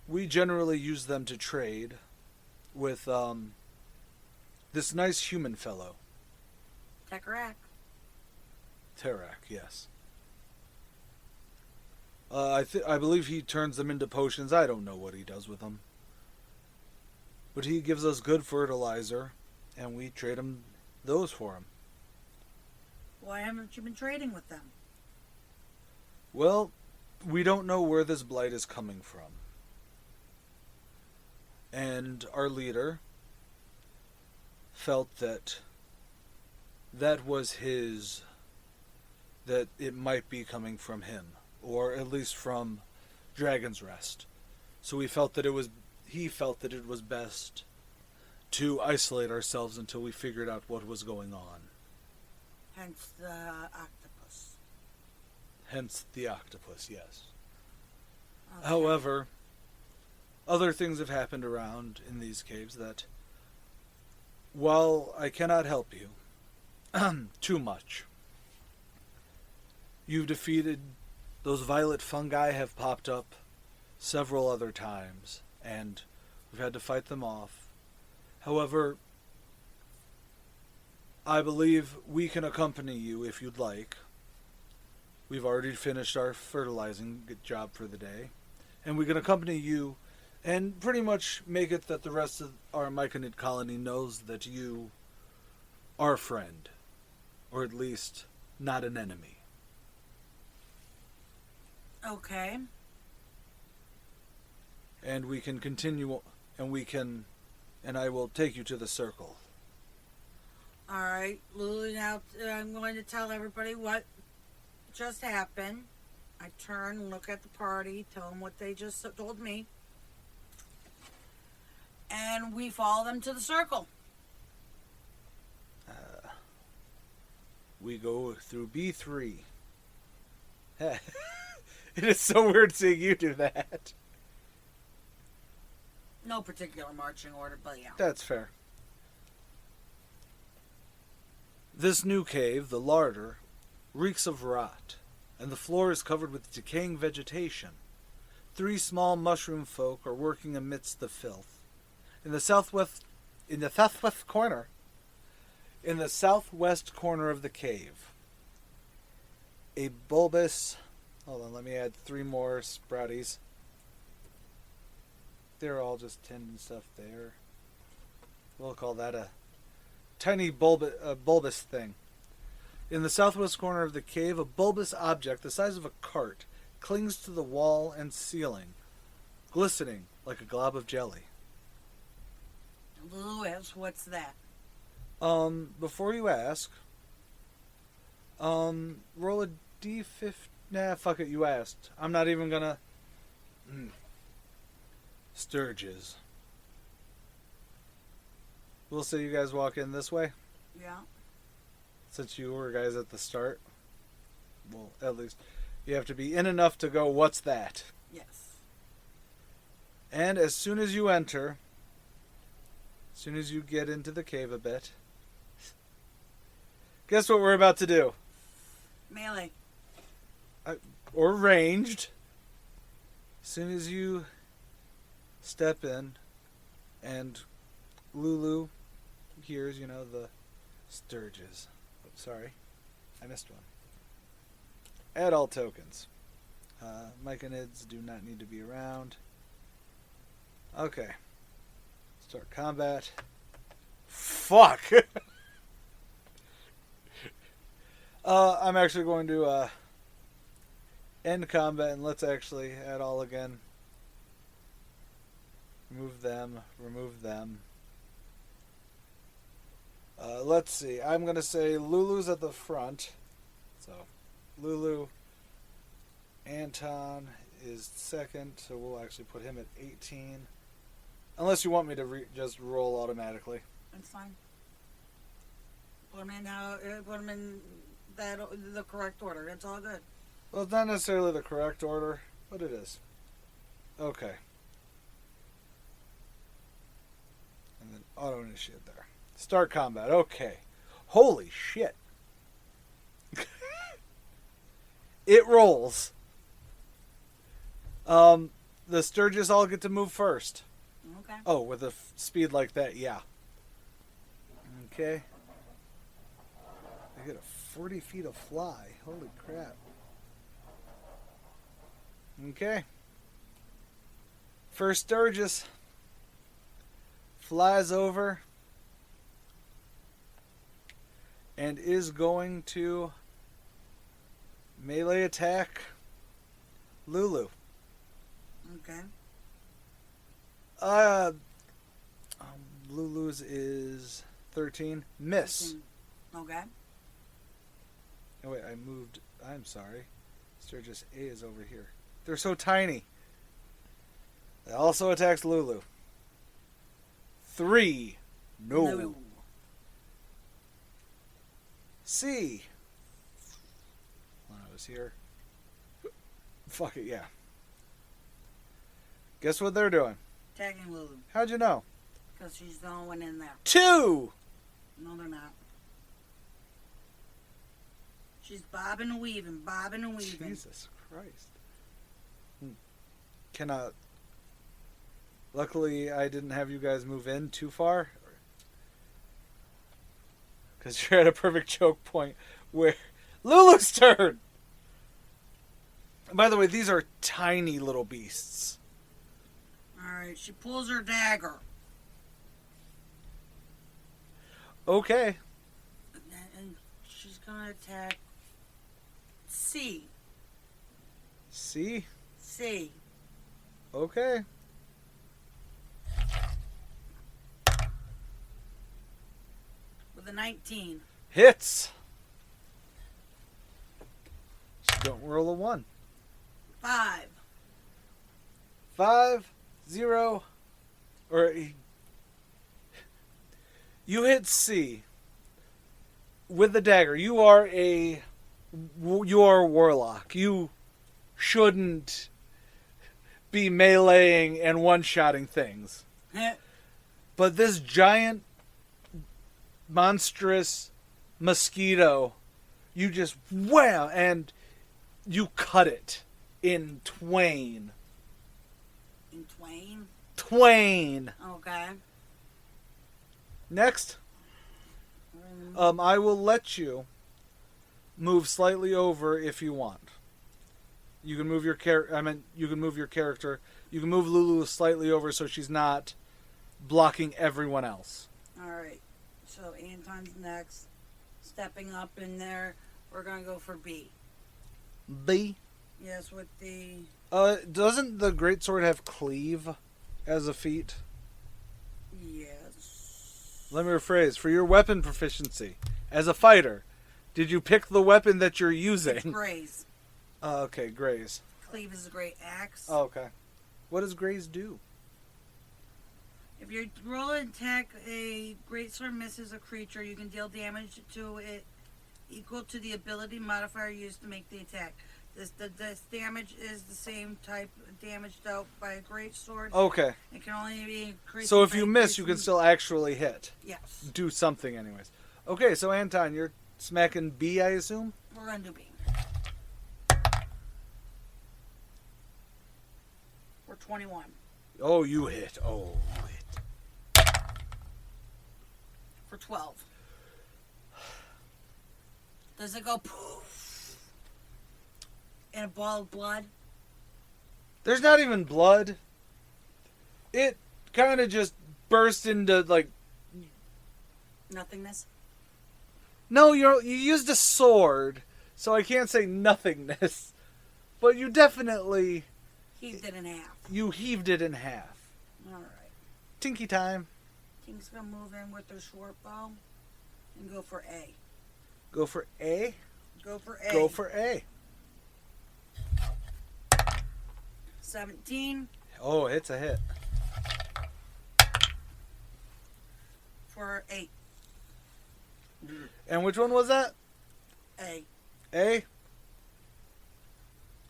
we generally use them to trade with, this nice human fellow. Tekarak. Tarak, yes. I believe he turns them into potions. I don't know what he does with them. But he gives us good fertilizer, and we trade him those for him. Why haven't you been trading with them? Well, we don't know where this blight is coming from. And our leader felt that was that it might be coming from him, or at least from Dragon's Rest. So he felt that it was best to isolate ourselves until we figured out what was going on. Hence the octopus. Hence the octopus, yes. Okay. However, other things have happened around in these caves that, while I cannot help you too much, you've defeated those violet fungi have popped up several other times, and we've had to fight them off. However, I believe we can accompany you if you'd like. We've already finished our fertilizing job for the day, and we can accompany you and pretty much make it that the rest of our Myconid colony knows that you are a friend, or at least not an enemy. Okay. And we can continue, and I will take you to the circle. All right, Lulu. Now I'm going to tell everybody what just happened. I turn and look at the party, tell them what they just told me, and we follow them to the circle. We go through B3. It is so weird seeing you do that. No particular marching order, but yeah. That's fair. This new cave, the Larder, reeks of rot, and the floor is covered with decaying vegetation. 3 small mushroom folk are working amidst the filth. In the southwest corner of the cave, a bulbous... Hold on, let me add 3 more sprouties. They're all just tinned and stuff there. We'll call that a tiny bulbous thing. In the southwest corner of the cave, a bulbous object the size of a cart clings to the wall and ceiling, glistening like a glob of jelly. Lulu asks, what's that? Before you ask, roll a d50. Nah, fuck it, you asked. I'm not even gonna... Stirges. We'll say you guys walk in this way. Yeah. Since you were guys at the start. Well, at least you have to be in enough to go, what's that? Yes. And as soon as you enter, as soon as you get into the cave a bit, guess what we're about to do? Melee. Or ranged. As soon as you step in and Lulu hears, the stirges. Oh, sorry, I missed one. Add all tokens. Myconids do not need to be around. Okay. Start combat. Fuck! I'm actually going to end combat and let's actually add all again. Remove them. Let's see. I'm going to say Lulu's at the front. So, Lulu. Anton is second, so we'll actually put him at 18. Unless you want me to just roll automatically. That's fine. Put them in the correct order. It's all good. Well, it's not necessarily the correct order, but it is. Okay. And then auto initiate there. Start combat. Okay. Holy shit. It rolls. The stirges all get to move first. Okay. Oh, with a speed like that, yeah. Okay. I get a 40 feet of fly. Holy crap. Okay. First stirges flies over and is going to melee attack Lulu. Okay. Lulu's is 13. Miss. 13. Okay. Oh wait, I'm sorry. Stirges A is over here. They're so tiny. It also attacks Lulu. 3. No. C. When I was here. Fuck it, yeah. Guess what they're doing? Attacking Lulu. How'd you know? Because she's the only one in there. 2. No, they're not. She's bobbing and weaving. Jesus Christ. Cannot. Luckily, I didn't have you guys move in too far. Because you're at a perfect choke point where... Lulu's turn! By the way, these are tiny little beasts. Alright, she pulls her dagger. Okay. And she's going to attack C. C? C. Okay. With a 19. Hits. Don't roll a 1. 5. 5, 0, or you hit C with the dagger. You are a warlock. You shouldn't be meleeing and one-shotting things. But this giant, monstrous mosquito, you just wham, and you cut it in twain. In twain? Twain. Okay. Next, I will let you move slightly over if you want. You can move your you can move your character. You can move Lulu slightly over so she's not blocking everyone else. All right. So Anton's next. Stepping up in there. We're gonna go for B. B. Yes, with the. Doesn't the greatsword have cleave as a feat? Yes. Let me rephrase. For your weapon proficiency as a fighter, did you pick the weapon that you're using? It's graze. Okay, graze. Cleave is a great axe. Oh, okay. What does graze do? If you roll an attack, a greatsword misses a creature, you can deal damage to it equal to the ability modifier used to make the attack. This damage is the same type of damage dealt by a greatsword. Okay. It can only be increased. So if you miss, you can still actually hit. Yes. Do something anyways. Okay, so Anton, you're smacking B, I assume? We're going to do B. We're 21. Oh, you hit. Oh, you hit. For 12. Does it go poof? In a ball of blood? There's not even blood. It kind of just burst into, like... Nothingness? No, you used a sword, so I can't say nothingness. But you definitely... Heaved it in half. You heaved it in half. Alright. Tinky time. King's going to move in with their short bow and go for A. Go for A? Go for A. Go for A. 17 Oh, it's a hit. for 8. And which one was that? A. A?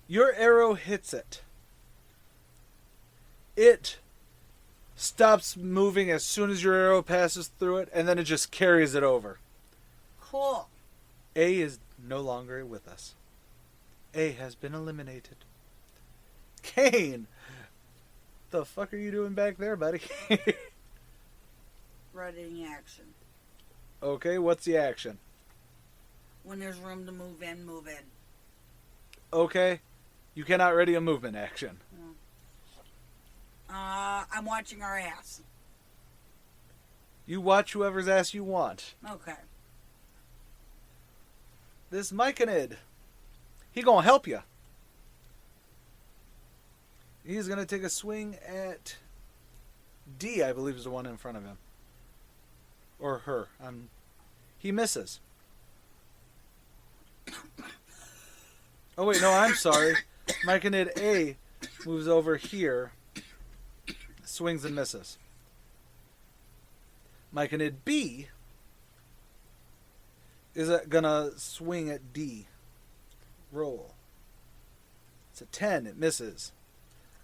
Your arrow hits it. It stops moving as soon as your arrow passes through it, and then it just carries it over. Cool. A is no longer with us. A has been eliminated. Kane! The fuck are you doing back there, buddy? Readying action. Okay, what's the action? When there's room to move in, move in. Okay, you cannot ready a movement action. I'm watching our ass. You watch whoever's ass you want. Okay. This Myconid, he gonna help you. He's gonna take a swing at D, I believe is the one in front of him. Or her. He misses. Oh wait, no, I'm sorry. Myconid A moves over here, swings and misses. Myconid B is gonna swing at D. Roll. It's a 10. It misses.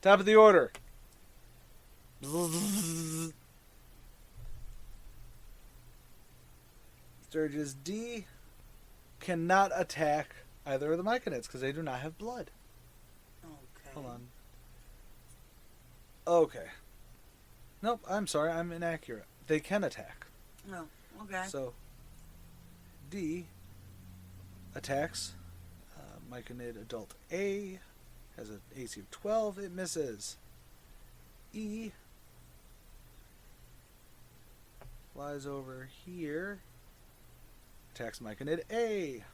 Top of the order. Stirges D cannot attack either of the Myconids because they do not have blood. Okay. Hold on. Okay. Nope, I'm sorry. I'm inaccurate. They can attack. Oh, okay. So, D attacks. Myconid Adult A has an AC of 12. It misses. E flies over here. Attacks Myconid A.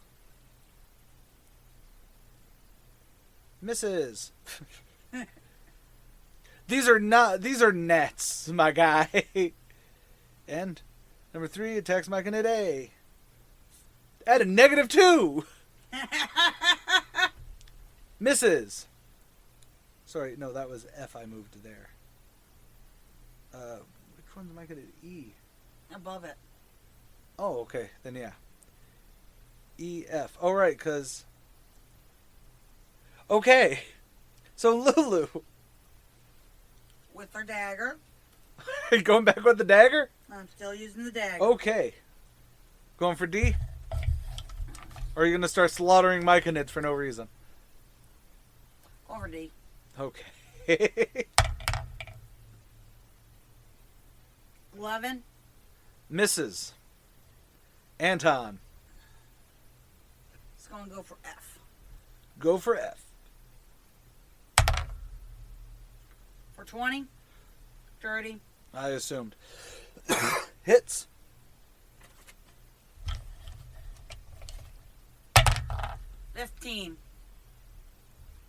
Misses. These are nets, my guy. And Number 3 attacks Myconid A. At a -2. Misses. Sorry, no, that was F. I moved to there. Which one's Myconid E? Above it. Oh, okay. Then yeah. E, F. Oh, right, because... Okay. So Lulu. With her dagger. Are you going back with the dagger? I'm still using the dagger. Okay. Going for D? Or are you going to start slaughtering Myconids for no reason? Over D. Okay. 11. Misses. Anton. It's going to go for F. Go for F. For 20. 30. I assumed. Hits. 15.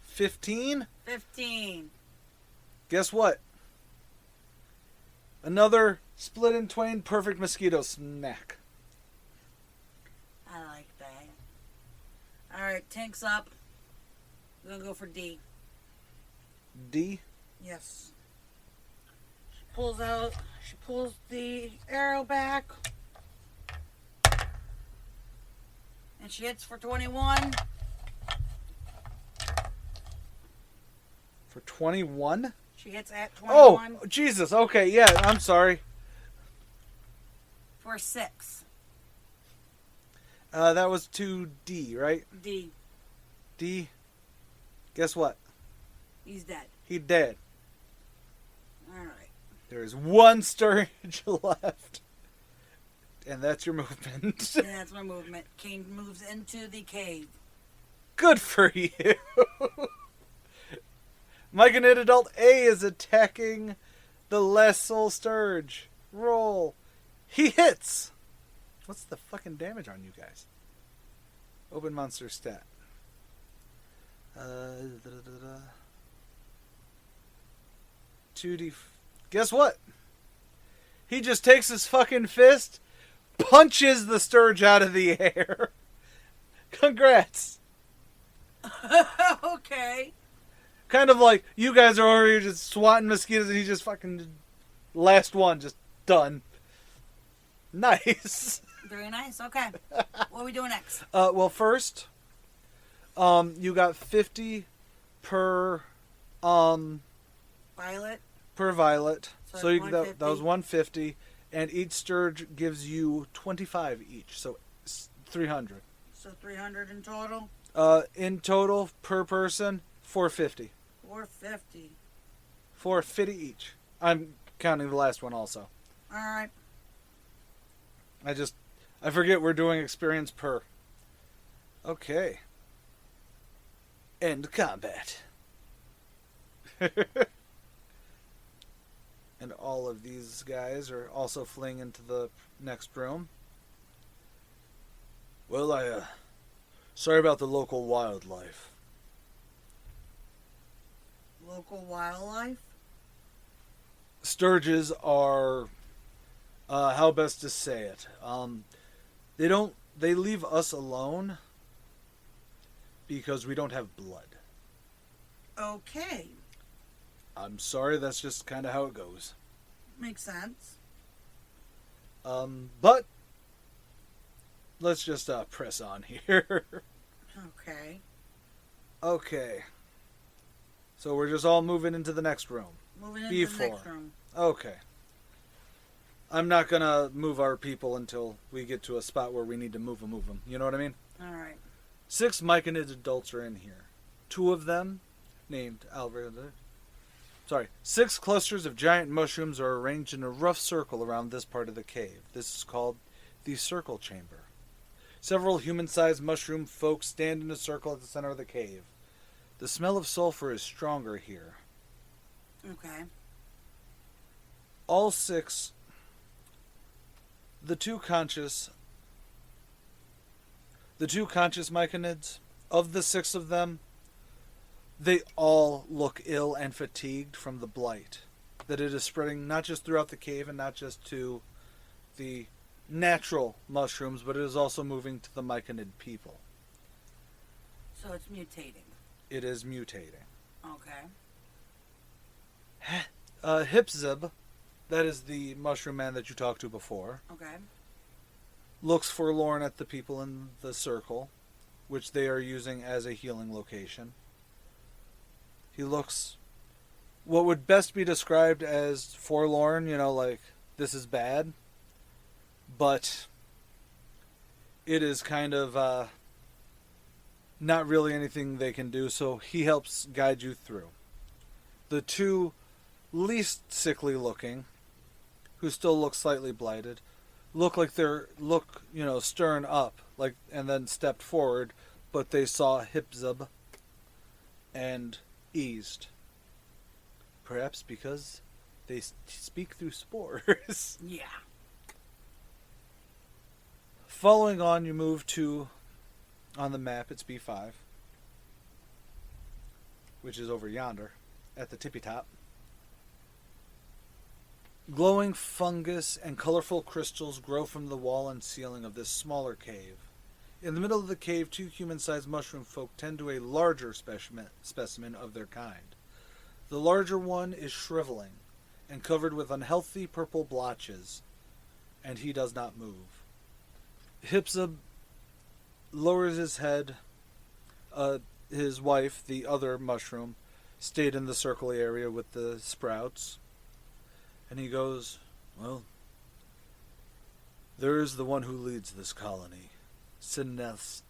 15? 15. Guess what? Another split in twain perfect mosquito snack. I like that. Alright, tank's up. We're going to go for D. D? Yes. She pulls the arrow back. And she hits for 21. For 21? She hits at Oh, 21 Jesus. Okay, yeah, I'm sorry. for 6. That was 2D, right? D. D. Guess what? He's dead. He dead. Alright. There is one stirge left. And that's your movement. And that's my movement. Kane moves into the cave. Good for you. Myconid Adult A is attacking the last soul stirge. Roll. He hits. What's the fucking damage on you guys? Open monster stat. 2D. Guess what? He just takes his fucking fist, punches the stirge out of the air. Congrats. Okay. Kind of like you guys are already just swatting mosquitoes and he just fucking last one, just done. Nice. Very nice. Okay. What are we doing next? Well, first, you got 50 per Violet. per violet. So So you, that 150. was 150, and each stirge gives you 25 each, so 300. So 300 in total. In total per person, 450. 450. 450 each. I'm counting the last one also. Alright. I forget we're doing experience per. Okay. End combat. And all of these guys are also fleeing into the next room. Well, sorry about the local wildlife. Local wildlife. Stirges are, how best to say it? They leave us alone because we don't have blood. Okay. I'm sorry, that's just kind of how it goes. Makes sense. But let's just press on here. Okay. Okay. So we're just all moving into the next room. Moving into B4. the next room. Okay. I'm not gonna move our people until we get to a spot where we need to move them. You know what I mean? Alright. 6 Myconid adults are in here. 2 of them, named Alvarez. 6 clusters of giant mushrooms are arranged in a rough circle around this part of the cave. This is called the circle chamber. Several human-sized mushroom folk stand in a circle at the center of the cave. The smell of sulfur is stronger here. Okay. All 6, the two conscious Myconids, of the 6 of them, they all look ill and fatigued from the blight that it is spreading not just throughout the cave and not just to the natural mushrooms, but it is also moving to the Myconid people. So it's mutating. It is mutating. Okay. Hipzib, that is the mushroom man that you talked to before, Okay. looks forlorn at the people in the circle, which they are using as a healing location. He looks what would best be described as forlorn, like, this is bad, but it is kind of not really anything they can do, so he helps guide you through. The two least sickly looking, who still look slightly blighted, look like they're stirring up, and then stepped forward, but they saw Hipzib and eased. Perhaps because they speak through spores. Yeah. Following on, you move to, on the map, it's B5, which is over yonder, at the tippy top. Glowing fungus and colorful crystals grow from the wall and ceiling of this smaller cave. In the middle of the cave, two human-sized mushroom folk tend to a larger specimen of their kind. The larger one is shriveling and covered with unhealthy purple blotches, and he does not move. Hipzib lowers his head. His wife, the other mushroom, stayed in the circle area with the sprouts. And he goes, well, there is the one who leads this colony, Sinenza.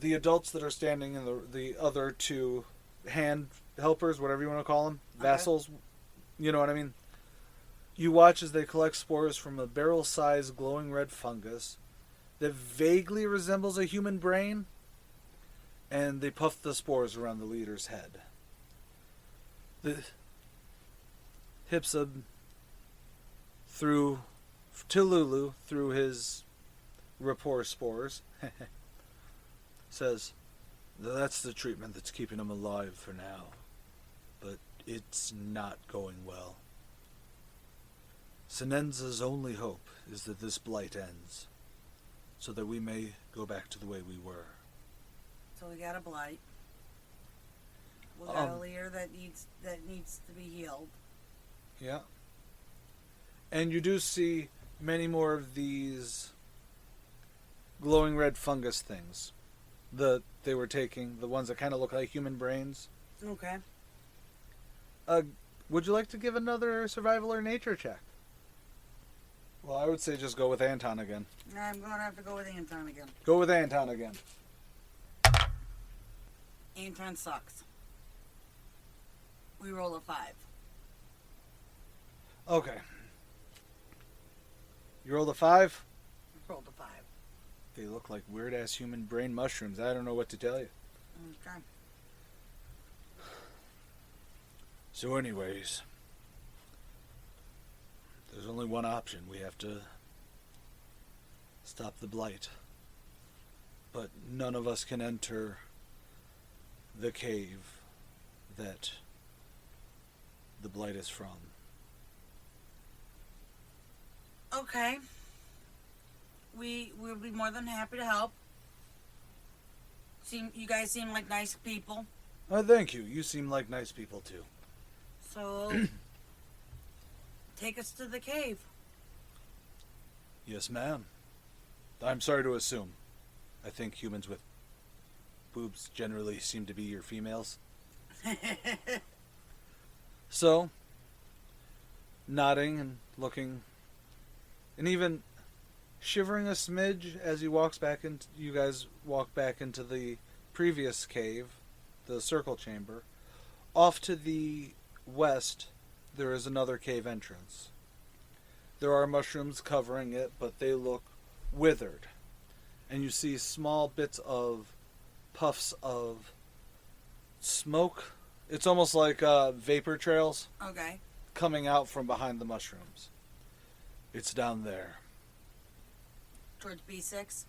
The adults that are standing in the other two hand helpers, whatever you want to call them, vassals, you know what I mean? You watch as they collect spores from a barrel-sized glowing red fungus that vaguely resembles a human brain, and they puff the spores around the leader's head. The Hipzib through Lulu through his rapport spores says, that's the treatment that's keeping him alive for now, but it's not going well. Sinenza's only hope is that this blight ends, so that we may go back to the way we were. So we got a blight. We got a leader that needs to be healed. Yeah. And you do see many more of these glowing red fungus things that they were taking, the ones that kind of look like human brains. Okay. Would you like to give another survival or nature check? Well, I would say just go with Anton again. I'm going to have to go with Anton again. Go with Anton again. Anton sucks. We roll a 5. Okay. You rolled a 5? Rolled a 5. They look like weird-ass human brain mushrooms. I don't know what to tell you. Okay. So anyways, there's only one option. We have to stop the blight. But none of us can enter the cave that the blight is from. Okay. We'll be more than happy to help. You guys seem like nice people. Thank you. You seem like nice people too. So, take us to the cave. Yes, ma'am. I'm sorry to assume. I think humans with boobs generally seem to be your females. So, nodding and looking, and even shivering a smidge as you guys walk back into the previous cave, the circle chamber. Off to the west, there is another cave entrance. There are mushrooms covering it, but they look withered. And you see small bits of puffs of smoke. It's almost like vapor trails. Okay. Coming out from behind the mushrooms. It's down there. Towards B6?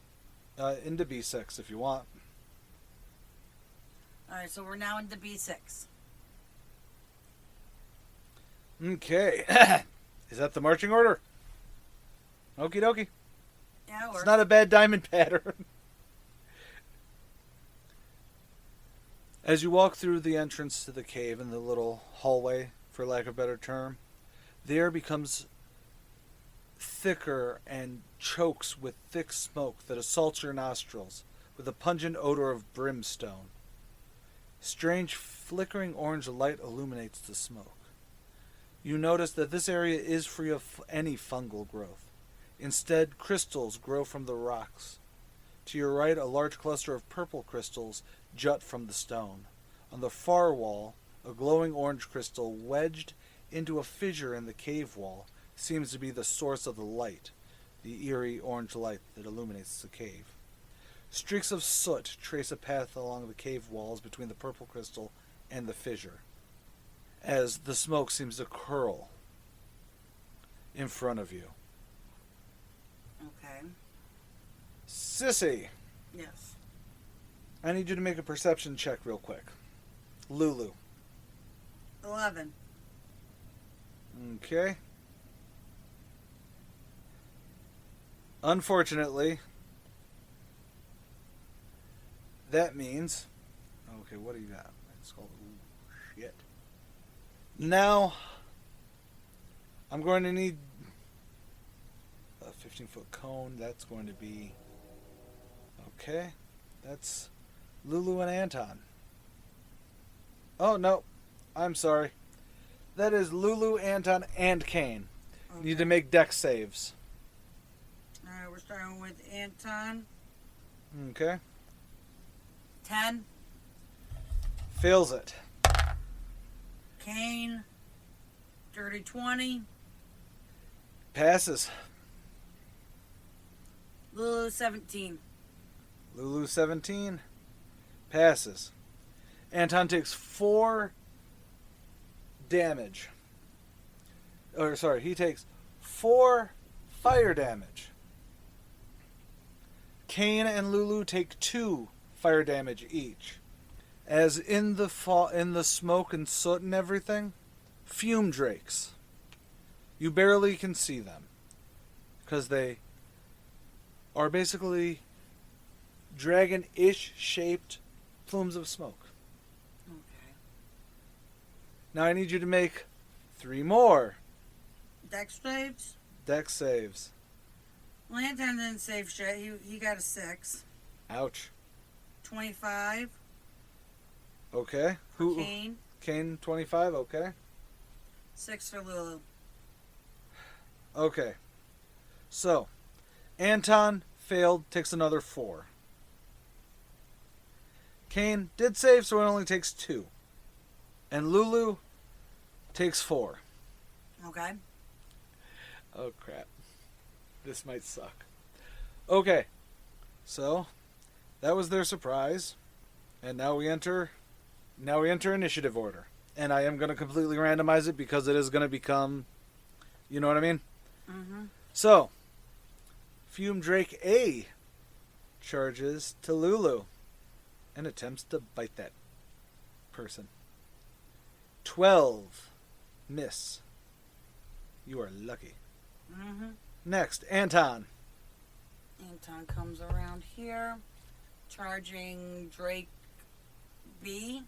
Into B6 if you want. Alright, so we're now into B6. Okay. Is that the marching order? Okie dokie. Yeah, It's not a bad diamond pattern. As you walk through the entrance to the cave in the little hallway, for lack of a better term, the air becomes thicker and chokes with thick smoke that assaults your nostrils with a pungent odor of brimstone. Strange flickering orange light illuminates the smoke. You notice that this area is free of any fungal growth. Instead, crystals grow from the rocks. To your right, a large cluster of purple crystals jut from the stone. On the far wall, a glowing orange crystal wedged into a fissure in the cave wall seems to be the source of the light, the eerie orange light that illuminates the cave. Streaks of soot trace a path along the cave walls between the purple crystal and the fissure, as the smoke seems to curl in front of you. Okay. Sissy, Yes. I need you to make a perception check real quick. Lulu. 11. Okay. Unfortunately, that means... Okay, what do you got? It's called... Ooh, shit. Now, I'm going to need a 15-foot cone. That's going to be... Okay. That's Lulu and Anton. Oh, no. I'm sorry. That is Lulu, Anton, and Kane. Okay. Need to make dex saves. Alright, we're starting with Anton. Okay. 10. Fails it. Kane. Dirty 20. Passes. Lulu 17. Lulu 17. Passes. Anton takes 4 damage. Or, sorry, he takes 4 fire damage. Kane and Lulu take 2 fire damage each. As in the smoke and soot and everything, Fume Drakes. You barely can see them, because they are basically dragon-ish shaped plumes of smoke. Okay. Now I need you to make 3 more Dex saves? dex saves. Well, Anton didn't save shit. He got a 6. Ouch. 25. Okay. For Kane. Kane 25, okay. 6 for Lulu. Okay. So, Anton failed, takes another 4. Kane did save, so it only takes 2. And Lulu takes 4. Okay. Oh, crap. This might suck. Okay. So, that was their surprise. And now we enter initiative order. And I am going to completely randomize it because it is going to become, you know what I mean? Mm-hmm. So, Fume Drake A charges to Lulu and attempts to bite that person. 12. Miss. You are lucky. Mm-hmm. Next, Anton. Anton comes around here, charging Drake B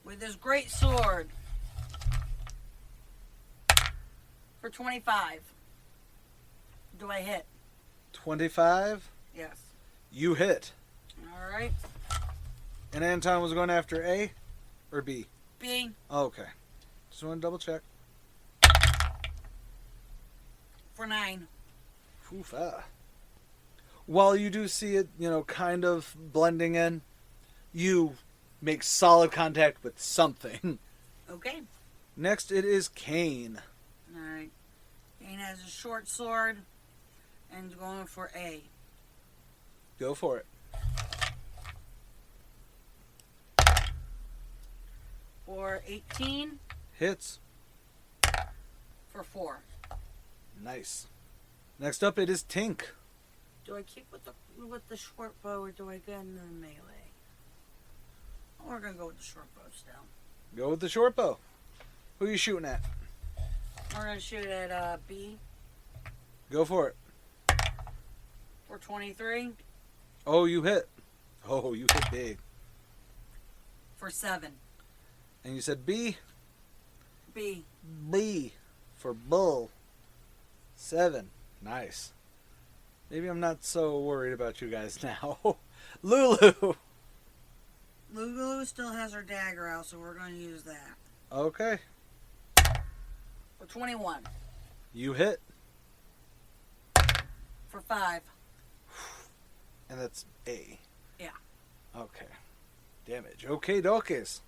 with his great sword for 25. Do I hit? 25. Yes. You hit. All right. And Anton was going after A or B? B. Okay. Just want to double check. For 9. Oof, While you do see it, kind of blending in, you make solid contact with something. Okay. Next, it is Kane. All right. Kane has a short sword and going for A. Go for it. For 18. Hits. For 4. Nice. Next up, it is Tink. Do I keep with the short bow or do I go in the melee? We're gonna go with the short bow still. Go with the short bow. Who are you shooting at? We're going to shoot at B Go for it. for 23 Oh, you hit. Oh, you hit big. for 7. And you said B? B. B for bull. 7. Nice. Maybe I'm not so worried about you guys now. Lulu. Lulu still has her dagger out, so we're going to use that. Okay. For 21. You hit. For 5. And that's A. Yeah. Okay. Damage. Okay, dokes.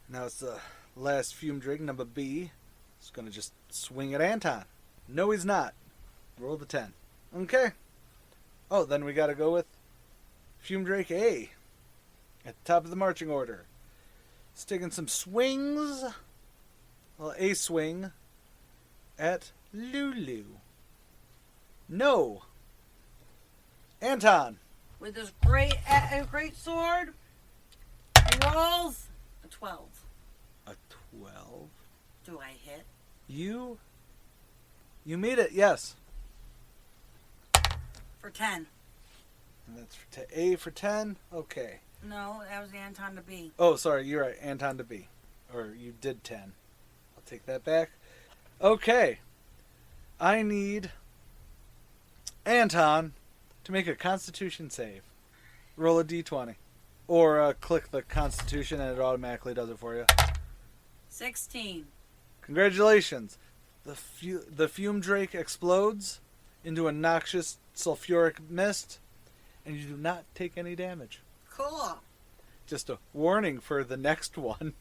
Now it's the last Fume Drake, number B. It's going to just swing at Anton. No, he's not. Roll the 10. Okay. Oh, then we got to go with Fume Drake A. At the top of the marching order. It's taking some swings. Well, a swing at Lulu. No. Anton. With this great sword, he rolls a 12. A 12. Do I hit? You meet it, yes. For 10. And that's for A for 10. Okay. No, that was Anton to B. Oh, sorry, you're right. Anton to B. Or you did 10. I'll take that back. Okay. I need Anton to make a Constitution save. Roll a d20. Or click the Constitution and it automatically does it for you. 16. Congratulations. The Fume Drake explodes into a noxious sulfuric mist, and you do not take any damage. Cool. Just a warning for the next one,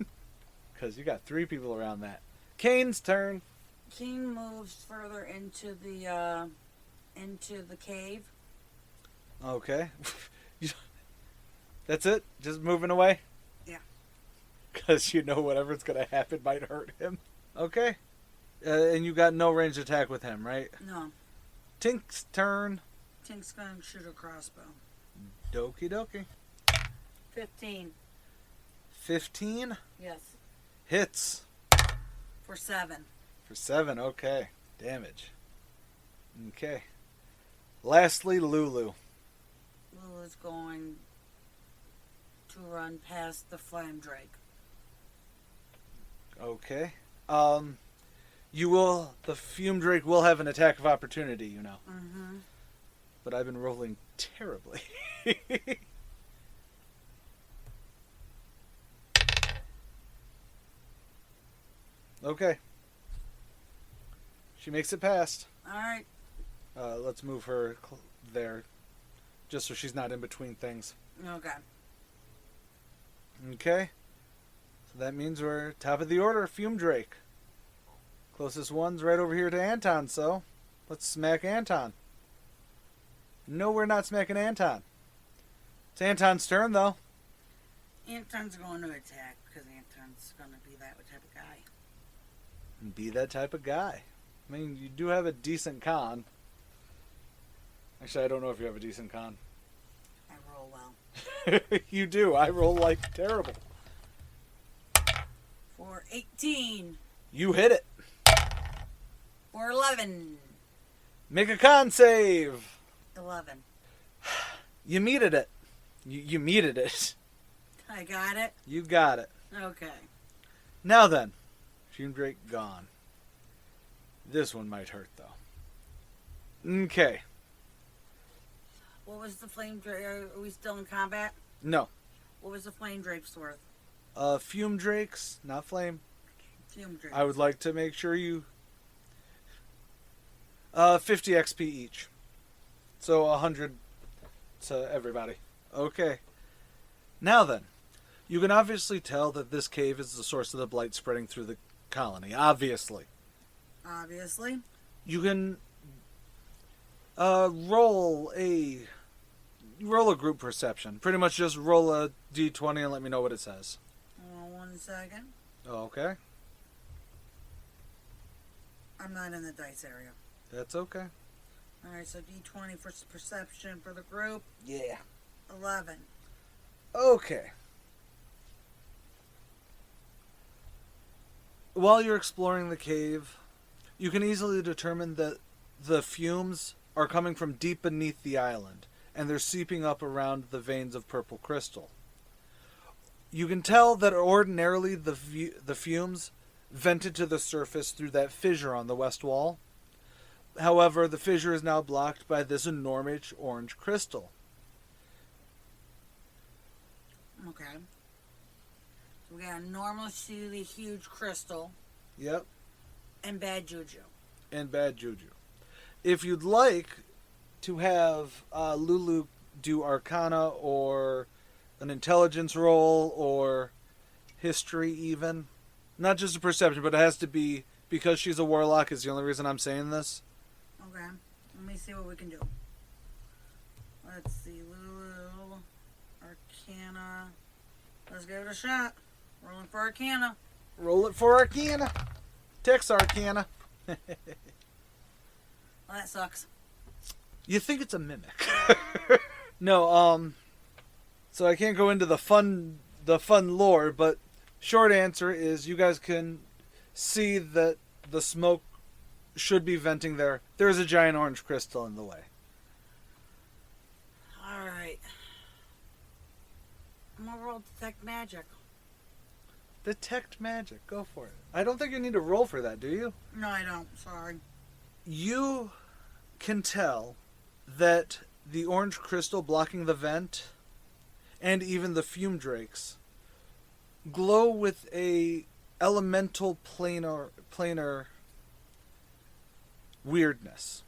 because you got 3 people around that. Kane's turn. Kane moves further into the cave. Okay. That's it? Just moving away? Yeah. Because you know whatever's going to happen might hurt him. Okay. And you got no ranged attack with him, right? No. Tink's turn. Tink's gonna shoot a crossbow. Dokie dokie. 15. 15 Yes. hits. For 7. For 7, okay. Damage. Okay. Lastly, Lulu. Lulu's going to run past the flame drake. Okay. The Fume Drake will have an attack of opportunity, you know. Mm-hmm. But I've been rolling terribly. Okay. She makes it past. Alright. Let's move her there. Just so she's not in between things. Okay. Okay. So that means we're top of the order, Fume Drake. Closest one's right over here to Anton, so let's smack Anton. No, we're not smacking Anton. It's Anton's turn, though. Anton's going to attack because Anton's going to be that type of guy. Be that type of guy. I mean, you do have a decent con. Actually, I don't know if you have a decent con. I roll well. You do. I roll like terrible. For 18. You hit it. For 11. Make a con save. 11. You meted it. You meted it. I got it? You got it. Okay. Now then. Fume Drake gone. This one might hurt, though. Okay. What was the flame drake? Are we still in combat? No. What was the flame drake's worth? Fume Drakes, not flame. Fume drake. I would like to make sure you... 50 XP each. So 100 to everybody. Okay. Now then. You can obviously tell that this cave is the source of the blight spreading through the colony. Obviously. Obviously. You can roll a group perception. Pretty much just roll a d20 and let me know what it says. 1 second. Okay. I'm not in the dice area. That's okay. Alright, so D20 for perception for the group. Yeah. 11. Okay. while you're exploring the cave, you can easily determine that the fumes are coming from deep beneath the island, and they're seeping up around the veins of purple crystal. You can tell that ordinarily the fumes vented to the surface through that fissure on the west wall. However, the fissure is now blocked by this enormous orange crystal. Okay. So we got a enormously huge crystal. Yep. And bad juju. And bad juju. If you'd like to have Lulu do Arcana or an intelligence roll or history even, not just a perception, but it has to be, because she's a warlock is the only reason I'm saying this. Okay. Let me see what we can do. Let's see. Lulu, Arcana. Let's give it a shot. Rolling for Arcana. Roll it for Arcana. Text Arcana. Well, that sucks. You think it's a mimic. No, so I can't go into the fun lore, but short answer is you guys can see that the smoke should be venting there. There's a giant orange crystal in the way. Alright. I'm gonna roll detect magic. Detect magic. Go for it. I don't think you need to roll for that, do you? No, I don't. Sorry. You can tell that the orange crystal blocking the vent and even the Fume Drakes glow with a elemental planar weirdness.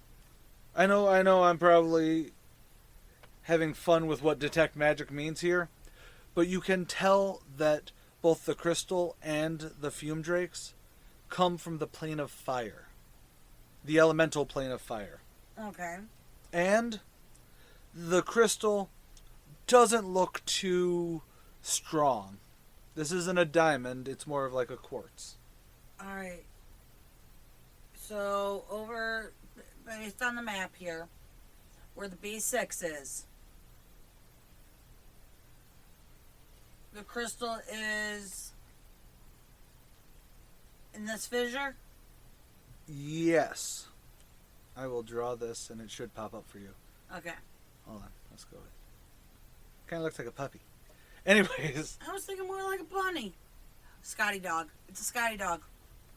I know I'm probably having fun with what detect magic means here, but you can tell that both the crystal and the Fume Drakes come from the plane of fire. The elemental plane of fire. Okay. And the crystal doesn't look too strong. This isn't a diamond, it's more of like a quartz. Alright. So, over, based on the map here, where the B6 is, the crystal is in this fissure? Yes. I will draw this and it should pop up for you. Okay. Hold on, let's go. Kind of looks like a puppy. Anyways. I was thinking more like a bunny. Scotty dog. It's a Scotty dog.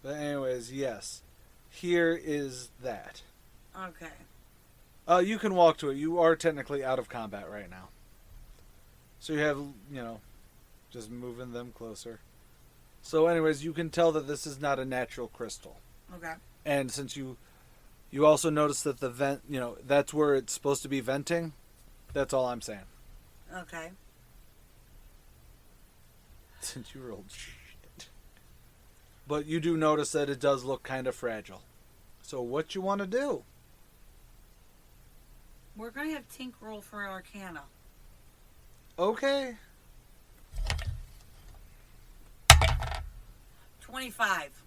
But anyways, yes. Here is that. Okay. You can walk to it. You are technically out of combat right now. So you have, just moving them closer. So anyways, you can tell that this is not a natural crystal. Okay. And since you also notice that the vent, that's where it's supposed to be venting. That's all I'm saying. Okay. Since you rolled shit. But you do notice that it does look kind of fragile. So what you want to do? We're going to have Tink roll for Arcana. Okay. 25.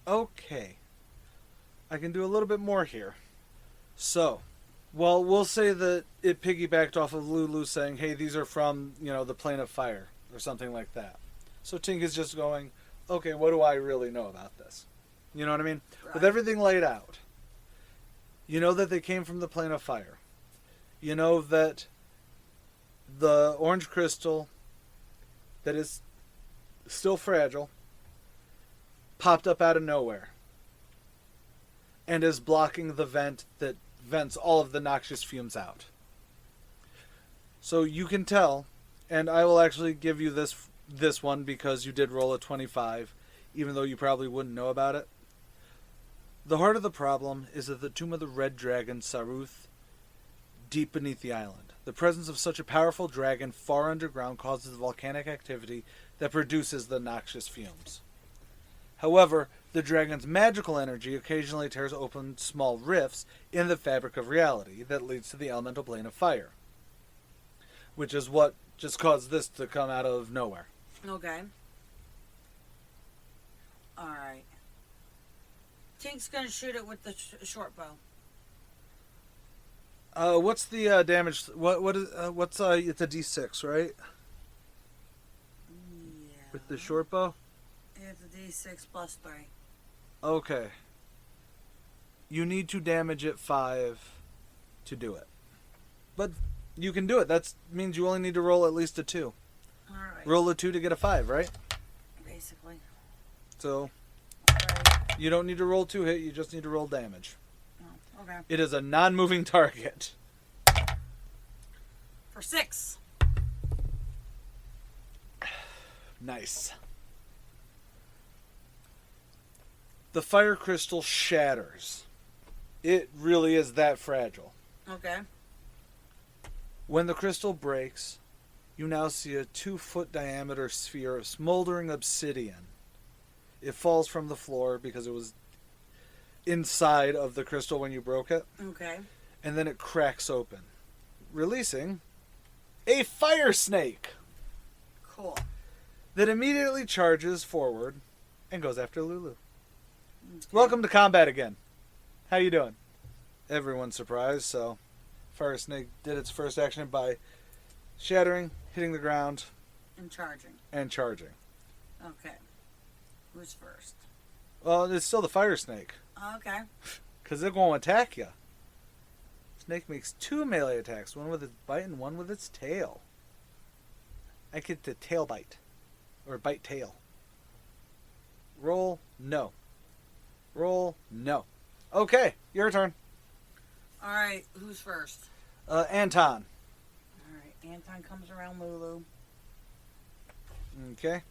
Okay. I can do a little bit more here. So, well, we'll say that it piggybacked off of Lulu saying, hey, these are from, the plane of fire, or something like that. So Tink is just going, okay, what do I really know about this? You know what I mean? Right. With everything laid out, you know that they came from the plane of fire. You know that the orange crystal that is still fragile popped up out of nowhere and is blocking the vent that vents all of the noxious fumes out. So you can tell, and I will actually give you this one because you did roll a 25, even though you probably wouldn't know about it. The heart of the problem is at the tomb of the red dragon Saruth, deep beneath the island. The presence of such a powerful dragon far underground causes the volcanic activity that produces the noxious fumes. However, the dragon's magical energy occasionally tears open small rifts in the fabric of reality that leads to the elemental plane of fire, which is what just caused this to come out of nowhere. Okay. Alright. Tink's going to shoot it with the short bow. What's the damage? What's it's a D6, right? Yeah. With the short bow? It's a D6 plus 3. Okay. You need to damage it 5 to do it. But you can do it. That means you only need to roll at least a 2. Alright. Roll a 2 to get a 5, right? Basically. So, Alright. you don't need to roll 2 hit, you just need to roll damage. Oh, okay. It is a non-moving target. For 6. Nice. The fire crystal shatters. It really is that fragile. Okay. When the crystal breaks, you now see a 2-foot diameter sphere of smoldering obsidian. It falls from the floor because it was inside of the crystal when you broke it. Okay. And then it cracks open, releasing a fire snake Cool. that immediately charges forward and goes after Lulu. Okay. Welcome to combat again. How you doing? Everyone's surprised, so fire snake did its first action by shattering, hitting the ground, And charging. and charging. Okay. Who's first? Well, it's still the fire snake, Okay. because they're going to attack you. Snake makes 2 melee attacks, one with its bite and one with its tail. I get the tail bite, or bite tail. Roll, no. Roll, no. Okay, your turn. Alright, who's first? Anton. Alright, Anton comes around Lulu Okay,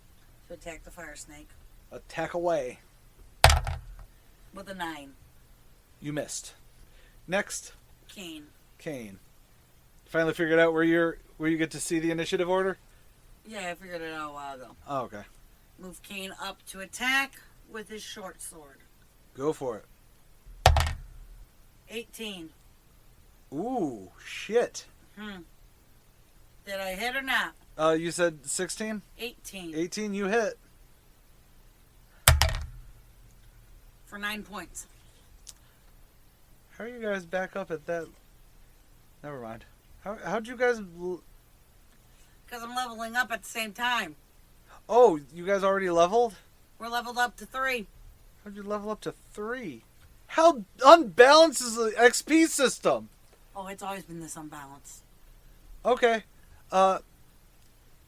to attack the fire snake attack away. with a 9. You missed. Next, Kane. Kane. Finally figured out where you get to see the initiative order? Yeah, I figured it out a while ago. Oh, okay. Move Kane up to attack with his short sword. Go for it. 18. Ooh, shit. Did I hit or not? You said 16? 18. 18, you hit. For 9 points. How are you guys back up at that? Never mind. How'd you guys... Because I'm leveling up at the same time. Oh, you guys already leveled? We're leveled up to 3. How'd you level up to 3? How unbalanced is the XP system? Oh, it's always been this unbalanced. Okay.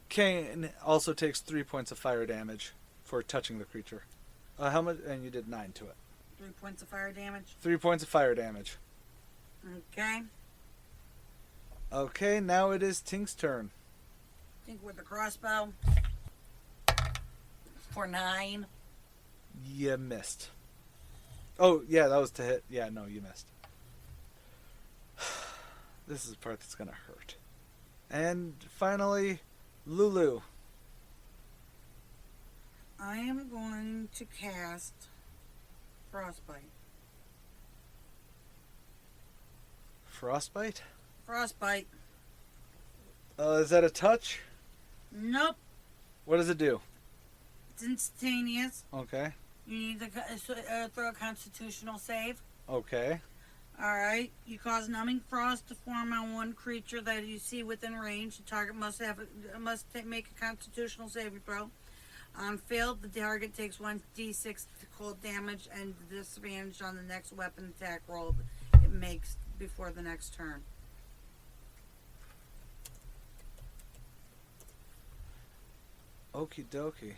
Kane also takes 3 points of fire damage for touching the creature. How much? And you did 9 to it. 3 points of fire damage. 3 points of fire damage. Okay. Okay, now it is Tink's turn. Think with the crossbow. For 9. You missed. Oh, yeah, that was to hit. Yeah, no, you missed. This is the part that's going to hurt. And finally, Lulu. I am going to cast Frostbite. Frostbite? Frostbite. Is that a touch? Nope. What does it do? It's instantaneous. Okay. You need to throw a constitutional save. Okay. Alright. You cause numbing frost to form on one creature that you see within range. The target must make a constitutional saving throw. On failed, the target takes 1d6 cold damage and disadvantage on the next weapon attack roll it makes before the next turn. Okie dokie.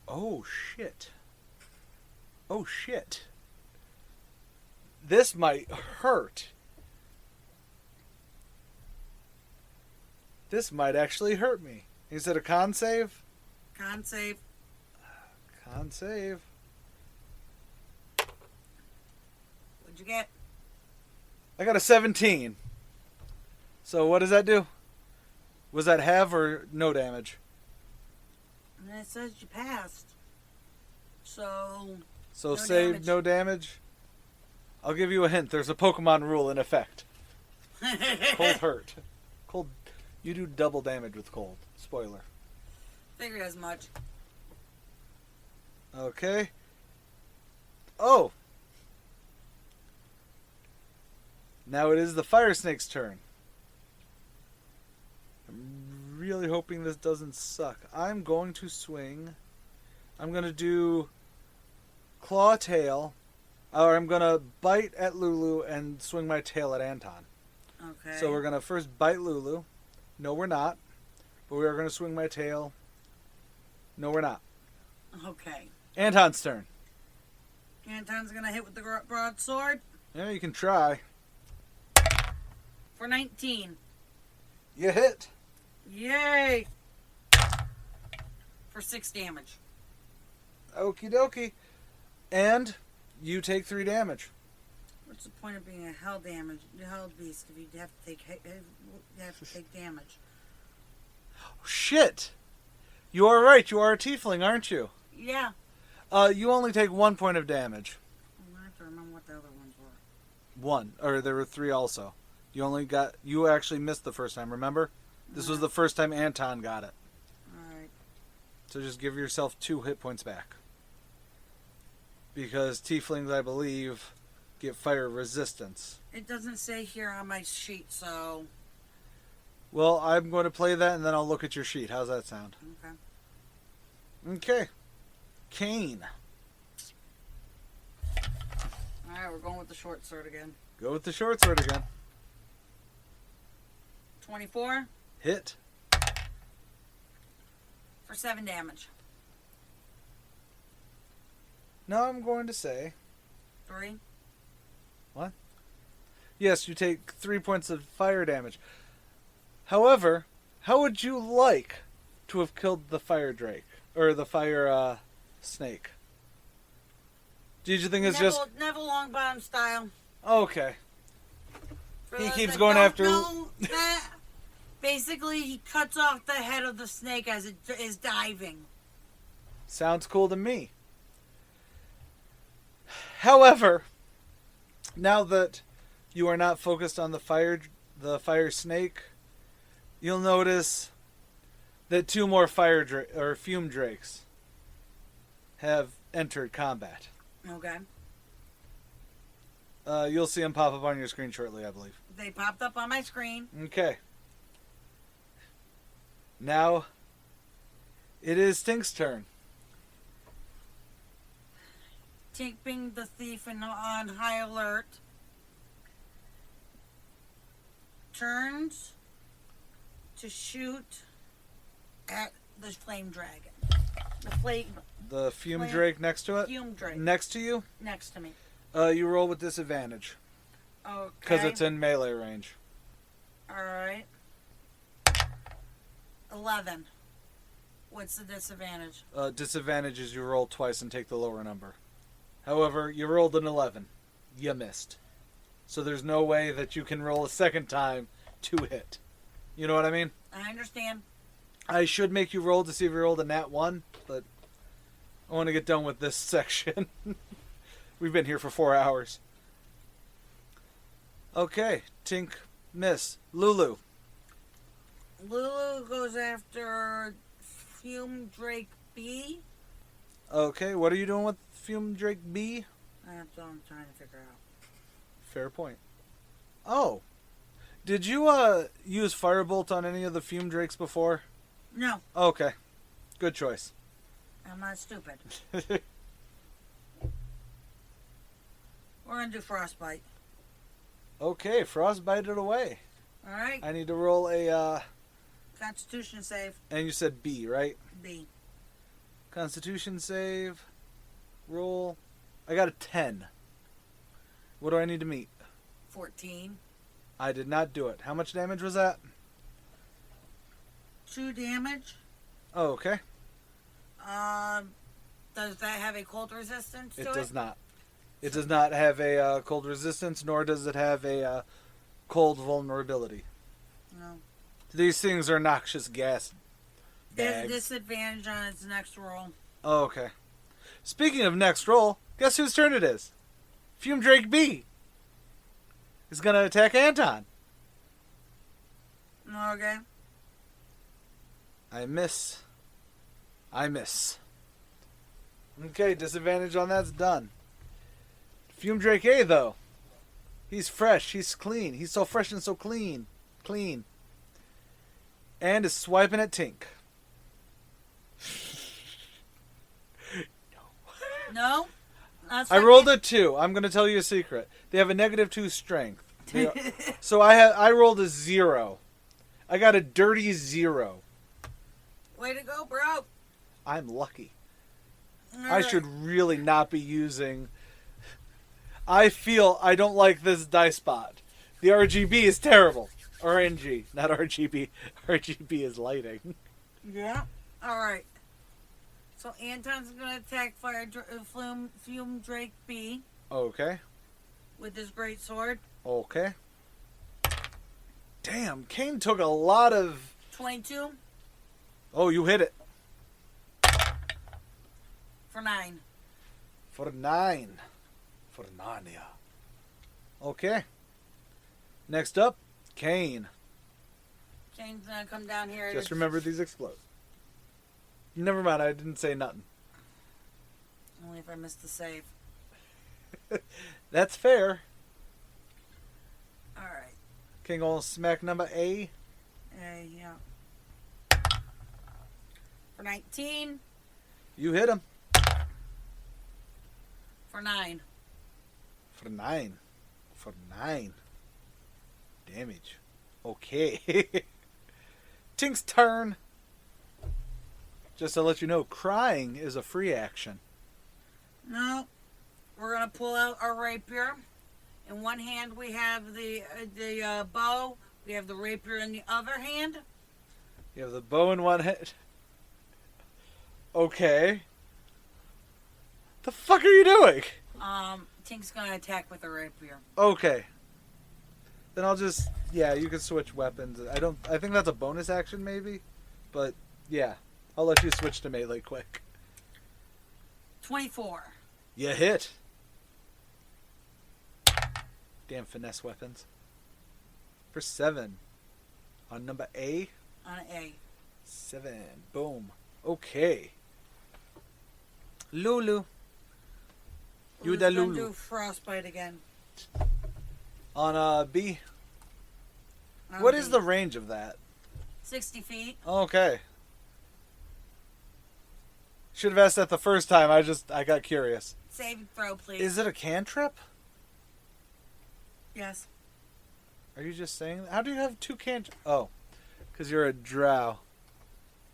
Oh, shit. Oh, shit. This might hurt. This might actually hurt me. Is it a con save? Con save. Con save. What'd you get? I got a 17. So what does that do? Was that half or no damage? And it says you passed. So So no save, damage. no damage. I'll give you a hint. There's a Pokemon rule in effect. Cold hurt. Cold. You do double damage with cold. Spoiler. Figured as much. Okay. Oh. Now it is the fire snake's turn. I'm really hoping this doesn't suck. I'm going to swing. I'm going to do claw tail. Or I'm going to bite at Lulu and swing my tail at Anton. Okay. So we're going to first bite Lulu. No, we're not. But we are going to swing my tail. No, we're not. Okay. Anton's turn. Anton's going to hit with the broadsword. Yeah, you can try. For 19. You hit. Yay! For 6 damage. Okie dokie. And you take 3 damage. What's the point of being a hell beast if you have to take damage? Shit! You are right. You are a tiefling, aren't you? Yeah. You only take 1 point of damage. I have to remember what the other ones were. 1. Or there were 3 also. You actually missed the first time, remember? This was the first time Anton got it. Alright. So just give yourself 2 hit points back. Because tieflings, I believe, get fire resistance. It doesn't say here on my sheet, so... Well, I'm going to play that and then I'll look at your sheet. How's that sound? Okay. Okay. Kane. Alright, we're going with the short sword again. Go with the short sword again. 24 Hit. for 7 damage. Now I'm going to say... 3. What? Yes, you take 3 points of fire damage. However, how would you like to have killed the fire drake? Or the fire snake? Did you think it's just... Neville Longbottom style. Okay. For He those keeps that going don't after... know that, basically, he cuts off the head of the snake as it is diving. Sounds cool to me. However, now that you are not focused on the fire snake, you'll notice that 2 more fume drakes have entered combat. Okay. You'll see them pop up on your screen shortly, I believe. They popped up on my screen. Okay. Now, it is Tink's turn. Tink, being the thief and on high alert, turns to shoot at the flame dragon. The fume drake next to it? Fume drake. Next to you? Next to me. You roll with disadvantage. Okay. Because it's in melee range. Alright. 11. What's the disadvantage? Disadvantage is you roll twice and take the lower number. However, you rolled an 11. You missed. So there's no way that you can roll a second time to hit. You know what I mean? I understand. I should make you roll to see if you rolled a nat 1, but I want to get done with this section. We've been here for 4 hours. Okay, Tink, miss. Lulu. Lulu goes after Fume Drake B. Okay, what are you doing with Fume Drake B? That's what I'm trying to figure out. Fair point. Oh. Did you use Firebolt on any of the Fume Drakes before? No, Okay. Good choice. I'm not stupid. We're going to do Frostbite. Okay, Frostbite it away. Alright? I need to roll a, Constitution save. and you said B, right? B. Constitution save. Roll. I got a 10. What do I need to meet? 14. I did not do it. How much damage was that? 2 damage. Oh, okay. Does that have a cold resistance to it? It does not. It does not have a cold resistance, nor does it have a cold vulnerability. No. These things are noxious gas There's a bags. disadvantage on its next roll. Oh, okay. Speaking of next roll, guess whose turn it is? Fume Drake B is going to attack Anton. Okay. I miss. Okay, disadvantage on that's done. Fume Drake A, though. He's fresh. He's clean. He's so fresh and so clean. Clean. And is swiping at Tink. No? I rolled a 2. I'm going to tell you a secret. They have a -2 strength. So I rolled a 0. I got a dirty 0. Way to go, bro. I'm lucky. All I right. should really not be using... I feel I don't like this dice bot. The RGB is terrible. RNG, not RGB. RGB is lighting. Yeah. All right. So Anton's going to attack Fume Drake B Okay. with his great sword. Okay. Damn, Kane took a lot of... 22 Oh, you hit it. for 9. For 9. For Narnia. Okay. Next up, Kane. Kane's going to come down here. Just remember these explode. Never mind, I didn't say nothing. Only if I missed the save. That's fair. All right. King gonna smack number A. Yeah. For 19. You hit him. For 9. For 9. For 9. Damage. Okay. Tink's turn. Just to let you know, crying is a free action. No. We're going to pull out our rapier. In one hand we have the bow. We have the rapier in the other hand. You have the bow in one hand. Okay. The fuck are you doing? Tink's going to attack with the rapier. Okay. Then I'll just... Yeah, you can switch weapons. I think that's a bonus action, maybe? But, yeah. I'll let you switch to melee quick. 24. You hit. Damn finesse weapons. For 7. On number A. On A. 7. Boom. Okay. Lulu. You Who's da gonna Lulu. do frostbite again? On B. On What B. is the range of that? 60 feet. Okay. Should have asked that the first time. I got curious. Save and throw, please. Is it a cantrip? Yes. Are you just saying that? How do you have 2 cantrips? Oh. Because you're a drow.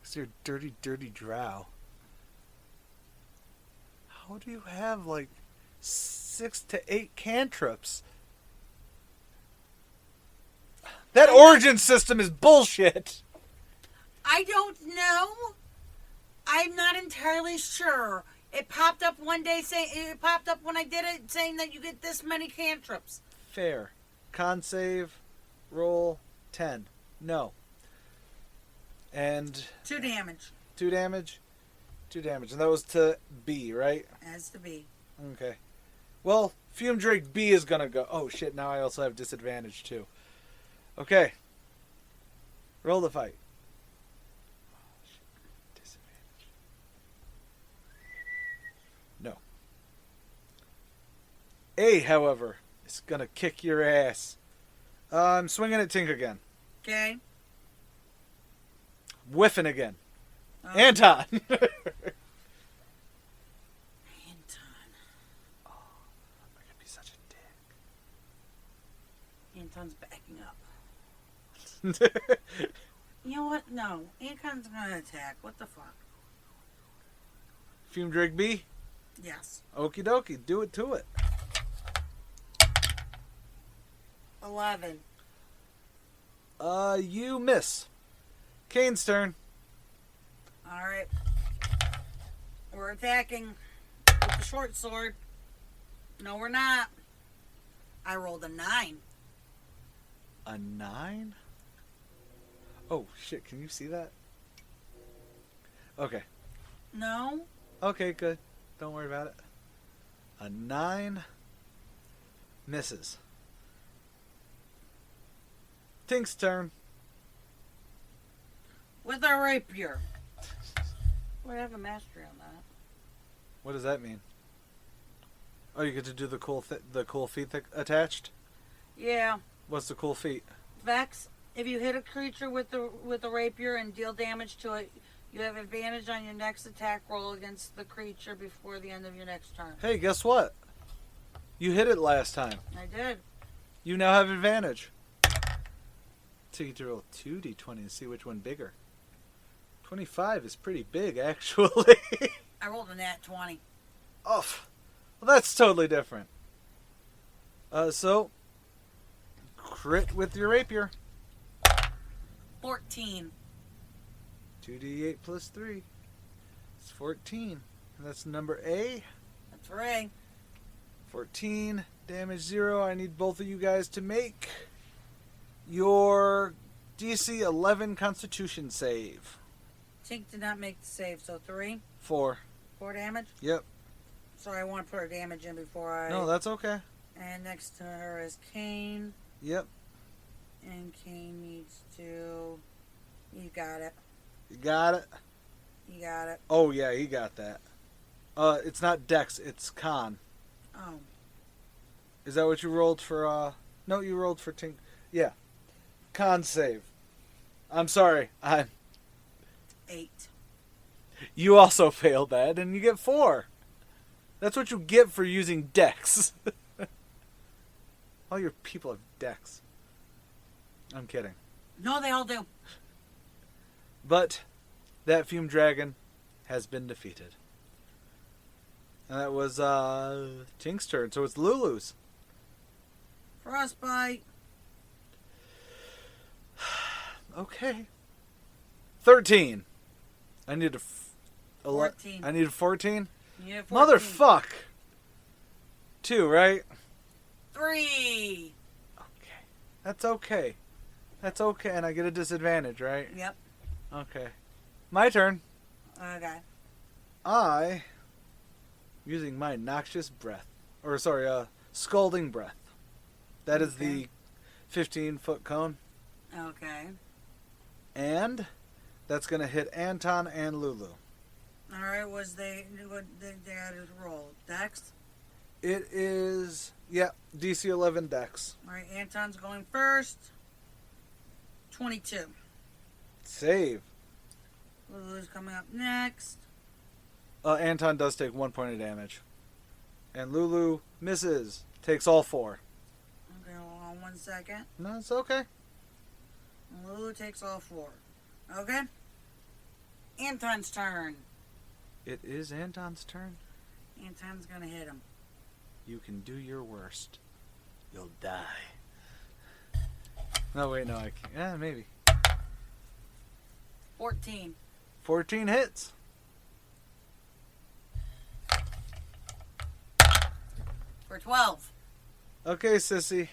Because you're a dirty, dirty drow. How do you have, like, 6 to 8 cantrips? That origin system is bullshit! I don't know. I'm not entirely sure. It popped up one day saying it popped up when I did it saying that you get this many cantrips. Fair. Con save. Roll. 10. No. And 2 damage. 2 damage? 2 damage. And that was to B, right? Has to be. Okay. Well, Fume Drake B is gonna go. Oh shit, now I also have disadvantage too. Okay. Roll the fight. Disadvantage. No. A, however, is gonna kick your ass. I'm swinging at Tink again. Okay. Whiffing again. Oh. Anton! Anton. Oh, I'm gonna be such a Anton's backing up. dick. You know what? No. Anton's gonna attack. What the fuck? Fume Drake B? Yes. Okie dokie, do it to it. 11. You miss. Kane's turn. Alright. We're attacking with the short sword. No, we're not. I rolled a 9. A 9? Oh, shit, can you see that? Okay. No? Okay, good. Don't worry about it. A 9 misses. Tink's turn. With a rapier. We have a mastery on that. What does that mean? Oh, you get to do the cool feat attached? Yeah. What's the cool feat? Vex. If you hit a creature with the rapier and deal damage to it, you have advantage on your next attack roll against the creature before the end of your next turn. Hey, guess what? You hit it last time. I did. You now have advantage. So you get to roll 2d20 and see which one bigger. 25 is pretty big, actually. I rolled a nat 20. Oh, well, that's totally different. So, crit with your rapier. 14. 2d8 plus 3. It's 14. And that's number A. That's right. 14. Damage 0. I need both of you guys to make your DC 11 Constitution save. Tink did not make the save, so 3. 4. 4 damage? Yep. Sorry, I want to put her damage in before I... No, that's okay. And next to her is Kane. Yep. And Kane needs to... You got it. You got it? You got it. Oh, yeah, he got that. It's not Dex, it's Con. Oh. Is that what you rolled for, No, you rolled for Tink. Yeah. Con save. I'm sorry. 8. You also failed that, and you get 4. That's what you get for using Dex. All your people have Dex. I'm kidding. No, they all do. But that Fume Dragon has been defeated. And that was Tink's turn, so it's Lulu's. Frostbite. Okay. 13. I need a 14. I need a 14. You have 14. Motherfuck. 2, right? 3. Okay. That's okay. That's okay, and I get a disadvantage, right? Yep. Okay. My turn. Okay. Using my noxious breath. Or, sorry, scalding breath. That is the 15-foot cone. Okay. And that's going to hit Anton and Lulu. Alright, what they had to roll? Dex? It is, DC 11 Dex. Alright, Anton's going first. 22. Save. Lulu's coming up next. Anton does take 1 point of damage. And Lulu misses. Takes all 4. Okay, hold on 1 second. No, it's okay. Lulu takes all 4. Okay. Anton's turn. It is Anton's turn. Anton's gonna hit him. You can do your worst. You'll die. No, wait, no, I can't. Yeah, maybe. 14. 14 hits. For 12. Okay, sissy.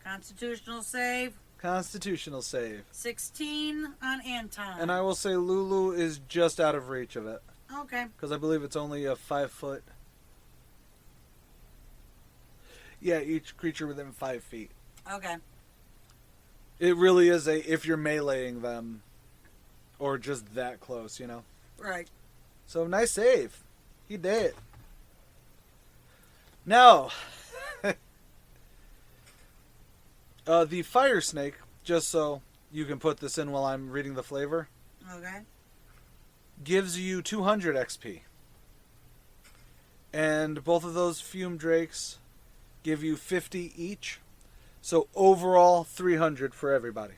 Constitutional save. Constitutional save. 16 on Anton. And I will say Lulu is just out of reach of it. Okay. Because I believe it's only a 5-foot. Yeah, each creature within 5 feet. Okay. It really is if you're meleeing them. Or just that close, you know? Right. So, nice save. He did. Now, the fire snake, just so you can put this in while I'm reading the flavor, Okay. gives you 200 XP. And both of those Fume Drakes give you 50 each. So overall, 300 for everybody.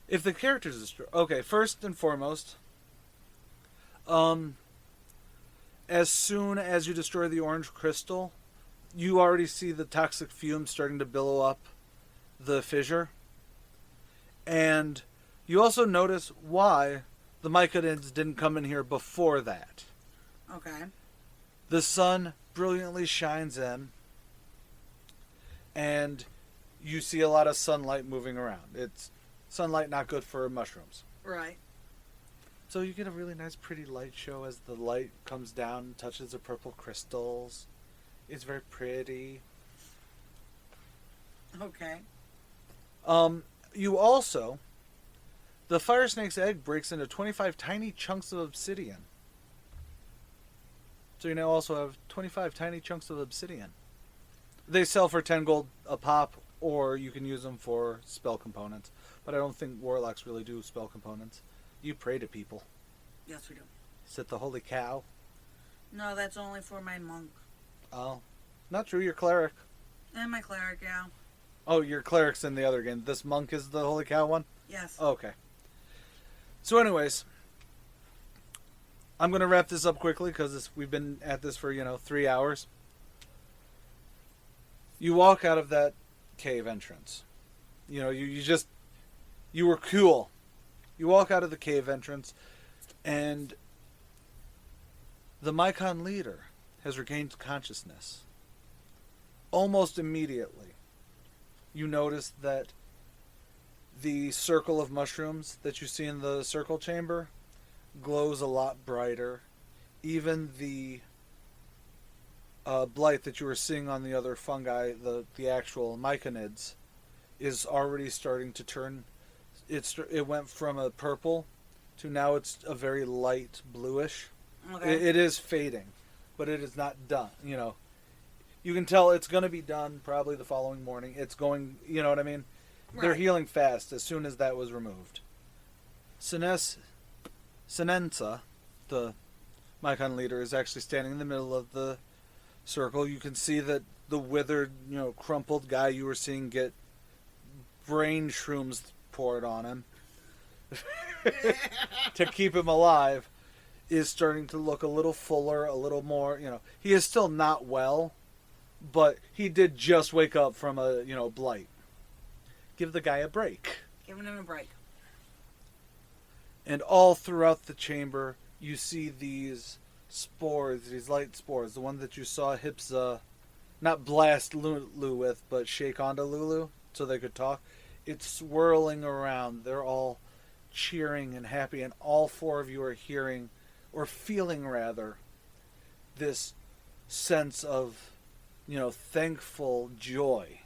If the characters destroy... Okay, first and foremost, as soon as you destroy the orange crystal, you already see the toxic fumes starting to billow up the fissure. And you also notice why the Myconids didn't come in here before that. Okay. The sun brilliantly shines in, and you see a lot of sunlight moving around. It's sunlight not good for mushrooms. Right. So you get a really nice pretty light show as the light comes down and touches the purple crystals. It's very pretty. Okay. You also... The fire snake's egg breaks into 25 tiny chunks of obsidian. So you now also have 25 tiny chunks of obsidian. They sell for 10 gold a pop or you can use them for spell components. But I don't think warlocks really do spell components. You pray to people. Yes, we do. Sit the holy cow. No, that's only for my monk. Oh, not true. You're cleric. And my cleric, yeah. Oh, your cleric's in the other game. This monk is the holy cow one? Yes. Oh, okay. So anyways, I'm going to wrap this up quickly because we've been at this for, 3 hours. You walk out of that cave entrance. You were cool. You walk out of the cave entrance and the Mycon leader has regained consciousness. Almost immediately, you notice that the circle of mushrooms that you see in the circle chamber glows a lot brighter. Even the blight that you were seeing on the other fungi, the actual Myconids, is already starting to turn. It went from a purple to now it's a very light bluish. Okay. It is fading, but it is not done. You can tell it's going to be done probably the following morning. It's going, you know what I mean? Right. They're healing fast as soon as that was removed. Sinensa, the Mycon leader, is actually standing in the middle of the circle. You can see that the withered, crumpled guy you were seeing get brain shrooms poured on him to keep him alive is starting to look a little fuller, a little more, he is still not well, but he did just wake up from a, blight. Give the guy a break. Giving him a break. And all throughout the chamber, you see these spores, these light spores. The one that you saw Hipsa not blast Lulu with, but shake onto Lulu so they could talk. It's swirling around. They're all cheering and happy, and all four of you are hearing, or feeling rather, this sense of, thankful joy.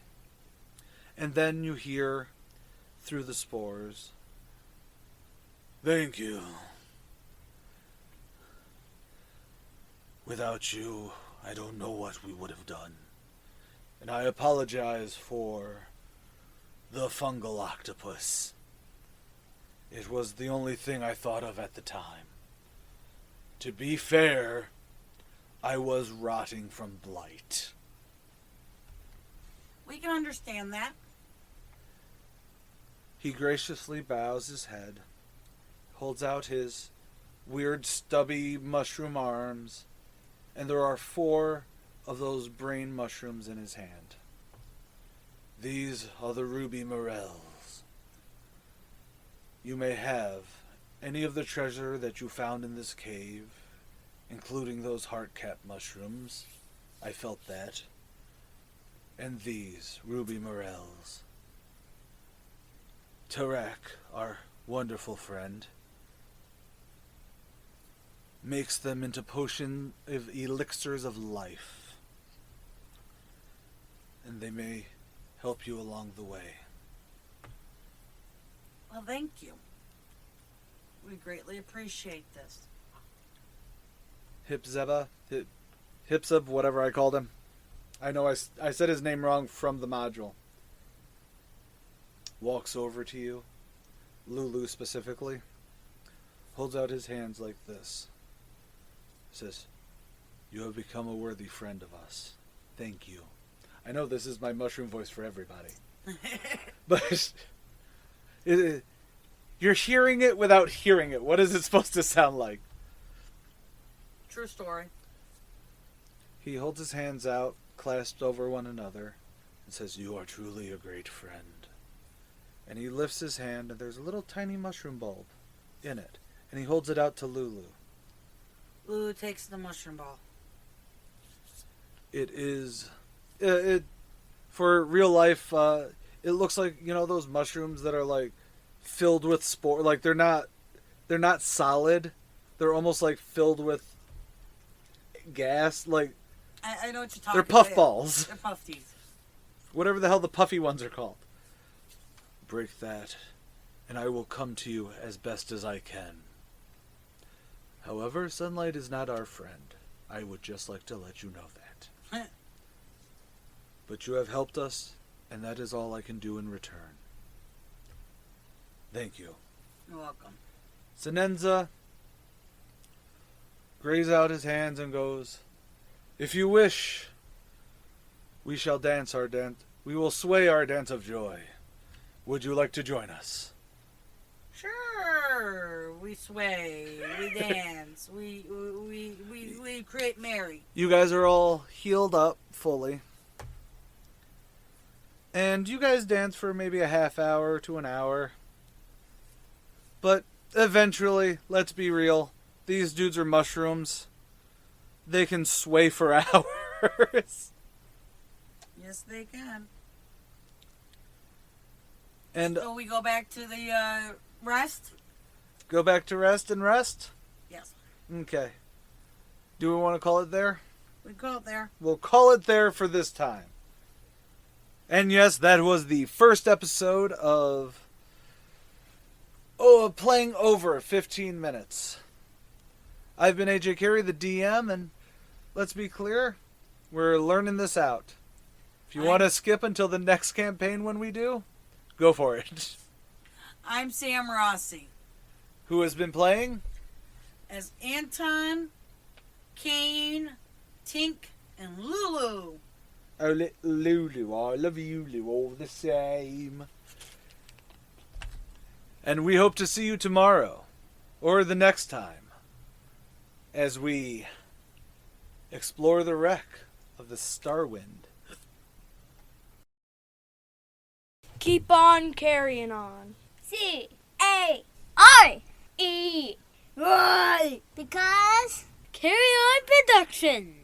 And then you hear through the spores, "Thank you. Without you, I don't know what we would have done. And I apologize for the fungal octopus. It was the only thing I thought of at the time. To be fair, I was rotting from blight." We can understand that. He graciously bows his head, holds out his weird stubby mushroom arms, and there are 4 of those brain mushrooms in his hand. "These are the ruby morels. You may have any of the treasure that you found in this cave, including those heart-cap mushrooms. I felt that. And these ruby morels. Tarak, our wonderful friend, makes them into potion of elixirs of life. And they may help you along the way." Well, thank you. We greatly appreciate this. Hipsub, whatever I called him. I know I said his name wrong from the module. Walks over to you, Lulu specifically, holds out his hands like this. Says, "You have become a worthy friend of us. Thank you." I know this is my mushroom voice for everybody. But you're hearing it without hearing it. What is it supposed to sound like? True story. He holds his hands out, clasped over one another, and says, "You are truly a great friend." And he lifts his hand, and there's a little tiny mushroom bulb in it. And he holds it out to Lulu. Lulu takes the mushroom ball. It is... for real life, it looks like, those mushrooms that are, like, filled with spore. Like, they're not solid. They're almost, like, filled with gas. Like, I know what you're talking about. they're puffballs. They're puffies. Whatever the hell the puffy ones are called. "Break that, and I will come to you as best as I can. However, sunlight is not our friend. I would just like to let you know that. But you have helped us And that is all I can do in return. Thank you. You're welcome. Senenza graze out his hands and goes, "If you wish, we shall dance our dance. We will sway our dance of joy. Would you like to join us?" Sure. We sway. We dance. we create merry. You guys are all healed up fully. And you guys dance for maybe a half hour to an hour. But eventually, let's be real, these dudes are mushrooms. They can sway for hours. Yes, they can. And So we go back to the rest? go back to rest and rest? Yes. Okay. Do we want to call it there? We go up there. We'll call it there for this time. And yes, that was the first episode of playing over 15 minutes. I've been AJ Carey, the DM, and let's be clear, we're learning this out. If you want to skip until the next campaign when we do, go for it. I'm Sam Rossi. Who has been playing? As Anton, Kane, Tink, and Lulu. Oh, Lulu, I love you, Lulu, all the same. And we hope to see you tomorrow, or the next time, as we explore the wreck of the Starwind. Keep on carrying on. C-A-R-E-Y. Because Carry On Production.